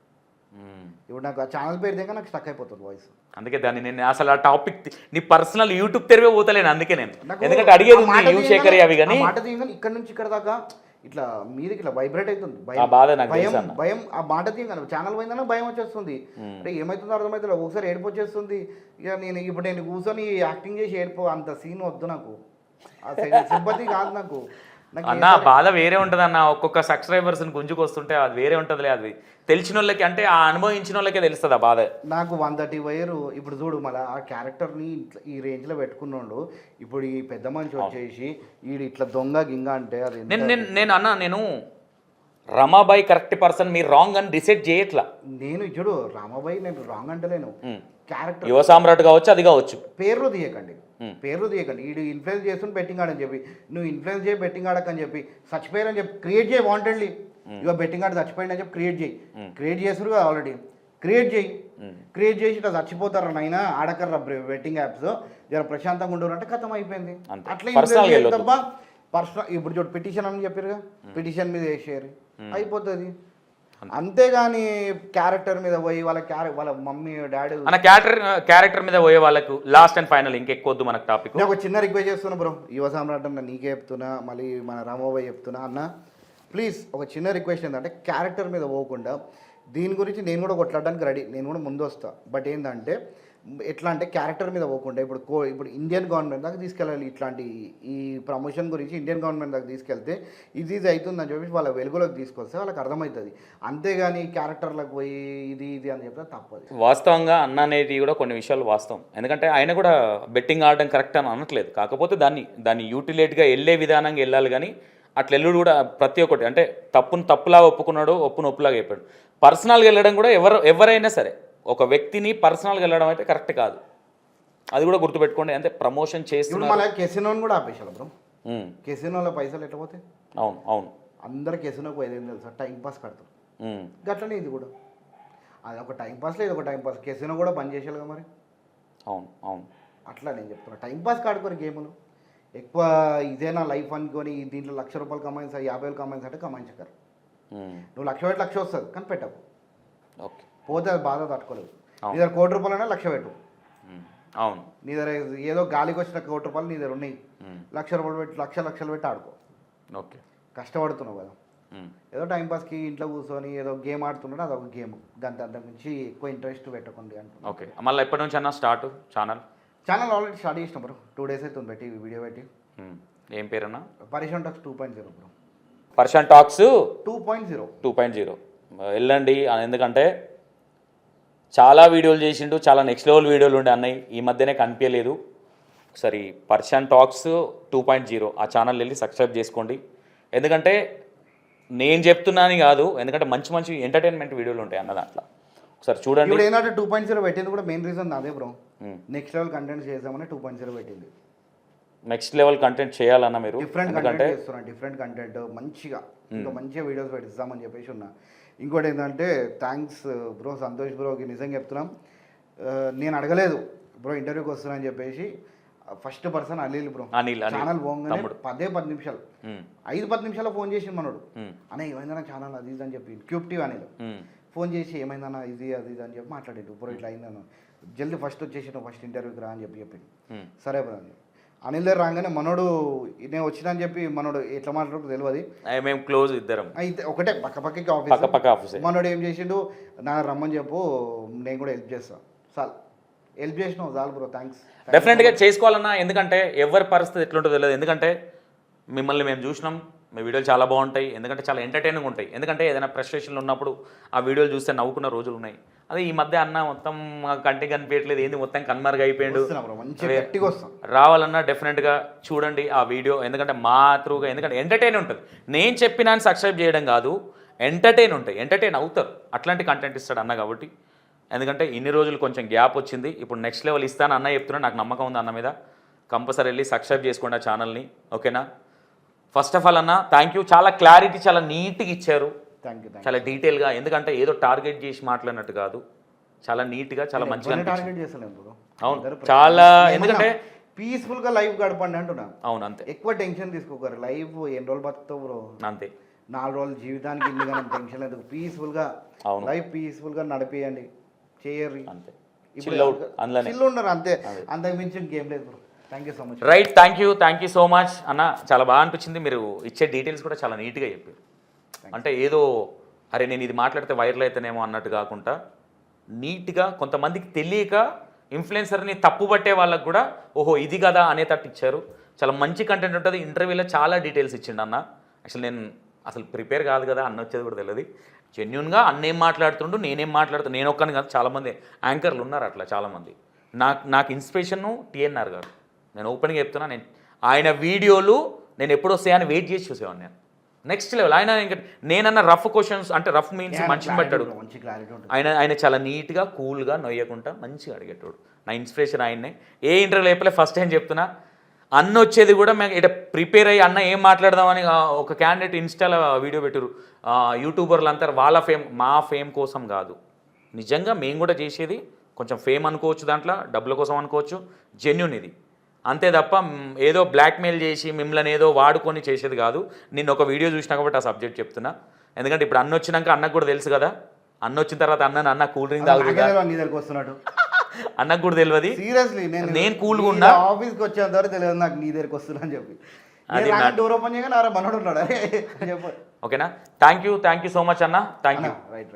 ఇప్పుడు నాకు ఆ ఛానల్ పేరు దగ్గర నాకు స్టక్ అయిపోతుంది వాయిస్. అందుకే దాన్ని నేను అసలు ఆ టాపిక్ నీ పర్సనల్ యూట్యూబ్ తెరివే పోతలేను. అందుకే నేను ఎందుకంటే అడిగేది ఉంది శేఖర్ అవి కానీ మాట తీయగానే ఇక్కడ నుంచి ఇక్కడ దాకా ఇట్లా మీదకి ఇట్లా వైబ్రేట్ అవుతుంది. భయం ఆ మాట తీయగానే ఛానల్ పోయిందన్నా భయం వచ్చేస్తుంది. అంటే ఏమవుతుందో అర్థమవుతుంది. ఒకసారి ఏడుపు వచ్చేస్తుంది. ఇక నేను కూర్చొని యాక్టింగ్ చేసి అంత సీన్ వద్దు నాకు. ఆ సింపతి కాదు నాకు. అన్న బాధ వేరే ఉంటుంది అన్న. ఒక్కొక్క సబ్స్క్రైబర్స్ని గుంజుకొస్తుంటే అది వేరే ఉంటుందిలే. అది తెలిసిన వాళ్ళకి అంటే ఆ అనుభవించిన వాళ్ళకే తెలుస్తుంది ఆ బాధ. నాకు 130 వైర్ ఇప్పుడు చూడు మళ్ళీ ఆ క్యారెక్టర్ని ఈ రేంజ్లో పెట్టుకున్నాడు. ఇప్పుడు ఈ పెద్ద మనిషి వచ్చేసి ఈ ఇట్లా దొంగ గింగ అంటే అది నేను రమాబాయి కరెక్ట్ పర్సన్, మీరు రాంగ్ అని డిసైడ్ చేయట్లా. నేను చూడు రామాబాయి నేను రాంగ్ అంటలేను. క్యారెక్టర్ యువ సామ్రాట్ కావచ్చు, అది కావచ్చు. పేర్లు తీయకండి. వీడు ఇన్ఫ్లుయెన్స్ చేస్తున్న బెట్టింగ్ ఆడని చెప్పి నువ్వు ఇన్ఫ్లుయెన్స్ చేయి బెట్టింగ్ ఆడకని చెప్పి చచ్చిపోయారని చెప్పి క్రియేట్ చేయి వాంటెడ్లీ. ఇక బెట్టింగ్ ఆడ చచ్చిపోయింది అని చెప్పి క్రియేట్ చేస్తారు కదా ఆల్రెడీ. క్రియేట్ చేసి ఇట్లా చచ్చిపోతారు నైనా ఆడకర్రా బెట్టింగ్ యాప్స్ జర ప్రశాంతంగా ఉండరు అంటే ఖతం అయిపోయింది. అట్లా తప్ప పర్సనల్ ఇప్పుడు చూడు పిటిషన్ అని చెప్పారుగా, పిటిషన్ మీద వేసేయారు అయిపోతుంది. అంతేగాని క్యారెక్టర్ మీద పోయి వాళ్ళ మమ్మీ డాడీ అన్న క్యారెక్టర్ మీద పోయే వాళ్ళకు లాస్ట్ అండ్ ఫైనల్ ఇంకెక్కువద్దు మనకు టాపిక్. నేను ఒక చిన్న రిక్వెస్ట్ చేస్తున్నా బ్రో, యువ సామ్రాట్ అన్న నీకే చెప్తున్నా, మళ్ళీ మన రామాబాయ్ చెప్తున్నా అన్న ప్లీజ్ ఒక చిన్న రిక్వెస్ట్ ఏంటంటే క్యారెక్టర్ మీద పోకుండా దీని గురించి నేను కూడా కొట్లాడడానికి రెడీ, నేను కూడా ముందు వస్తా. బట్ ఏంటంటే ఎట్లా అంటే క్యారెక్టర్ మీద పోకుండా ఇప్పుడు ఇండియన్ గవర్నమెంట్ దాకా తీసుకెళ్ళాలి. ఇట్లాంటి ఈ ప్రమోషన్ గురించి ఇండియన్ గవర్నమెంట్ దాకా తీసుకెళ్తే ఇది అవుతుందని చెప్పేసి వాళ్ళ వెలుగులోకి తీసుకొస్తే వాళ్ళకి అర్థమవుతుంది. అంతేగాని క్యారెక్టర్లకు పోయి ఇది అని చెప్తే తప్పదు. వాస్తవంగా అన్న అనేది కూడా కొన్ని విషయాలు వాస్తవం. ఎందుకంటే ఆయన కూడా బెట్టింగ్ ఆడడం కరెక్ట్ అని అనట్లేదు. కాకపోతే దాన్ని యూటిలేట్గా వెళ్ళే విధానంగా వెళ్ళాలి. కానీ అట్లా ఎల్లుడు కూడా ప్రతి ఒక్కటి అంటే తప్పులాగా ఒప్పుకున్నాడు, ఒప్పులాగా చెప్పాడు. పర్సనల్గా వెళ్ళడం కూడా ఎవరైనా సరే ఒక వ్యక్తిని పర్సనల్గా వెళ్ళడం అయితే కరెక్ట్ కాదు. అది కూడా గుర్తుపెట్టుకోండి. అంటే ప్రమోషన్ చేస్తున్నారు. మళ్ళీ కెసినోని కూడా ఆపేసారు బ్రో. కెసినోలో పైసలు ఎట్లా పోతాయి? అవును అందరు కెసినోకి పోయేది తెలుసా, టైంపాస్ కడతారు. గట్లనే ఇది కూడా అది ఒక టైంపాస్ లేదు, ఒక టైంపాస్. కెసినో కూడా బంద్ చేసేయాలిగా మరి. అవును అట్లా నేను చెప్తున్నా టైంపాస్ ఆడుకోరు గేములు ఎక్కువ ఇదేనా లైఫ్ అనుకొని దీంట్లో ₹1,00,000 కమాయించా 50,000 కమాయించా అంటే కమాయించకరు నువ్వు 1,00,000 పెట్టి 1,00,000 వస్తుంది కానీ పెట్టకు ఓకే పోతే అది బాధ తట్టుకోలేదు నీ దగ్గర ₹1,00,000 అయినా 1,00,000 పెట్టు అవును నీ దగ్గర ఏదో గాలికి వచ్చిన ₹1,00,000 నీ దగ్గర ఉన్నాయి ₹1,00,000 పెట్టి లక్షలు పెట్టి ఆడుకో ఓకే కష్టపడుతున్నావు కదా ఏదో టైంపాస్కి ఇంట్లో కూర్చొని ఏదో గేమ్ ఆడుతున్నాడు అదొక గేమ్ దాని అంత నుంచి ఎక్కువ ఇంట్రెస్ట్ పెట్టకండి అంటున్నాను ఓకే మళ్ళీ ఎప్పటి నుంచి అన్న స్టార్ట్ ఛానల్ ఆల్రెడీ స్టార్ట్ చేసిన బ్రో 2 days అవుతుంది పెట్టి వీడియో పెట్టి ఏం పేరన్నా పరిశ్రమ టాక్స్ 2.0 బ్రో పర్షన్ టాక్స్ 2.0 2.0 వెళ్ళండి ఎందుకంటే చాలా వీడియోలు చేసిండు చాలా నెక్స్ట్ లెవెల్ వీడియోలు ఉండే అన్నయ్య ఈ మధ్యనే కనిపించలేదు ఒకసారి పర్షన్ టాక్స్ 2.0 ఆ ఛానల్ వెళ్ళి సబ్స్క్రైబ్ చేసుకోండి ఎందుకంటే నేను చెప్తున్నాను కాదు ఎందుకంటే మంచి మంచి ఎంటర్టైన్మెంట్ వీడియోలు ఉంటాయి అన్న దాంట్లో ఒకసారి చూడండి ఇప్పుడు ఏంటంటే 2.0 పెట్టింది కూడా మెయిన్ రీజన్ అదే బ్రో నెక్స్ట్ లెవెల్ కంటెంట్ చేద్దామని 2.0 పెట్టింది నెక్స్ట్ లెవెల్ కంటెంట్ చేయాలన్న మీరు డిఫరెంట్ కంటెంట్ చేస్తున్నా డిఫరెంట్ కంటెంట్ మంచిగా ఇంకా మంచిగా వీడియోస్ పెట్టిస్తామని చెప్పేసి ఉన్నా ఇంకోటి ఏంటంటే థ్యాంక్స్ బ్రో సంతోష్ బ్రోకి నిజంగా చెప్తున్నాం నేను అడగలేదు బ్రో ఇంటర్వ్యూకి వస్తున్నా అని చెప్పేసి first person Anil bro channel పోగానే 10 నిమిషాలు 5-10 నిమిషాలు ఫోన్ చేసి మనోడు అన్న ఏమైందన్నా ఛానల్ అది ఇది అని చెప్పి క్యూబ్ టీవీ అనిల్ ఫోన్ చేసి ఏమైందన్నా ఇది అది ఇది అని చెప్పి మాట్లాడాడు బ్రో ఇట్లా అయిందన్న జల్దీ ఫస్ట్ వచ్చేసి ఫస్ట్ ఇంటర్వ్యూకి రా అని చెప్పింది సరే బ్రో అనిల్ దగ్గర రాగానే మనోడు నేను వచ్చినా అని చెప్పి మనోడు ఎట్లా మాట్లాడుతూ తెలియదు మేము క్లోజ్ ఇద్దరం అయితే ఒకటే పక్కపక్కకి ఆఫీస్ మనోడు ఏం చేసిండు నా రమ్మని చెప్పు నేను కూడా హెల్ప్ చేస్తాను చాలు హెల్ప్ చేసినావు చాలు బ్రో థ్యాంక్స్ డెఫినెట్గా చేసుకోవాలన్నా ఎందుకంటే ఎవరి పరిస్థితి ఎట్లుంటుందో తెలియదు ఎందుకంటే మిమ్మల్ని మేము చూసినాం మీ వీడియోలు చాలా బాగుంటాయి ఎందుకంటే చాలా ఎంటర్టైనింగ్ ఉంటాయి ఎందుకంటే ఏదైనా ఫ్రస్ట్రేషన్లో ఉన్నప్పుడు ఆ వీడియోలు చూస్తే నవ్వుకున్న రోజులు ఉన్నాయి అదే ఈ మధ్య అన్న మొత్తం కంటికి కనిపించట్లేదు ఏంది మొత్తం కన్మరుగు అయిపోయాడు రావాలన్నా డెఫినెట్గా చూడండి ఆ వీడియో ఎందుకంటే మా త్రూగా ఎందుకంటే ఎంటర్టైన్ ఉంటుంది నేను చెప్పినా సబ్స్క్రైబ్ చేయడం కాదు ఎంటర్టైన్ అవుతారు అట్లాంటి కంటెంట్ ఇస్తాడు అన్న కాబట్టి ఎందుకంటే ఇన్ని రోజులు కొంచెం గ్యాప్ వచ్చింది ఇప్పుడు నెక్స్ట్ లెవెల్ ఇస్తాను అన్న చెప్తున్నా నాకు నమ్మకం ఉంది అన్న మీద కంపల్సరీ వెళ్ళి సబ్స్క్రైబ్ చేసుకోండి ఆ ఛానల్ని ఓకేనా ఫస్ట్ ఆఫ్ ఆల్ అన్న థ్యాంక్ యూ చాలా క్లారిటీ చాలా నీట్గా ఇచ్చారు చాలా డీటెయిల్గా ఎందుకంటే ఏదో టార్గెట్ చేసి మాట్లాడినట్టు కాదు చాలా నీట్గా చాలా మంచిగా అవును చాలా ఎందుకంటే పీస్ఫుల్గా లైఫ్ గడపండి అంటున్నా అవును అంతే ఎక్కువ టెన్షన్ తీసుకోకరు లైఫ్ ఎన్ని రోజులు బతుకుతావు బ్రో అంతే 4 రోజులు జీవితానికి ఇన్ని కానీ టెన్షన్ లేదు పీస్ఫుల్గా లైఫ్ పీస్ఫుల్గా నడిపేయండి చేయరు అంతే చిల్లు ఉన్నారు అంతే అంతకు మించి గేమ్ లేదు bro thank you so much right thank you so much అన్న చాలా బాగా అనిపించింది మీరు ఇచ్చే డీటెయిల్స్ కూడా చాలా నీట్గా చెప్పారు అంటే ఏదో అరే నేను ఇది మాట్లాడితే వైరల్ అవుతానేమో అన్నట్టు కాకుండా నీట్గా కొంతమందికి తెలియక ఇన్ఫ్లుయెన్సర్ని తప్పుపట్టే వాళ్ళకు కూడా ఓహో ఇది కదా అనేటట్టు ఇచ్చారు చాలా మంచి కంటెంట్ ఉంటుంది ఇంటర్వ్యూలో చాలా డీటెయిల్స్ ఇచ్చిండు అన్న యాక్చువల్ నేను అసలు ప్రిపేర్ కాదు కదా అన్న వచ్చేది కూడా తెలియదు జెన్యున్గా అన్నేం మాట్లాడుతుండు నేనేం మాట్లాడుతాను నేను ఒక్కని కాదు చాలామంది యాంకర్లు ఉన్నారు అట్లా చాలామంది నాకు ఇన్స్పిరేషను టీఎన్ఆర్ గారు నేను ఓపెన్గా చెప్తున్నా నేను ఆయన వీడియోలు నేను ఎప్పుడు వస్తాయని వెయిట్ చేసి చూసేవాడిని నేను నెక్స్ట్ లెవెల్ ఆయన ఇంకా నేనన్న రఫ్ క్వశ్చన్స్ అంటే రఫ్ మీన్స్ మనిషిని పెట్టాడు ఆయన చాలా నీట్గా కూల్గా నొయ్యకుండా మంచిగా అడిగేటోడు నా ఇన్స్పిరేషన్ ఆయన్నే ఏ ఇంటర్వ్యూ లేపలే ఫస్ట్ టైం చెప్తున్నా అన్న వచ్చేది కూడా మేము ఇట్లా ప్రిపేర్ అయ్యి అన్న ఏం మాట్లాడదామని ఒక క్యాండిడేట్ ఇన్స్టాలో వీడియో పెట్టారు యూట్యూబర్లు అంతా వాళ్ళ మా ఫేమ్ కోసం కాదు నిజంగా మేము కూడా చేసేది కొంచెం ఫేమ్ అనుకోవచ్చు దాంట్లో డబ్బుల కోసం అనుకోవచ్చు జెన్యున్ ఇది అంతే తప్ప ఏదో బ్లాక్మెయిల్ చేసి మిమ్మల్ని ఏదో వాడుకొని చేసేది కాదు నేను ఒక వీడియో చూసినా కాబట్టి ఆ సబ్జెక్ట్ చెప్తున్నా ఎందుకంటే ఇప్పుడు అన్న వచ్చినాక అన్నకు కూడా తెలుసు కదా అన్న వచ్చిన తర్వాత అన్న కూల్ డ్రింక్ తాగుతున్నాడు అన్నకు కూడా తెలియదు సీరియస్లీ నేను కూల్గా ఉన్నా ఆఫీస్కి వచ్చేంత వరకు తెలియదు నాకు నీ దగ్గరికి వస్తున్నా అని చెప్పి డోర్ ఓపెన్ చేయగానే మనోడు ఉన్నాడు ఓకేనా థ్యాంక్ యూ సో మచ్ అన్న థ్యాంక్ యూ రైట్